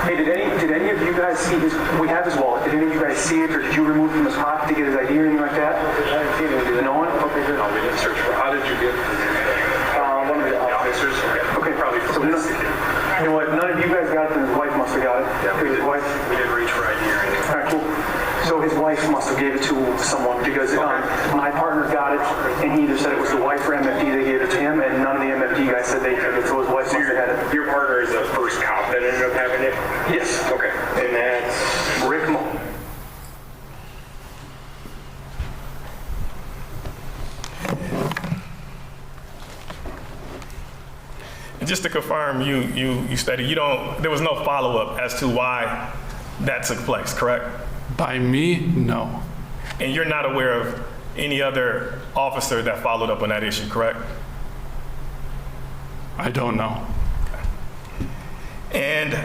Hey, did any of you guys see his, we have his wallet, did any of you guys see it, or did you remove it from his pocket to get his ID or anything like that? got it? Yeah, His wife? we didn't reach for ID or anything. All right, cool. So his wife must have gave it to someone because my partner got it, and he either said it was the wife or MFD that gave it to him, and none of the MFD guys said they took it, so his wife must have had it. Your partner is the first cop that ended up having it? Yes. Okay. And that's Rick Mo. And just to confirm, you stated there was no follow-up as to why that took place, correct? By me, no. And you're not aware of any other officer that followed up on that issue, correct? I don't know. And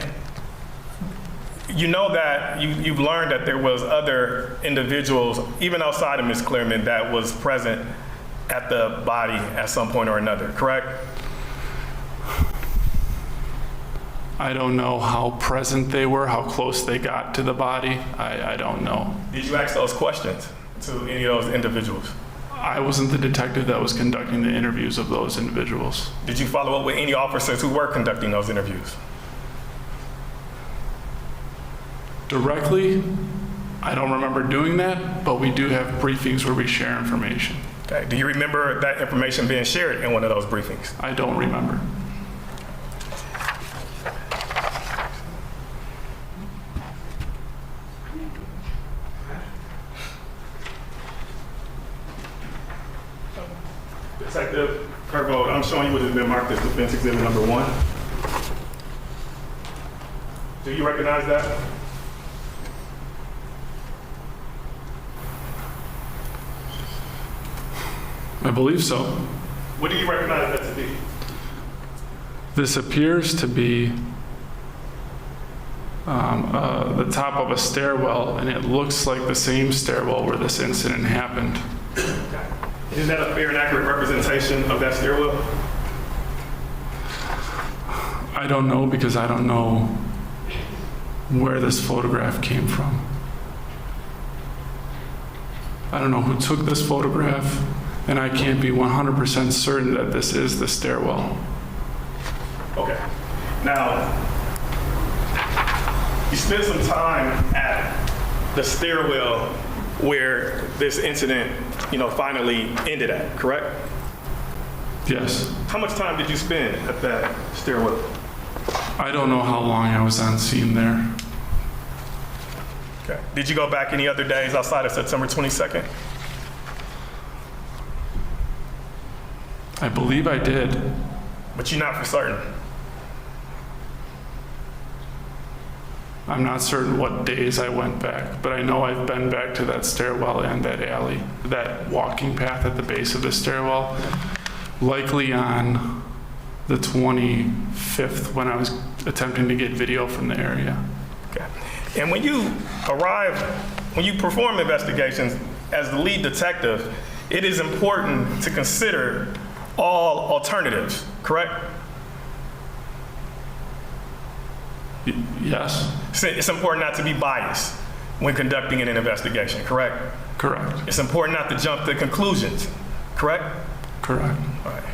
you know that you've learned that there was other individuals, even outside of Ms. Clearman, that was present at the body at some point or another, correct? I don't know how present they were, how close they got to the body. I don't know. Did you ask those questions to any of those individuals? I wasn't the detective that was conducting the interviews of those individuals. Did you follow up with any officers who were conducting those interviews? Directly, I don't remember doing that, but we do have briefings where we share information. Okay. Do you remember that information being shared in one of those briefings? I don't remember. Detective Curvo, I'm showing you what has been marked as defense exhibit number 1. Do you recognize that? I believe so. What do you recognize that to be? This appears to be the top of a stairwell, and it looks like the same stairwell where this incident happened. Is that a fair and accurate representation of that stairwell? I don't know because I don't know where this photograph came from. I don't know who took this photograph, and I can't be 100% certain that this is the stairwell. Okay. Now, you spent some time at the stairwell where this incident, finally ended at, correct? Yes. How much time did you spend at that stairwell? I don't know how long I was on scene there. Okay. Did you go back any other days outside of September 22nd? I believe I did. But you're not for certain. I'm not certain what days I went back, but I know I've been back to that stairwell and that alley, that walking path at the base of the stairwell, likely on the 25th when I was attempting to get video from the area. Okay. And when you perform investigations as the lead detective, it is important to consider all alternatives, correct? Yes. It's important not to be biased when conducting an investigation, correct? Correct. It's important not to jump to conclusions, correct? Correct. All right.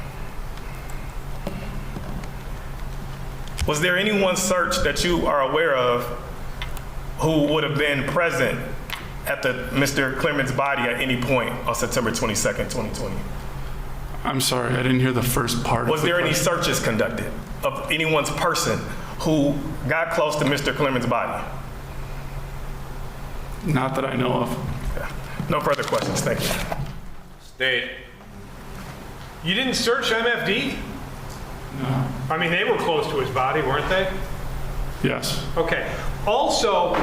Was there anyone searched that you are aware of who would have been present at Mr. Clearman's body at any point on September 22nd, 2020? I'm sorry, I didn't hear the first part. Was there any searches conducted of anyone's person who got close to Mr. Clearman's body? Not that I know of. Okay. No further questions, thank you. State. You didn't search MFD? No. I mean, they were close to his body, weren't they? Yes. Okay. Also,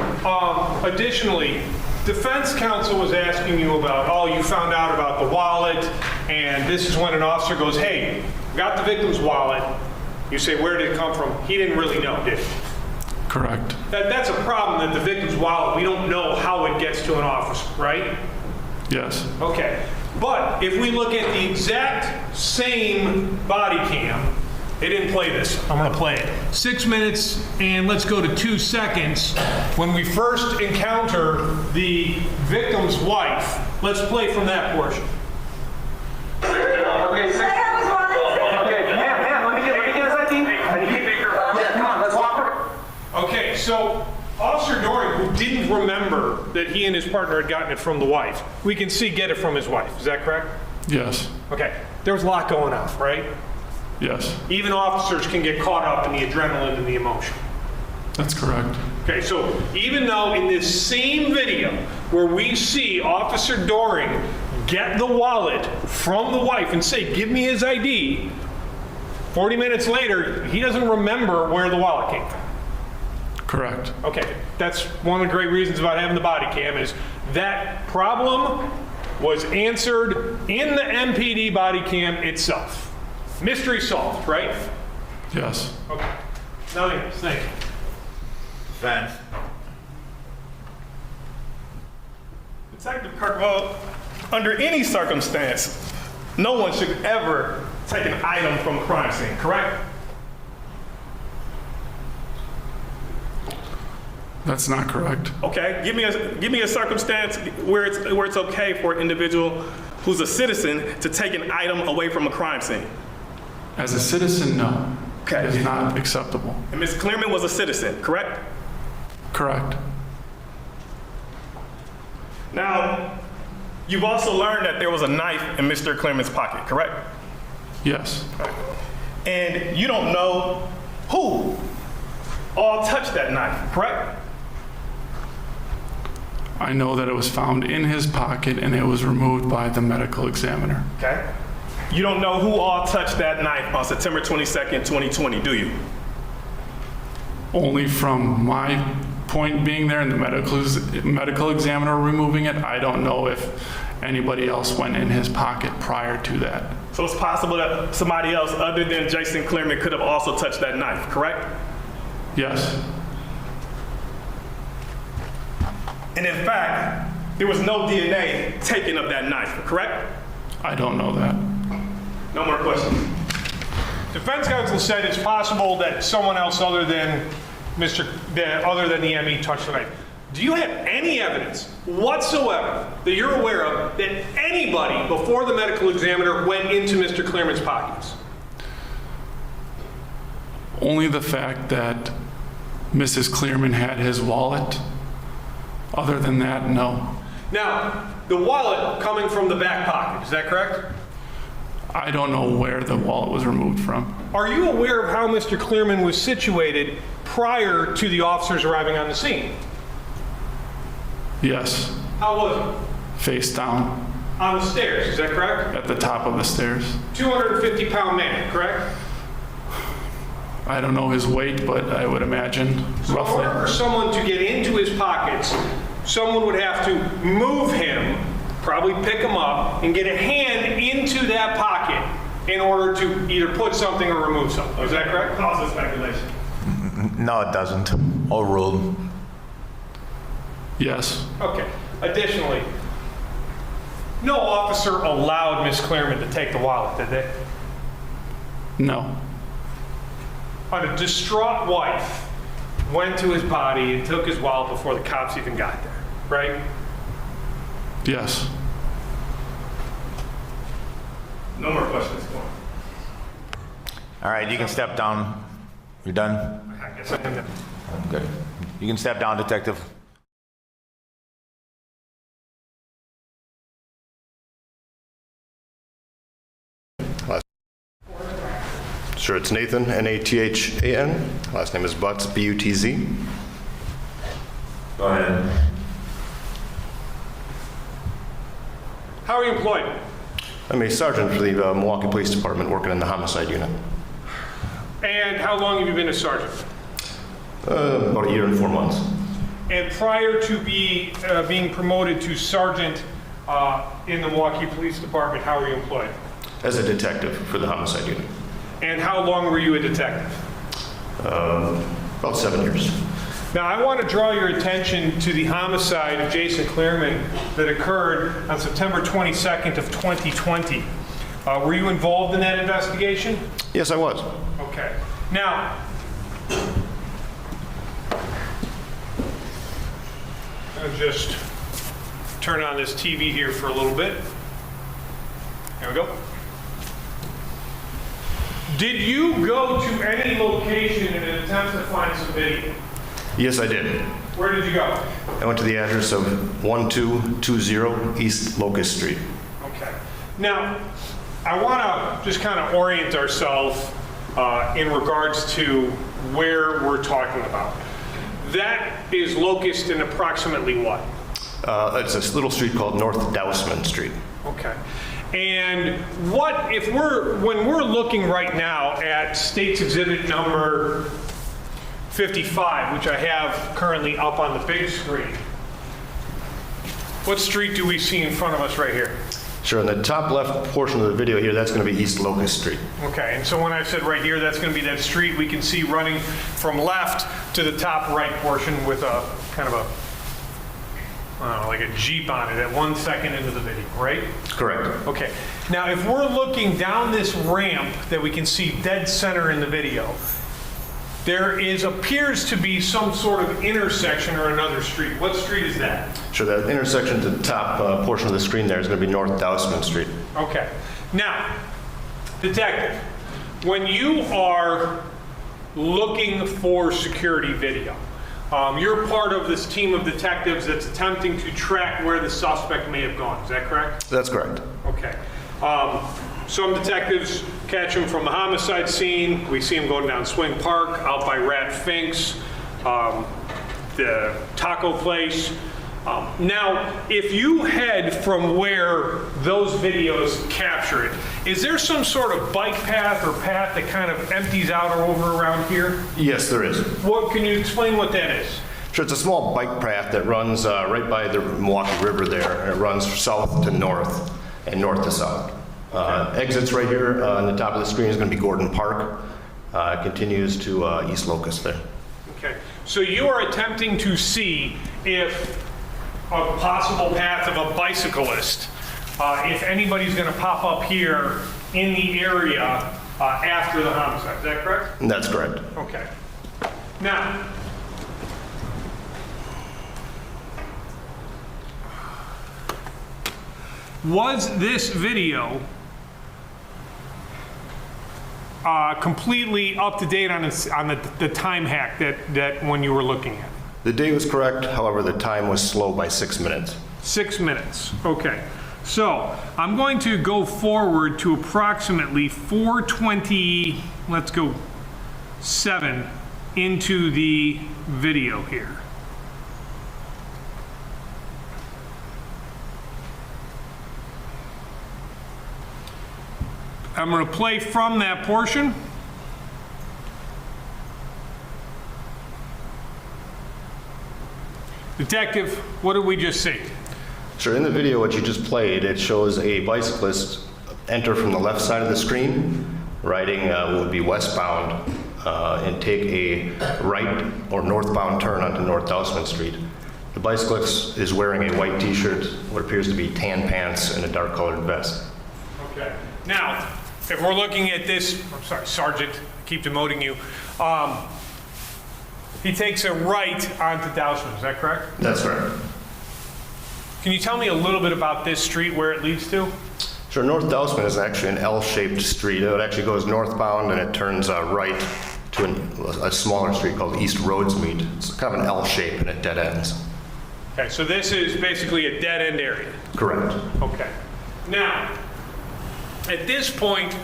additionally, defense counsel was asking you about, you found out about the wallet, and this is when an officer goes, hey, got the victim's wallet. You say, where did it come from? He didn't really know, did he? Correct. That's a problem, that the victim's wallet, we don't know how it gets to an officer, right? Yes. Okay. But if we look at the exact same body cam, they didn't play this. I'm going to play it. 6 minutes, and let's go to 2 seconds. When we first encounter the victim's wife, let's play from that portion. Okay, let me get his ID. Yeah, come on, let's walk. Okay, so that he and his partner had gotten it from the wife. We can see get it from his wife. Is that correct? Yes. Okay. There was a lot going on, right? Yes. Even officers can get caught up in the adrenaline and the emotion. That's correct. Okay, so even though in this same video where we see Officer Doring get the wallet from the wife and say, give me his ID, 40 minutes later, he doesn't remember where the wallet came from. Correct. Okay, that's one of the great reasons about having the body cam is that problem was answered in the MPD body cam itself. Mystery solved, right? Yes. Okay. Nothing else. Thank you. Defense. Detective Kirk, well, under any circumstance, no one should ever take an item from a crime scene, correct? That's not correct. Okay, give me a circumstance where it's okay for an individual who's a citizen to take an item away from a crime scene. As a citizen, no. Okay. It's not acceptable. And Ms. Clearman was a citizen, correct? Correct. Now, you've also learned that there was a knife in Mr. Clearman's pocket, correct? Yes. And you don't know who all touched that knife, correct? I know that it was found in his pocket and it was removed by the medical examiner. Okay. You don't know who all touched that knife on September 22nd, 2020, do you? Only from my point being there and the medical examiner removing it, I don't know if anybody else went in his pocket prior to that. So it's possible that somebody else other than Jason Clearman could have also touched that knife, correct? Yes. And in fact, there was no DNA taken of that knife, correct? I don't know that. No more questions. Defense counsel said it's possible that someone else other than the ME touched the knife. Do you have any evidence whatsoever that you're aware of that anybody before the medical examiner went into Mr. Clearman's pockets? Only the fact that Mrs. Clearman had his wallet. Other than that, no. Now, the wallet coming from the back pocket, is that correct? I don't know where the wallet was removed from. Are you aware of how Mr. Clearman was situated prior to the officers arriving on the scene? Yes. How was he? Face down On the stairs, is that correct? at the top of the stairs. 250-pound man, correct? I don't know his weight, but I would imagine So in order for roughly. someone to get into his pockets, someone would have to move him, probably pick him up, and get a hand into that pocket in order to either put something or remove something. Is that correct? Cause of speculation. No, it doesn't. Overruled. Yes. Okay. Additionally, no officer allowed Miss Clearman to take the wallet, did they? No. A distraught wife went to his body and took his wallet before the cops even got there, right? Yes. No more questions. Go on. All right, you can step down. You're done? I guess I am. Good. You can step down, Detective. Sure, it's Nathan, Nathan. Last name is Butz, Butz. Go ahead. How are you employed? I'm a sergeant for the Milwaukee Police Department working in the homicide unit. And how long have you been a sergeant? About a year and 4 months. And prior to being promoted to sergeant in the Milwaukee Police Department, how were you employed? As a detective for the homicide unit. And how long were you a detective? About 7 years. Now, I want to draw your attention to the homicide of Jason Clearman that occurred on September 22nd of 2020. Were you involved in that investigation? Yes, I was. Okay. Now, I'll just turn on this TV here for a little bit. There we go. Did you go to any location in an attempt to find some video? Yes, I did. Where did you go? I went to the address of 1220 East Locust Street. Okay. Now, I want to just kind of orient ourselves in regards to where we're talking about. That is Locust in approximately what? It's a little street called North Dousman Street. Okay. And what if when we're looking right now at State's Exhibit number 55, which I have currently up on the big screen, what street do we see in front of us right here? Sure, in the top left portion of the video here, that's going to be East Locust Street. Okay, and so when I said right here, that's going to be that street we can see running from left to the top right portion with a kind of a, I don't know, like a Jeep on it at 1 second into the video, right? Correct. Okay, now if we're looking down this ramp that we can see dead center in the video, there appears to be some sort of intersection or another street. What street is that? Sure, that intersection to the top portion of the screen there is going to be North Dousman Street. Okay. Now, detective, when you are looking for security video, you're part of this team of detectives that's attempting to track where the suspect may have gone. Is that correct? That's correct. Okay. Some detectives catch him from the homicide scene. We see him going down Swing Park, out by Rat Fink's, the taco place. Now, if you head from where those videos capture it, is there some sort of bike path or path that kind of empties out or over around here? Yes, there is. What, can you explain what that is? Sure, it's a small bike path that runs right by the Milwaukee River there, and it runs south to north and north to south. Exits right here on the top of the screen is going to be Gordon Park. It continues to East Locust there. Okay, so you are attempting to see if a possible path of a bicyclist, if anybody's going to pop up here in the area after the homicide. Is that correct? That's correct. Okay. Now, was this video completely up to date on the time hack that when you were looking at? The date was correct, however, the time was slow by 6 minutes. 6 minutes, okay. So I'm going to go forward to approximately 4:20, let's go 7 into the video here. I'm going to play from that portion. Detective, what did we just see? Sure, in the video what you just played, it shows a bicyclist enter from the left side of the screen, riding what would be westbound, and take a right or northbound turn onto North Dousman Street. The bicyclist is wearing a white t-shirt, what appears to be tan pants, and a dark colored vest. Okay. Now, if we're looking at this, I'm sorry, Sergeant, I keep demoting you. He takes a right onto Dousman, is that correct? That's correct. Can you tell me a little bit about this street, where it leads to? Sure, North Dousman is actually an L-shaped street. It actually goes northbound and it turns right to a smaller street called East Roadsmead. It's kind of an L shape and it dead ends. Okay, so this is basically a dead end area. Correct. Okay. Now, at this point,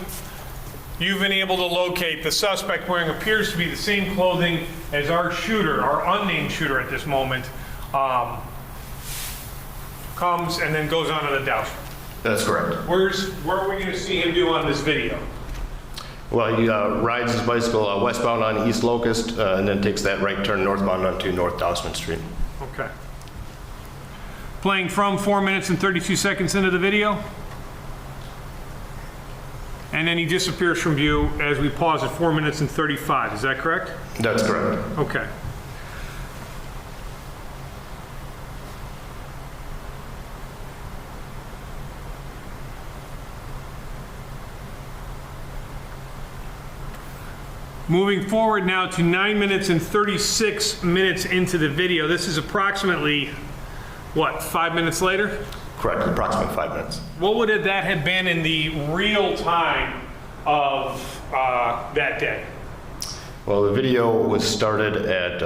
you've been able to locate the suspect wearing appears to be the same clothing as our shooter, our unnamed shooter at this moment, comes and then goes on to the Dousman. That's correct. Where are we going to see him do on this video? Well, he rides his bicycle westbound on East Locust and then takes that right turn northbound onto North Dousman Street. Okay. Playing from 4 minutes and 32 seconds into the video. And then he disappears from view as we pause at 4 minutes and 35. Is that correct? That's correct. Okay. Moving forward now to 9 minutes and 36 minutes into the video. This is approximately, what, 5 minutes later? Correct, approximately 5 minutes. What would that have been in the real time of that day? Well, the video was started at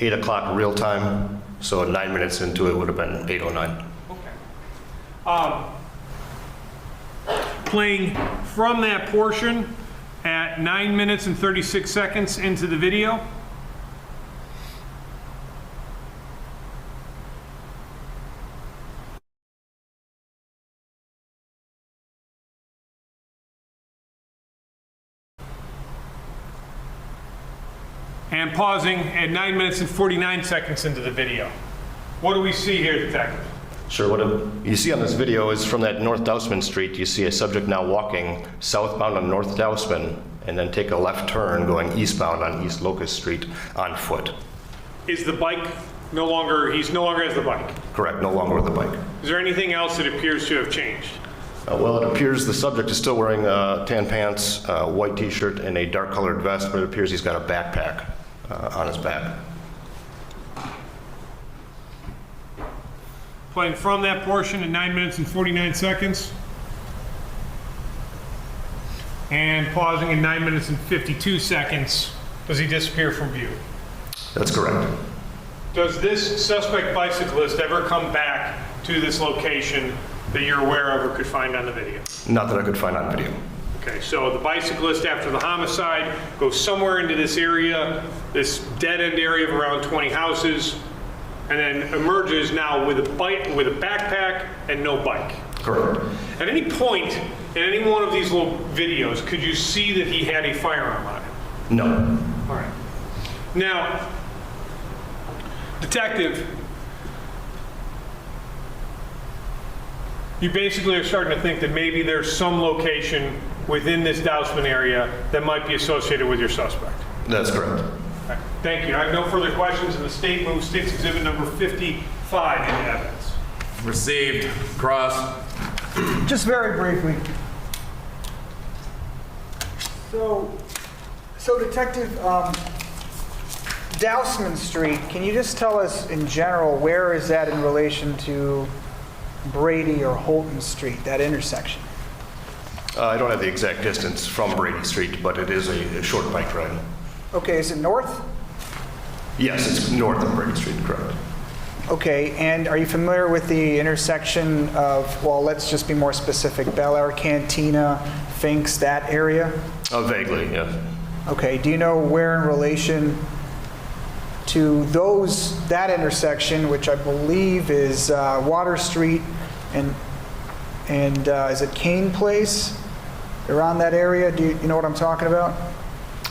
8 o'clock real time, so 9 minutes into it would have been 8:09. Playing from that portion at 9 minutes and 36 seconds into the video. And pausing at 9 minutes and 49 seconds into the video. What do we see here, Detective? Sure, what you see on this video is from that North Dousman Street, you see a subject now walking southbound on North Dousman and then take a left turn going eastbound on East Locust Street on foot. Is the bike no longer, he's no longer has the bike? Correct, no longer with the bike. Is there anything else that appears to have changed? Well, it appears the subject is still wearing tan pants, white t-shirt, and a dark colored vest, but it appears he's got a backpack on his back. Playing from that portion at 9 minutes and 49 seconds. And pausing at 9 minutes and 52 seconds. Does he disappear from view? That's correct. Does this suspect bicyclist ever come back to this location that you're aware of or could find on the video? Not that I could find on video. Okay, so the bicyclist after the homicide goes somewhere into this area, this dead-end area of around 20 houses, and then emerges now with a bike, with a backpack and no bike. Correct. At any point in any one of these little videos, could you see that he had a firearm on him? No. All right. Now, Detective, you basically are starting to think that maybe there's some location within this Dousman area that might be associated with your suspect. That's correct. Okay. Thank you. I have no further questions, and the state moves State's Exhibit number 55 into evidence. Received. Cross. Just very briefly. So Detective, Dousman Street, can you just tell us in general, where is that in relation to Brady or Holton Street, that intersection? I don't have the exact distance from Brady Street, but it is a short bike ride. Okay, is it north? Yes, it's north of Brady Street, correct. Okay, and are you familiar with the intersection of, well, let's just be more specific, Bel Air Cantina, Finks, that area? Vaguely, yes. Okay, do you know where in relation to that intersection, which I believe is Water Street and is it Kane Place? Around that area, do you know what I'm talking about?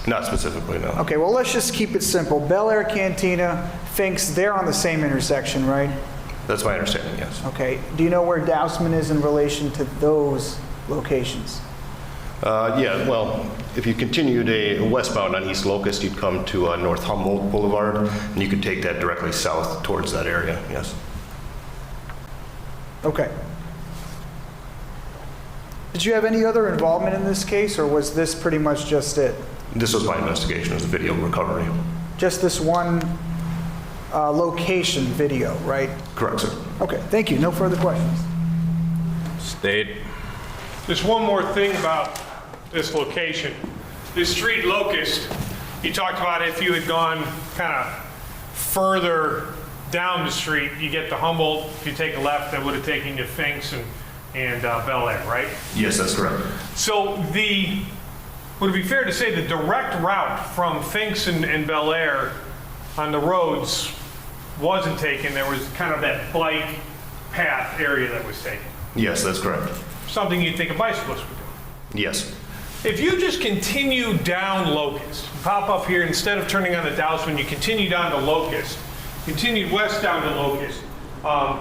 Not specifically, no. Okay, well, let's just keep it simple. Bel Air Cantina, Finks, they're on the same intersection, right? That's my understanding, yes. Okay, do you know where Dousman is in relation to those locations? Yeah, well, if you continued westbound on East Locust, you'd come to North Humboldt Boulevard, and you could take that directly south towards that area, yes. Okay. Did you have any other involvement in this case, or was this pretty much just it? This was my investigation, it was a video recovery. Just this one location video, right? Correct, sir. Okay, thank you. No further questions. State. Just one more thing about this location. This street Locust, you talked about if you had gone kind of further down the street, you get to Humboldt. If you take a left, that would have taken you to Finks and Bel Air, right? Yes, that's correct. So would it be fair to say the direct route from Finks and Bel Air on the roads wasn't taken? There was kind of that bike path area that was taken. Yes, that's correct. Something you'd think a bicyclist would do. Yes. If you just continue down Locust, pop up here, instead of turning on the Dousman, you continue down to Locust, continued west down to Locust,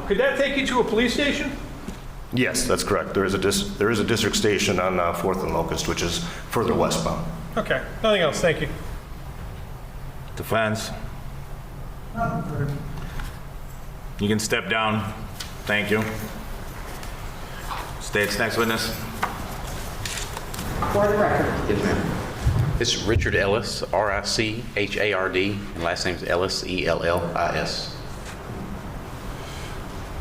could that take you to a police station? Yes, that's correct. There is a district station on 4th and Locust, which is further westbound. Okay, nothing else, thank you. Defense. You can step down. Thank you. State's next witness. For the record. Yes, ma'am. This is Richard Ellis, R-I-C-H-A-R-D, and last name is Ellis, E-L-L-I-S.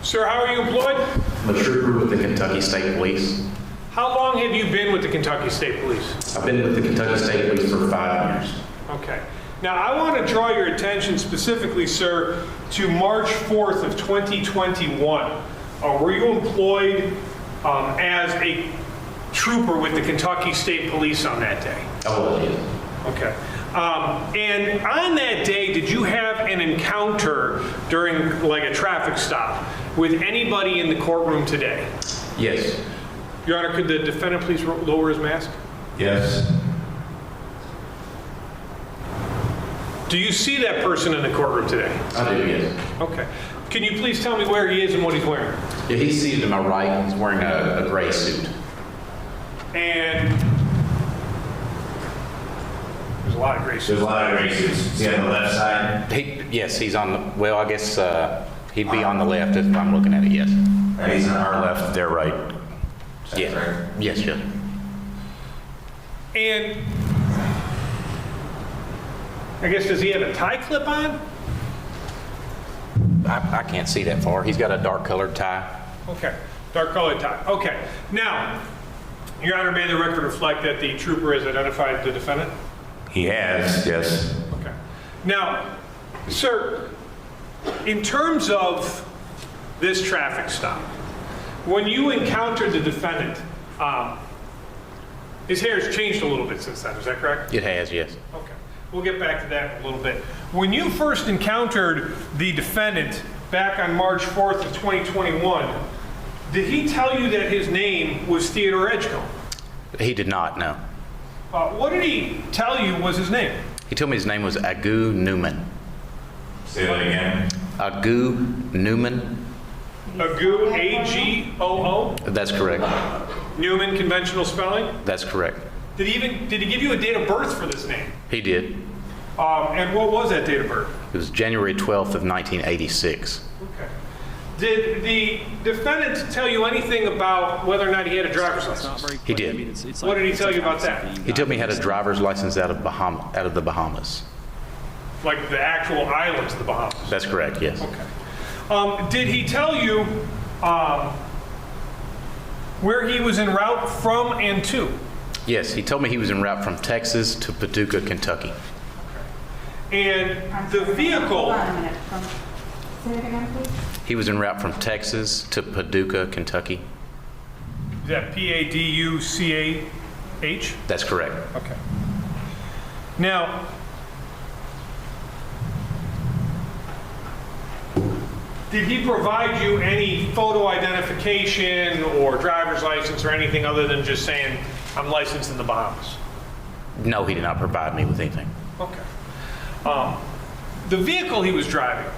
Sir, how are you employed? I'm a trooper with the Kentucky State Police. How long have you been with the Kentucky State Police? I've been with the Kentucky State Police for 5 years. Okay. Now, I want to draw your attention specifically, sir, to March 4th of 2021. Were you employed as a trooper with the Kentucky State Police on that day? Oh, yes. Okay. And on that day, did you have an encounter during like a traffic stop with anybody in the courtroom today? Yes. Your Honor, could the defendant please lower his mask? Yes. Do you see that person in the courtroom today? I do, yes. Okay. Can you please tell me where he is and what he's wearing? Yeah, he's seated to my right. He's wearing a gray suit. And there's a lot of gray suits. There's a lot of gray suits. See on the left side? Yes, he's on the, well, I guess he'd be on the left if I'm looking at it, yes. And he's on our left, their right. Yes. Yes, yes. And I guess, does he have a tie clip on? I can't see that far. He's got a dark colored tie. Okay, dark colored tie. Okay. Now, Your Honor, may the record reflect that the trooper has identified the defendant? He has, yes. Okay. Now, sir, in terms of this traffic stop, when you encountered the defendant, his hair has changed a little bit since then, is that correct? It has, yes. Okay. We'll get back to that in a little bit. When you first encountered the defendant back on March 4th of 2021, did he tell you that his name was Theodore Edgecombe? He did not, no. What did he tell you was his name? He told me his name was Agu Newman. Say that again. Agu Newman. Agu, A-G-O-O? That's correct. Newman, conventional spelling? That's correct. Did he give you a date of birth for this name? He did. And what was that date of birth? It was January 12th of 1986. Okay. Did the defendant tell you anything about whether or not he had a driver's license? He did. What did he tell you about that? He told me he had a driver's license out of the Bahamas. Like the actual islands of the Bahamas? That's correct, yes. Okay. Did he tell you where he was en route from and to? Yes, he told me he was en route from Texas to Paducah, Kentucky. And the vehicle... Hold on a minute. Say it again, please. He was en route from Texas to Paducah, Kentucky. Is that P-A-D-U-C-A-H? That's correct. Okay. Now, did he provide you any photo identification or driver's license or anything other than just saying, I'm licensed in the Bahamas? No, he did not provide me with anything. Okay. The vehicle he was driving,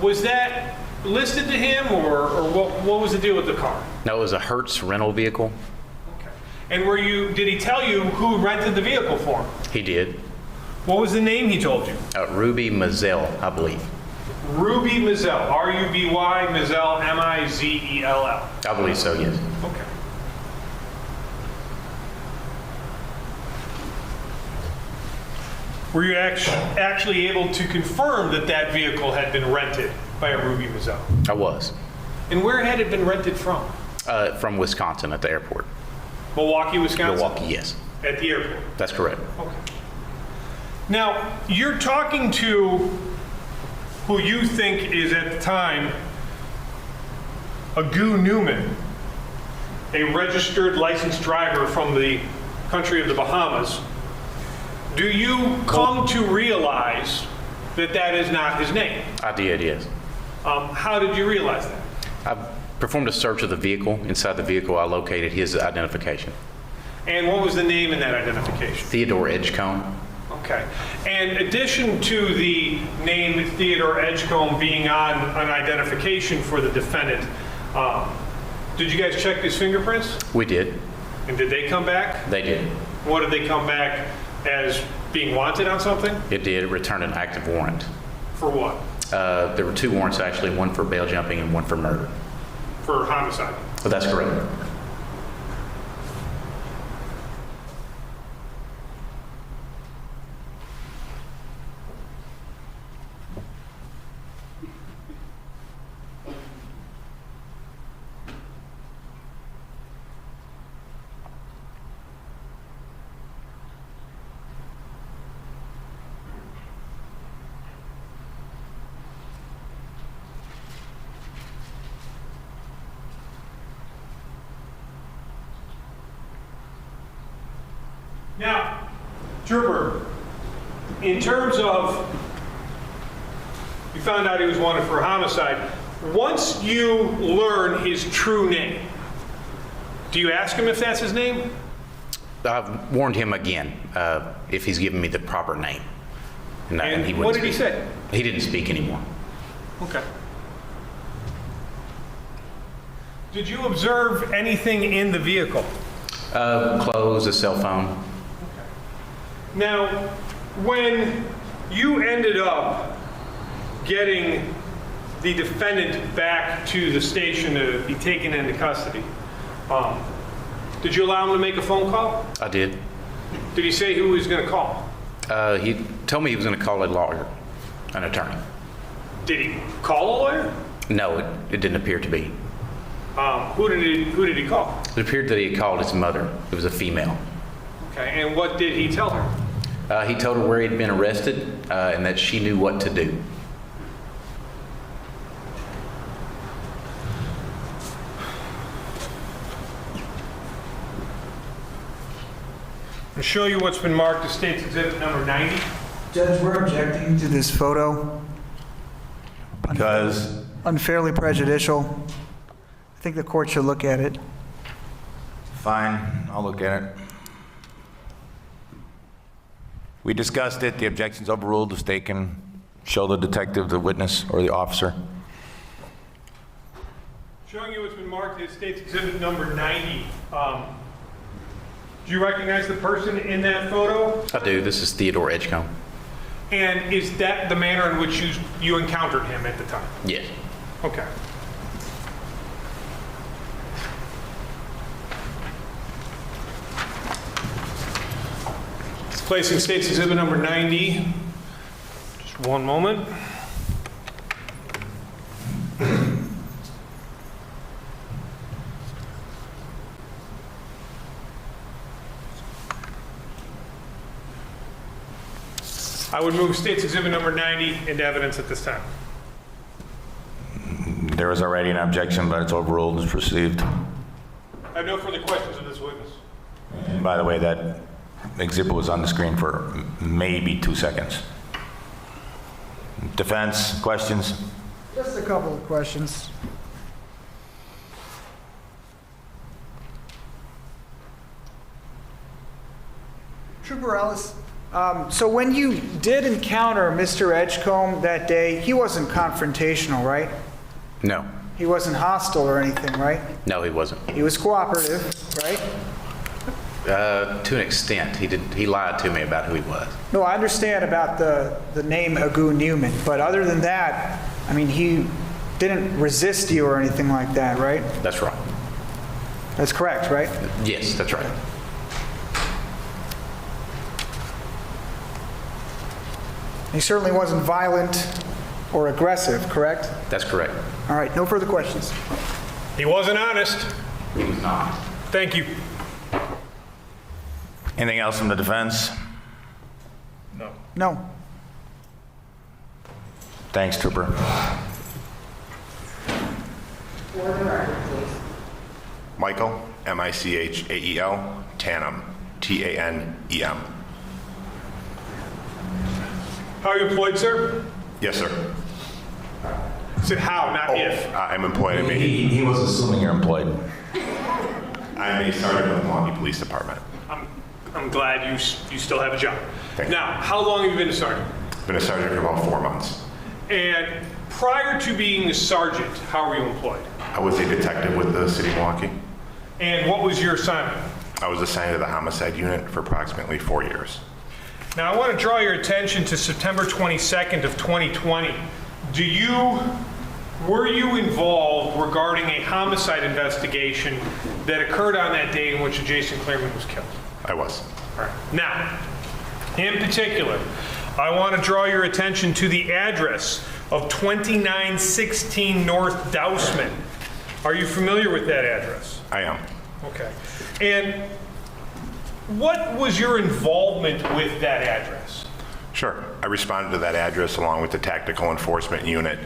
was that listed to him or what was the deal with the car? No, it was a Hertz rental vehicle. Okay. And did he tell you who rented the vehicle for him? He did. What was the name he told you? Ruby Mazel, I believe. Ruby Mazel, R-U-B-Y, Mazel, M-I-Z-E-L-L. I believe so, yes. Okay. Were you actually able to confirm that that vehicle had been rented by a Ruby Mazel? I was. And where had it been rented from? From Wisconsin at the airport. Milwaukee, Wisconsin? Milwaukee, yes. At the airport? That's correct. Okay. Now, you're talking to who you think is at the time Agu Newman, a registered licensed driver from the country of the Bahamas. Do you come to realize that that is not his name? I did, yes. How did you realize that? I performed a search of the vehicle. Inside the vehicle, I located his identification. And what was the name in that identification? Theodore Edgecombe. Okay. And in addition to the name Theodore Edgecombe being on an identification for the defendant, did you guys check his fingerprints? We did. And did they come back? They did. What did they come back as being wanted on something? It did. It returned an active warrant. For what? There were 2 warrants, actually, one for bail jumping and one for murder. For homicide? But that's correct. Now, Trooper, in terms of, you found out he was wanted for a homicide. Once you learn his true name, do you ask him if that's his name? I've warned him again if he's given me the proper name. And he what wouldn't did he speak. say? He didn't speak anymore. Okay. Did you observe anything in the vehicle? Clothes, a cell phone. Now, when you ended up getting the defendant back to the station to be taken into custody, did you allow him to make a phone call? I did. Did he say who he was going to call? He told me he was going to call a lawyer, an attorney. Did he call a lawyer? No, it didn't appear to be. Who did he call? It appeared that he had called his mother. It was a female. Okay, and what did he tell her? He told her where he'd been arrested and that she knew what to do. I'll show you what's been marked as State's Exhibit number 90. Judge, we're objecting to this photo. Because Unfairly prejudicial. I think the court should look at it. fine, I'll look at it. We discussed it. The objection's overruled. The state can show the detective, the witness, or the officer. Showing you what's been marked as State's Exhibit number 90. Do you recognize the person in that photo? I do. This is Theodore Edgecombe. And is that the manner in which you encountered him at the time? Yes. Okay. It's placing State's Exhibit number 90. Just one moment. I would move State's Exhibit number 90 into evidence at this time. There was already an objection, but it's overruled. It's received. I have no further questions of this witness. And by the way, that exhibit was on the screen for maybe 2 seconds. Defense, questions? Just a couple of questions. Trooper Ellis, so when you did encounter Mr. Edgecombe that day, he wasn't confrontational, right? No. He wasn't hostile or anything, right? No, he wasn't. He was cooperative, right? To an extent. He lied to me about who he was. No, I understand about the name Agu Newman, but other than that, I mean, he didn't resist you or anything like that, right? That's right. That's correct, right? Yes, that's right. He certainly wasn't violent or aggressive, correct? That's correct. All right, no further questions. He wasn't honest. He was not. Thank you. Anything else from the defense? No. Thanks, Trooper. Michael, M-I-C-H-A-E-L, Tanem, T-A-N-E-M. How are you employed, sir? Yes, sir. I said how, not if. I'm employed at He was assuming you're employed. I'm a sergeant with the Milwaukee Police Department. I'm glad you still have a job. Thank you. Now, how long have you been a sergeant? Been a sergeant for about 4 months. And prior to being a sergeant, how were you employed? I was a detective with the city of Milwaukee. And what was your assignment? I was assigned to the homicide unit for approximately 4 years. Now, I want to draw your attention to September 22nd of 2020. Were you involved regarding a homicide investigation that occurred on that day in which Jason Clearman was killed? I was. All right. Now, in particular, I want to draw your attention to the address of 2916 North Dousman. Are you familiar with that address? I am. Okay. And what was your involvement with that address? Sure. I responded to that address along with the tactical enforcement unit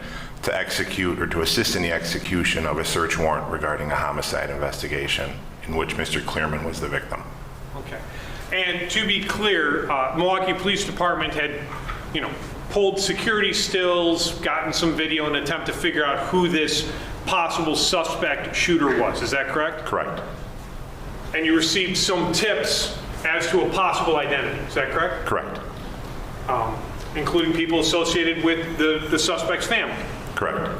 to execute or to assist in the execution of a search warrant regarding a homicide investigation in which Mr. Clearman was the victim. Okay. And to be clear, Milwaukee Police Department had, pulled security stills, gotten some video in an attempt to figure out who this possible suspect shooter was. Is that correct? Correct. And you received some tips as to a possible identity. Is that correct? Correct. Including people associated with the suspect's family. Correct.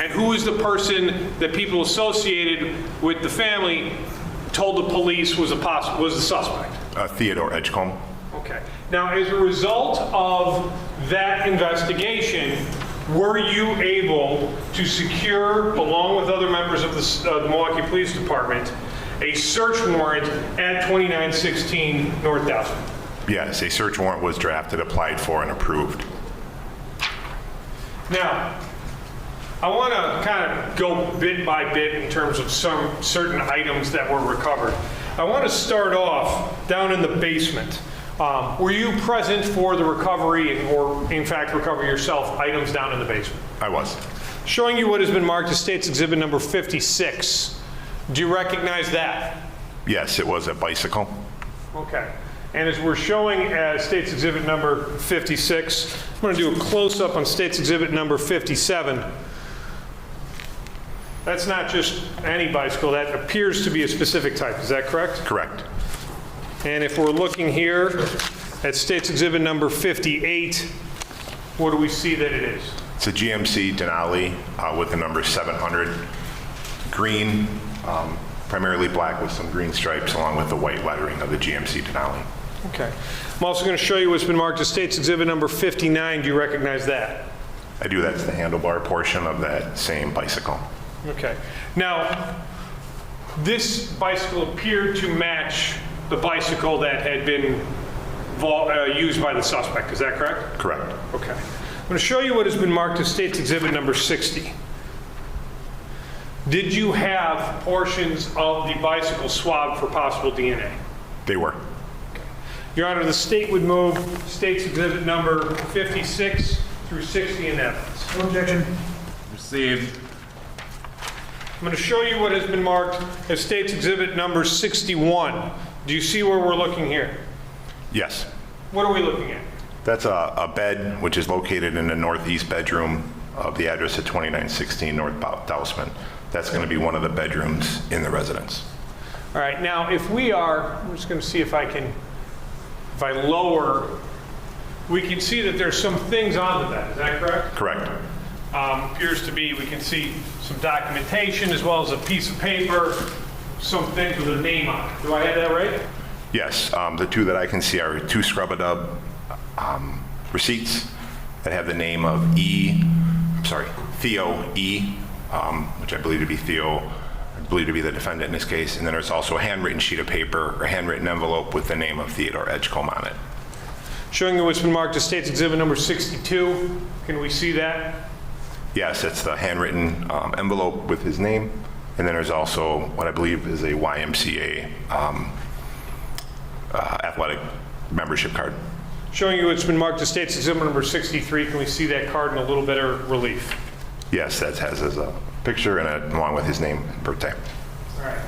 And who is the person that people associated with the family told the police was the suspect? Theodore Edgecombe. Okay. Now, as a result of that investigation, were you able to secure, along with other members of the Milwaukee Police Department, a search warrant at 2916 North Dowson? Yes, a search warrant was drafted, applied for, and approved. Now, I want to kind of go bit by bit in terms of some certain items that were recovered. I want to start off down in the basement. Were you present for the recovery, or in fact recover yourself, items down in the basement? I was. Showing you what has been marked as State's Exhibit number 56. Do you recognize that? Yes, it was a bicycle. Okay. And as we're showing as State's Exhibit number 56, I'm going to do a close-up on State's Exhibit number 57. That's not just any bicycle. That appears to be a specific type. Is that correct? Correct. And if we're looking here at State's Exhibit number 58, what do we see that it is? It's a GMC Denali with the number 700. Green, primarily black with some green stripes, along with the white lettering of the GMC Denali. Okay. I'm also going to show you what's been marked as State's Exhibit number 59. Do you recognize that? I do. That's the handlebar portion of that same bicycle. Okay. Now, this bicycle appeared to match the bicycle that had been used by the suspect. Is that correct? Correct. Okay. I'm going to show you what has been marked as State's Exhibit number 60. Did you have portions of the bicycle swabbed for possible DNA? They were. Okay. Your Honor, the state would move State's Exhibit number 56 through 60 in evidence. No objection. Received. I'm going to show you what has been marked as State's Exhibit number 61. Do you see where we're looking here? Yes. What are we looking at? That's a bed which is located in the northeast bedroom of the address at 2916 North Dousman. That's going to be one of the bedrooms in the residence. All right, now I'm just going to see if I lower, we can see that there's some things on the bed. Is that correct? Correct. Appears to be, we can see some documentation as well as a piece of paper, some things with a name on it. Do I have that right? Yes. The two that I can see are two Scrub-A-Dub receipts that have the name of Theo E, which I believe to be the defendant in this case. And then there's also a handwritten sheet of paper or handwritten envelope with the name of Theodore Edgecombe on it. Showing you what's been marked as State's Exhibit number 62. Can we see that? Yes, it's the handwritten envelope with his name. And then there's also what I believe is a YMCA athletic membership card. Showing you what's been marked as State's Exhibit number 63. Can we see that card in a little better relief? Yes, that has a picture and along with his name and birthday. All right.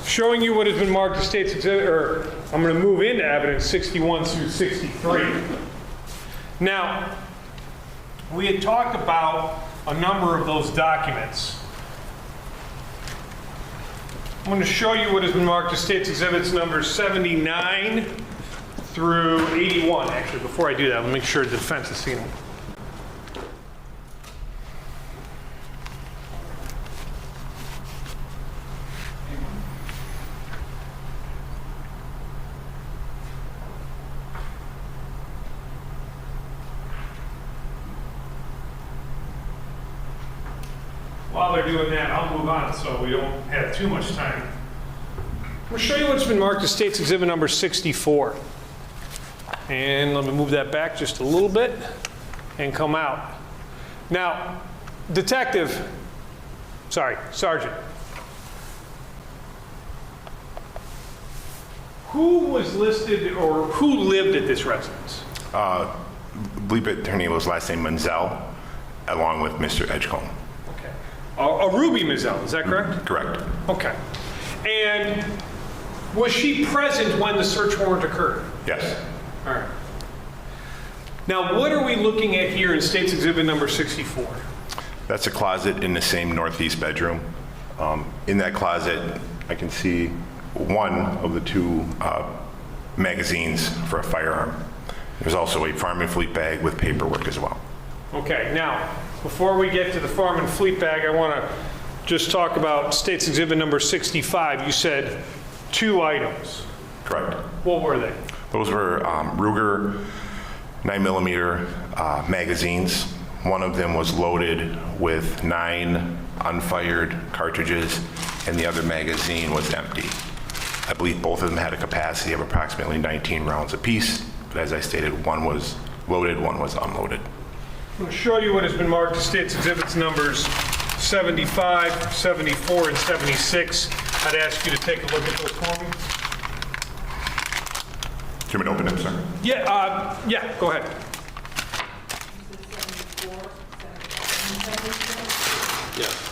Showing you what has been marked as State's Exhibit, or I'm going to move into evidence 61 through 63. Now, we had talked about a number of those documents. I'm going to show you what has been marked as State's Exhibits number 79 through 81. Actually, before I do that, let me make sure the defense has seen them. While they're doing that, I'll move on so we don't have too much time. I'm going to show you what's been marked as State's Exhibit number 64. And let me move that back just a little bit and come out. Now, Sergeant, who was listed or who lived at this residence? I believe her name was last name Menzel, along with Mr. Edgecombe. A Ruby Mizell, is that correct? Correct. Okay. And Was she present when the search warrant occurred? Yes. All right. Now, what are we looking at here in State's Exhibit number 64? That's a closet in the same northeast bedroom. In that closet, I can see one of the two magazines for a firearm. There's also a Farm and Fleet bag with paperwork as well. Okay, now, before we get to the Farm and Fleet bag, I want to just talk about State's Exhibit number 65. You said 2 items. Correct. What were they? Those were Ruger 9mm magazines. One of them was loaded with 9 unfired cartridges, and the other magazine was empty. I believe both of them had a capacity of approximately 19 rounds apiece, but as I stated, one was loaded, one was unloaded. I'm going to show you what has been marked as State's Exhibits numbers 75, 74, and 76. I'd ask you to take a look at those for me. Do you want me to open them, sir? Yeah, go ahead. Yes.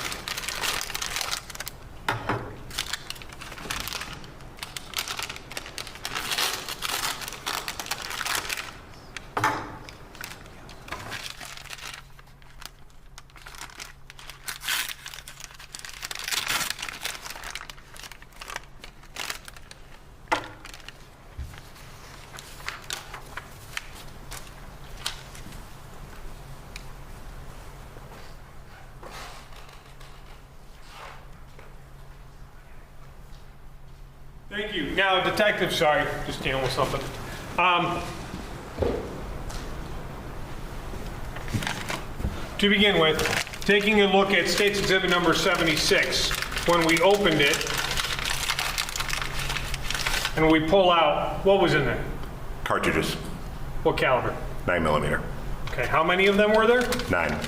Thank you. Now, detective, sorry, just dealing with something. To begin with, taking a look at State's Exhibit number 76, when we opened it and we pull out, what was in there? Cartridges, What caliber? 9mm. Okay, how many of them were there? 9.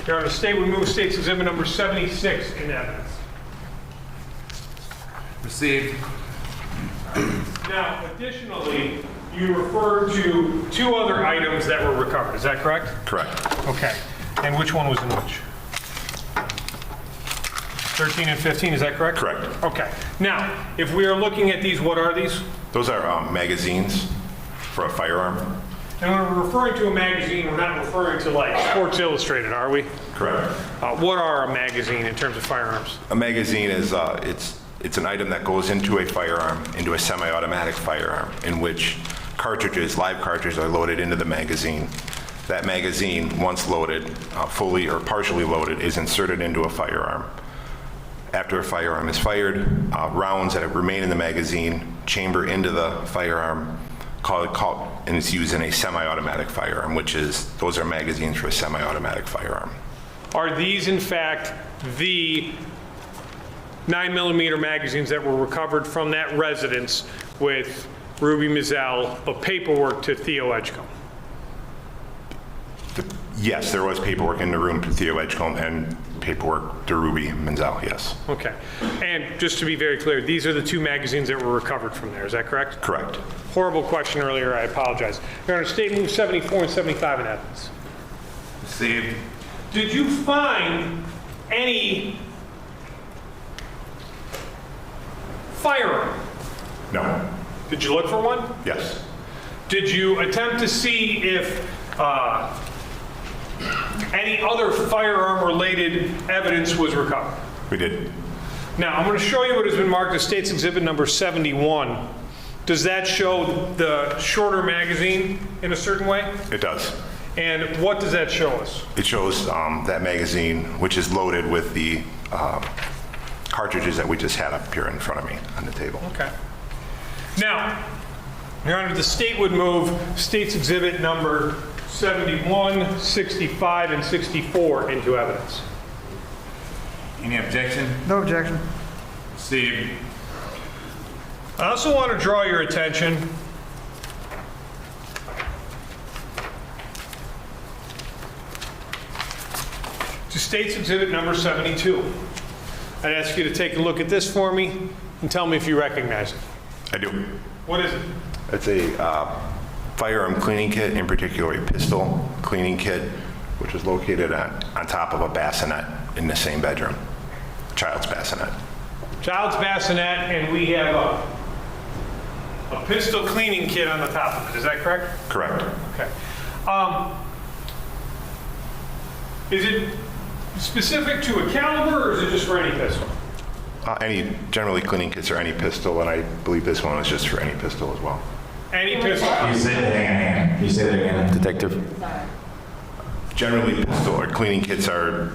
Your Honor, the state would move State's Exhibit number 76 in evidence. Received. Now, additionally, you referred to 2 other items that were recovered. Is that correct? Correct. Okay. And which one was in which? 13 and 15, is that correct? Correct. Okay. Now, if we are looking at these, what are these? Those are magazines for a firearm. And when we're referring to a magazine, we're not referring to like Sports Illustrated, are we? Correct. What are a magazine in terms of firearms? A magazine is it's an item that goes into a firearm, into a semi-automatic firearm, in which cartridges, live cartridges, are loaded into the magazine. That magazine, once loaded, fully or partially loaded, is inserted into a firearm. After a firearm is fired, rounds that remain in the magazine chamber into the firearm, and it's used in a semi-automatic firearm, those are magazines for a semi-automatic firearm. Are these, in fact, the 9mm magazines that were recovered from that residence with Ruby Mizell of paperwork to Theo Edgecombe? Yes, there was paperwork in the room to Theo Edgecombe and paperwork to Ruby Mizell, yes. Okay. And just to be very clear, these are the 2 magazines that were recovered from there, is that correct? Correct. Horrible question earlier, I apologize. Your Honor, State move 74 and 75 in evidence. Received. Did you find any firearm? No. Did you look for one? Yes. Did you attempt to see if any other firearm-related evidence was recovered? We did. Now, I'm going to show you what has been marked as State's Exhibit number 71. Does that show the shorter magazine in a certain way? It does. And what does that show us? It shows that magazine, which is loaded with the cartridges that we just had up here in front of me on the table. Okay. Now, Your Honor, the state would move State's Exhibit number 71, 65, and 64 into evidence. Any objection? No objection. Received. I also want to draw your attention to State's Exhibit number 72. I'd ask you to take a look at this for me and tell me if you recognize it. I do. What is it? It's a firearm cleaning kit, in particular a pistol cleaning kit, which is located on top of a bassinet in the same bedroom, child's bassinet. Child's bassinet, and we have a a pistol cleaning kit on the top of it. Is that correct? Correct. Okay. Is it specific to a caliber, or is it just for any pistol? Generally cleaning kits are any pistol, and I believe this one was just for any pistol as well. Any pistol? Can you say that again? Can you say that again, Detective? Generally, pistol or cleaning kits are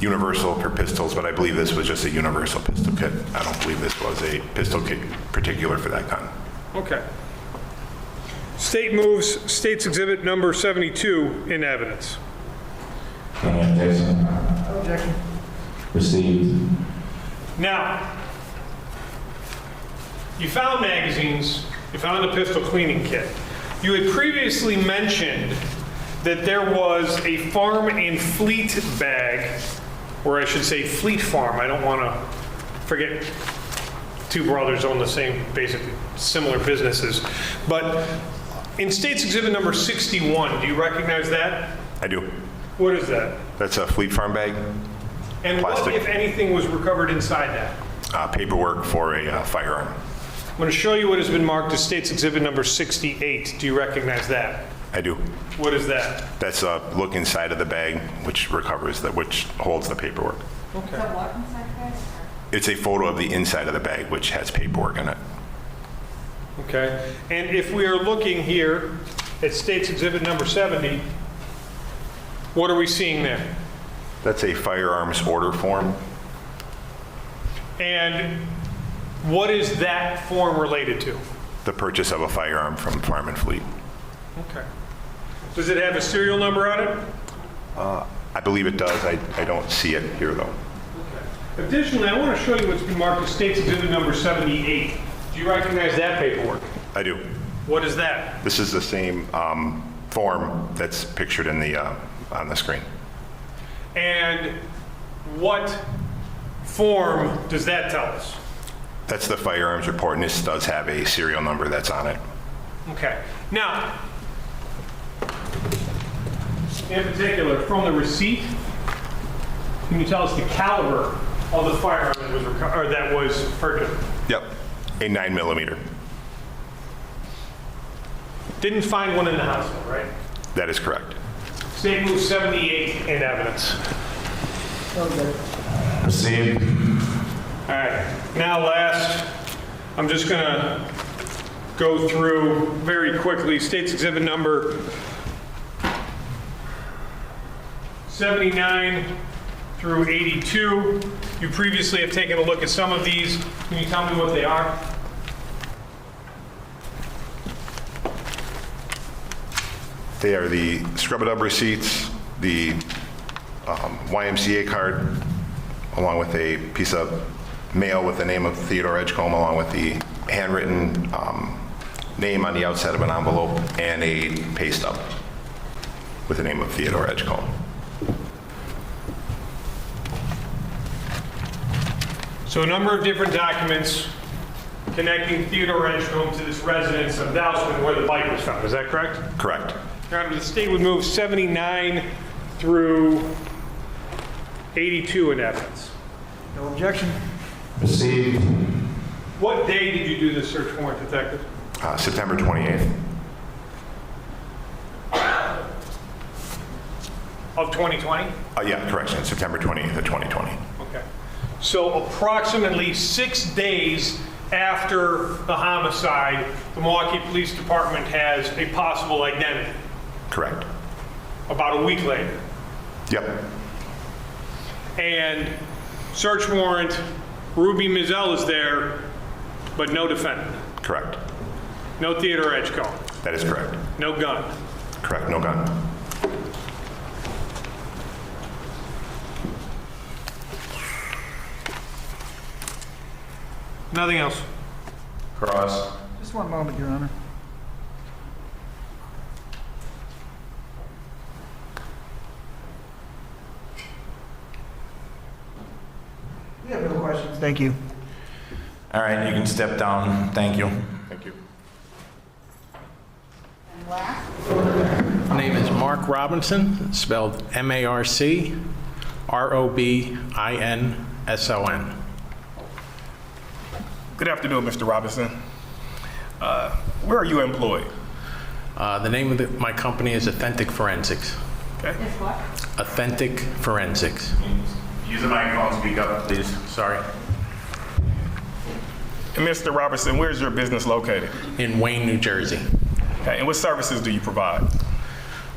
universal for pistols, but I believe this was just a universal pistol kit. I don't believe this was a pistol kit particular for that gun. Okay. State moves State's Exhibit number 72 in evidence. Any objection? Objection. Received. Now, you found magazines, you found a pistol cleaning kit. You had previously mentioned that there was a farm and fleet bag, or I should say fleet farm. I don't want to forget two brothers own the same, basically similar businesses. But in State's Exhibit number 61, do you recognize that? I do. What is that? That's a Fleet Farm bag. And Plastic. what, if anything, was recovered inside that? Paperwork for a firearm. I'm going to show you what has been marked as State's Exhibit number 68. Do you recognize that? I do. What is that? That's a look inside of the bag, which which holds the paperwork. Okay. What inside there? It's a photo of the inside of the bag, which has paperwork in it. Okay. And if we are looking here at State's Exhibit number 70, what are we seeing there? That's a firearms order form. And what is that form related to? The purchase of a firearm from Farm and Fleet. Okay. Does it have a serial number on it? I believe it does. I don't see it here, though. Okay. Additionally, I want to show you what's been marked as State's Exhibit number 78. Do you recognize that paperwork? I do. What is that? This is the same form that's pictured in the on the screen. And what form does that tell us? That's the firearms report, and this does have a serial number that's on it. Okay. Now, in particular, from the receipt, can you tell us the caliber of the firearm that was purchased? Yep, a 9mm. Didn't find one in the house, right? That is correct. State move 78 in evidence. Received. All right. Now, last, I'm just going to go through very quickly State's Exhibit number 79 through 82. You previously have taken a look at some of these. Can you tell me what they are? They are the scrub-a-dub receipts, the YMCA card, along with a piece of mail with the name of Theodore Edgecombe, along with the handwritten name on the outside of an envelope, and a pay stub with the name of Theodore Edgecombe. So a number of different documents connecting Theodore Edgecombe to this residence of Dousman where the bike was found. Is that correct? Correct. Your Honor, the state would move 79 through 82 in evidence. No objection. Received. What day did you do this search warrant, Detective? September 28th. Of 2020? Yeah, correction, September 28th of 2020. Okay. So approximately 6 days after the homicide, the Milwaukee Police Department has a possible identity. Correct. About a week later. Yep. And search warrant, Ruby Mizell is there, but no defendant. Correct. No Theodore Edgecombe. That is correct. No gun. Correct, no gun. Nothing else. Cross. Just one moment, Your Honor. We have no questions. Thank you. All right, you can step down. Thank you. Thank you. And last? My name is Mark Robinson, spelled M-A-R-C-R-O-B-I-N-S-O-N. Good afternoon, Mr. Robinson. Where are you employed? The name of my company is Authentic Forensics. Okay. Is what? Authentic Forensics. Use the microphone, speak up, please. Sorry. And Mr. Robertson, where is your business located? In Wayne, New Jersey. Okay, and what services do you provide?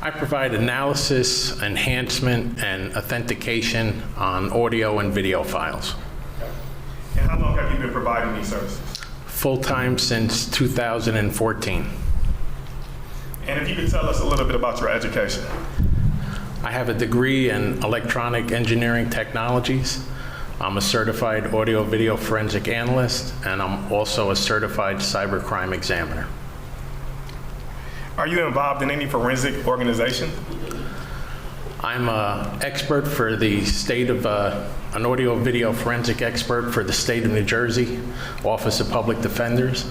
I provide analysis, enhancement, and authentication on audio and video files. And how long have you been providing these services? Full-time since 2014. And if you could tell us a little bit about your education. I have a degree in electronic engineering technologies. I'm a certified audio-video forensic analyst, and I'm also a certified cybercrime examiner. Are you involved in any forensic organization? I'm an expert for the state of, an audio-video forensic expert for the state of New Jersey, Office of Public Defenders.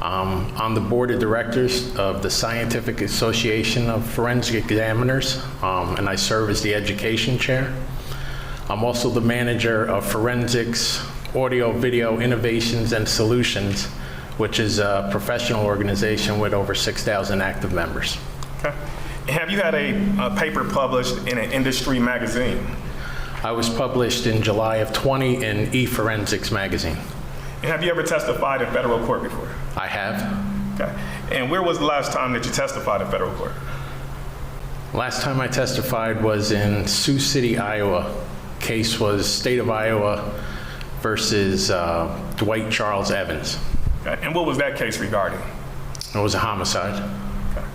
On the board of directors of the Scientific Association of Forensic Examiners, and I serve as the education chair. I'm also the manager of Forensics, Audio Video Innovations and Solutions, which is a professional organization with over 6,000 active members. Okay. And have you had a paper published in an industry magazine? I was published in July of 20 in eForensics magazine. And have you ever testified in federal court before? I have. Okay. And where was the last time that you testified in federal court? Last time I testified was in Sioux City, Iowa. Case was State of Iowa versus Dwight Charles Evans. Okay. And what was that case regarding? It was a homicide. Okay.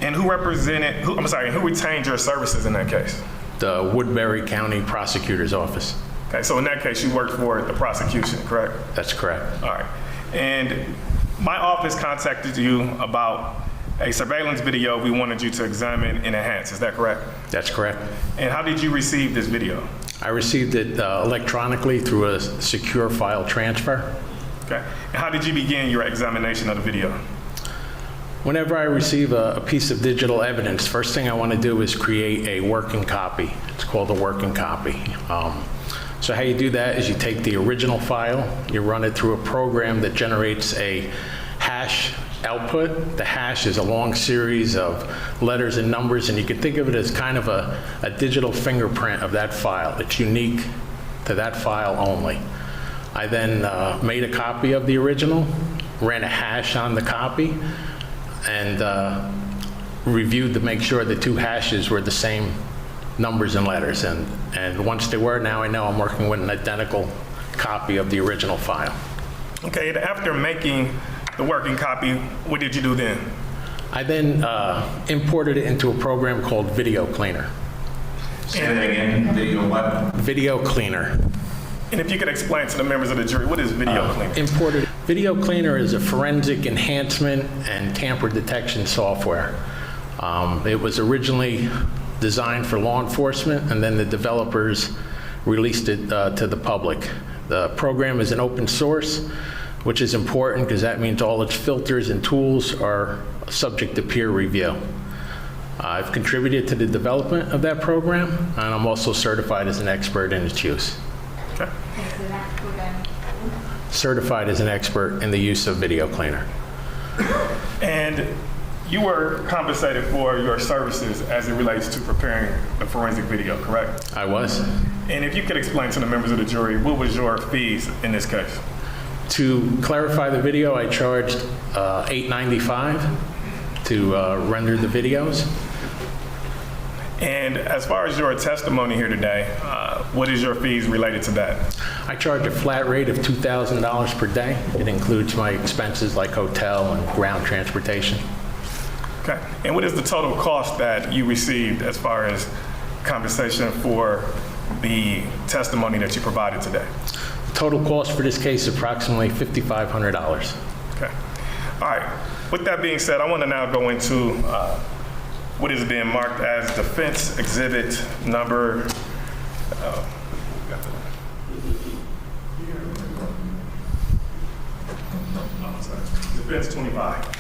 And who retained your services in that case? The Woodbury County Prosecutor's Office. Okay, so in that case, you worked for the prosecution, correct? That's correct. All right. And my office contacted you about a surveillance video we wanted you to examine and enhance. Is that correct? That's correct. And how did you receive this video? I received it electronically through a secure file transfer. Okay. And how did you begin your examination of the video? Whenever I receive a piece of digital evidence, first thing I want to do is create a working copy. It's called a working copy. So how you do that is you take the original file, you run it through a program that generates a hash output. The hash is a long series of letters and numbers, and you can think of it as kind of a digital fingerprint of that file. It's unique to that file only. I then made a copy of the original, ran a hash on the copy, and reviewed to make sure the two hashes were the same numbers and letters. And once they were, now I know I'm working with an identical copy of the original file. Okay, and after making the working copy, what did you do then? I then imported it into a program called Video Cleaner. Say that again, video what? Video Cleaner. And if you could explain to the members of the jury, what is Video Cleaner? Imported. Video Cleaner is a forensic enhancement and tamper detection software. It was originally designed for law enforcement, and then the developers released it to the public. The program is an open source, which is important because that means all its filters and tools are subject to peer review. I've contributed to the development of that program, and I'm also certified as an expert in its use. Okay. Certified as an expert in the use of Video Cleaner. And you were compensated for your services as it relates to preparing the forensic video, correct? I was. And if you could explain to the members of the jury, what was your fees in this case? To clarify the video, I charged $8.95 to render the videos. And as far as your testimony here today, what is your fees related to that? I charge a flat rate of $2,000 per day. It includes my expenses like hotel and ground transportation. Okay. And what is the total cost that you received as far as compensation for the testimony that you provided today? The total cost for this case is approximately $5,500. Okay. All right. With that being said, I want to now go into what is being marked as defense exhibit number defense 25.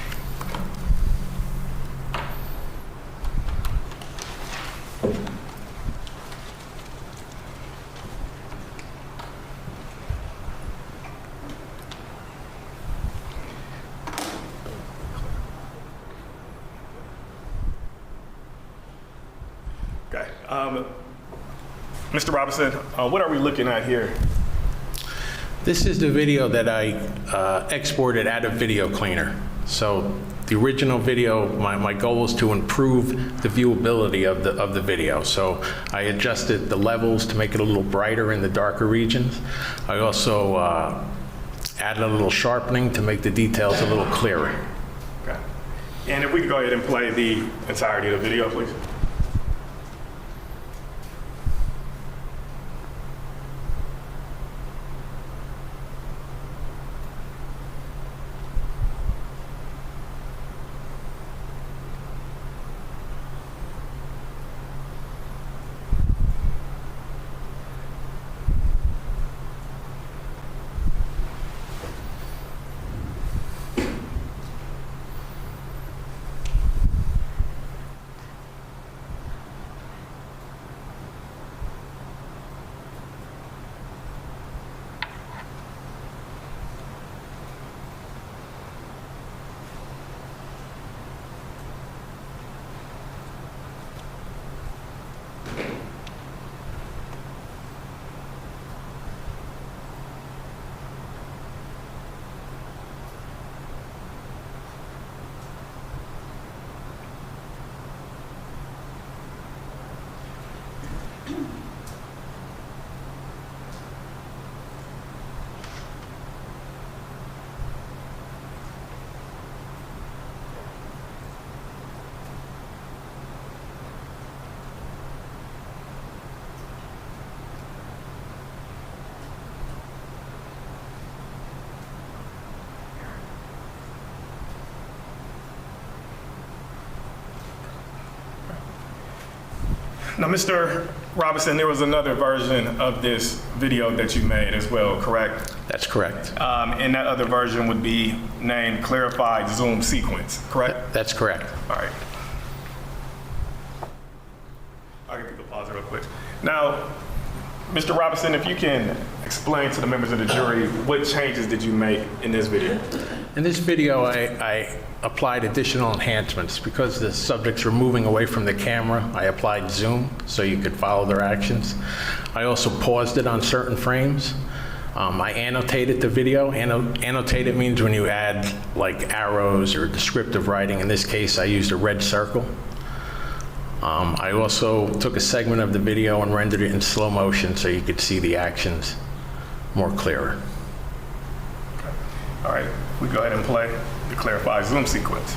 Okay. Mr. Robinson, what are we looking at here? This is the video that I exported out of Video Cleaner. So the original video, my goal was to improve the viewability of the video. So I adjusted the levels to make it a little brighter in the darker regions. I also added a little sharpening to make the details a little clearer. Okay. And if we could go ahead and play the entirety of the video, please. Now, Mr. Robinson, there was another version of this video that you made as well, correct? That's correct. And that other version would be named Clarified Zoom Sequence, correct? That's correct. All right. I'll give people pause real quick. Now, Mr. Robinson, if you can explain to the members of the jury, what changes did you make in this video? In this video, I applied additional enhancements. Because the subjects were moving away from the camera, I applied zoom so you could follow their actions. I also paused it on certain frames. I annotated the video. Annotated means when you add like arrows or descriptive writing. In this case, I used a red circle. I also took a segment of the video and rendered it in slow motion so you could see the actions more clearer. All right, we go ahead and play the Clarified Zoom Sequence.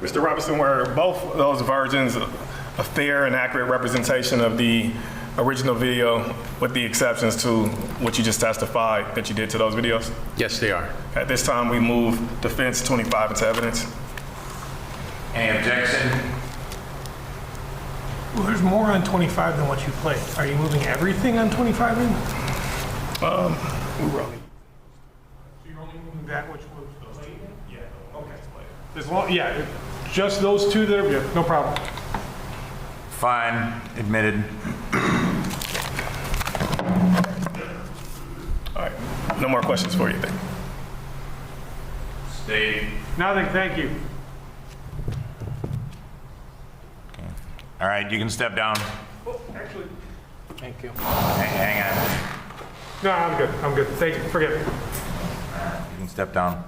Mr. Robinson, were both of those versions a fair and accurate representation of the original video, with the exceptions to what you just testified that you did to those videos? Yes, they are. At this time, we move defense 25 into evidence. Any objection? Well, there's more on 25 than what you played. Are you moving everything on 25 then? We're only. So you're only moving that which was played? Yeah. Okay. As long, yeah, just those two that are, yeah, no problem. Fine, admitted. All right. No more questions for you, then. Stay. Nothing, thank you. All right, you can step down. Oh, actually, Thank you. Hang on. no, I'm good. I'm good. Thank you. Forget it. You can step down.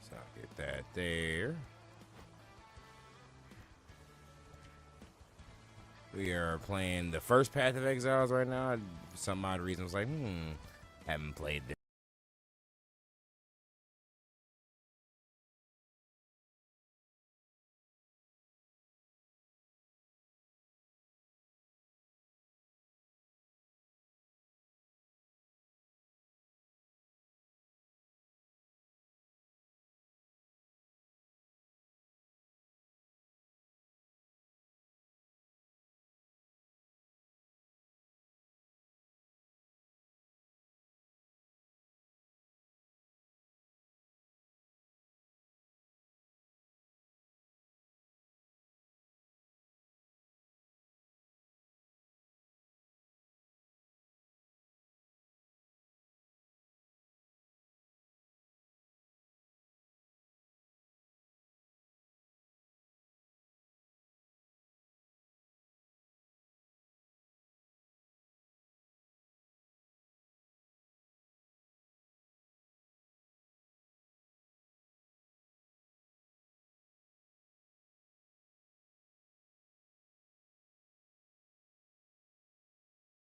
So I'll get that there. We are playing the first Path of Exiles right now. For some odd reason, I was like, haven't played this.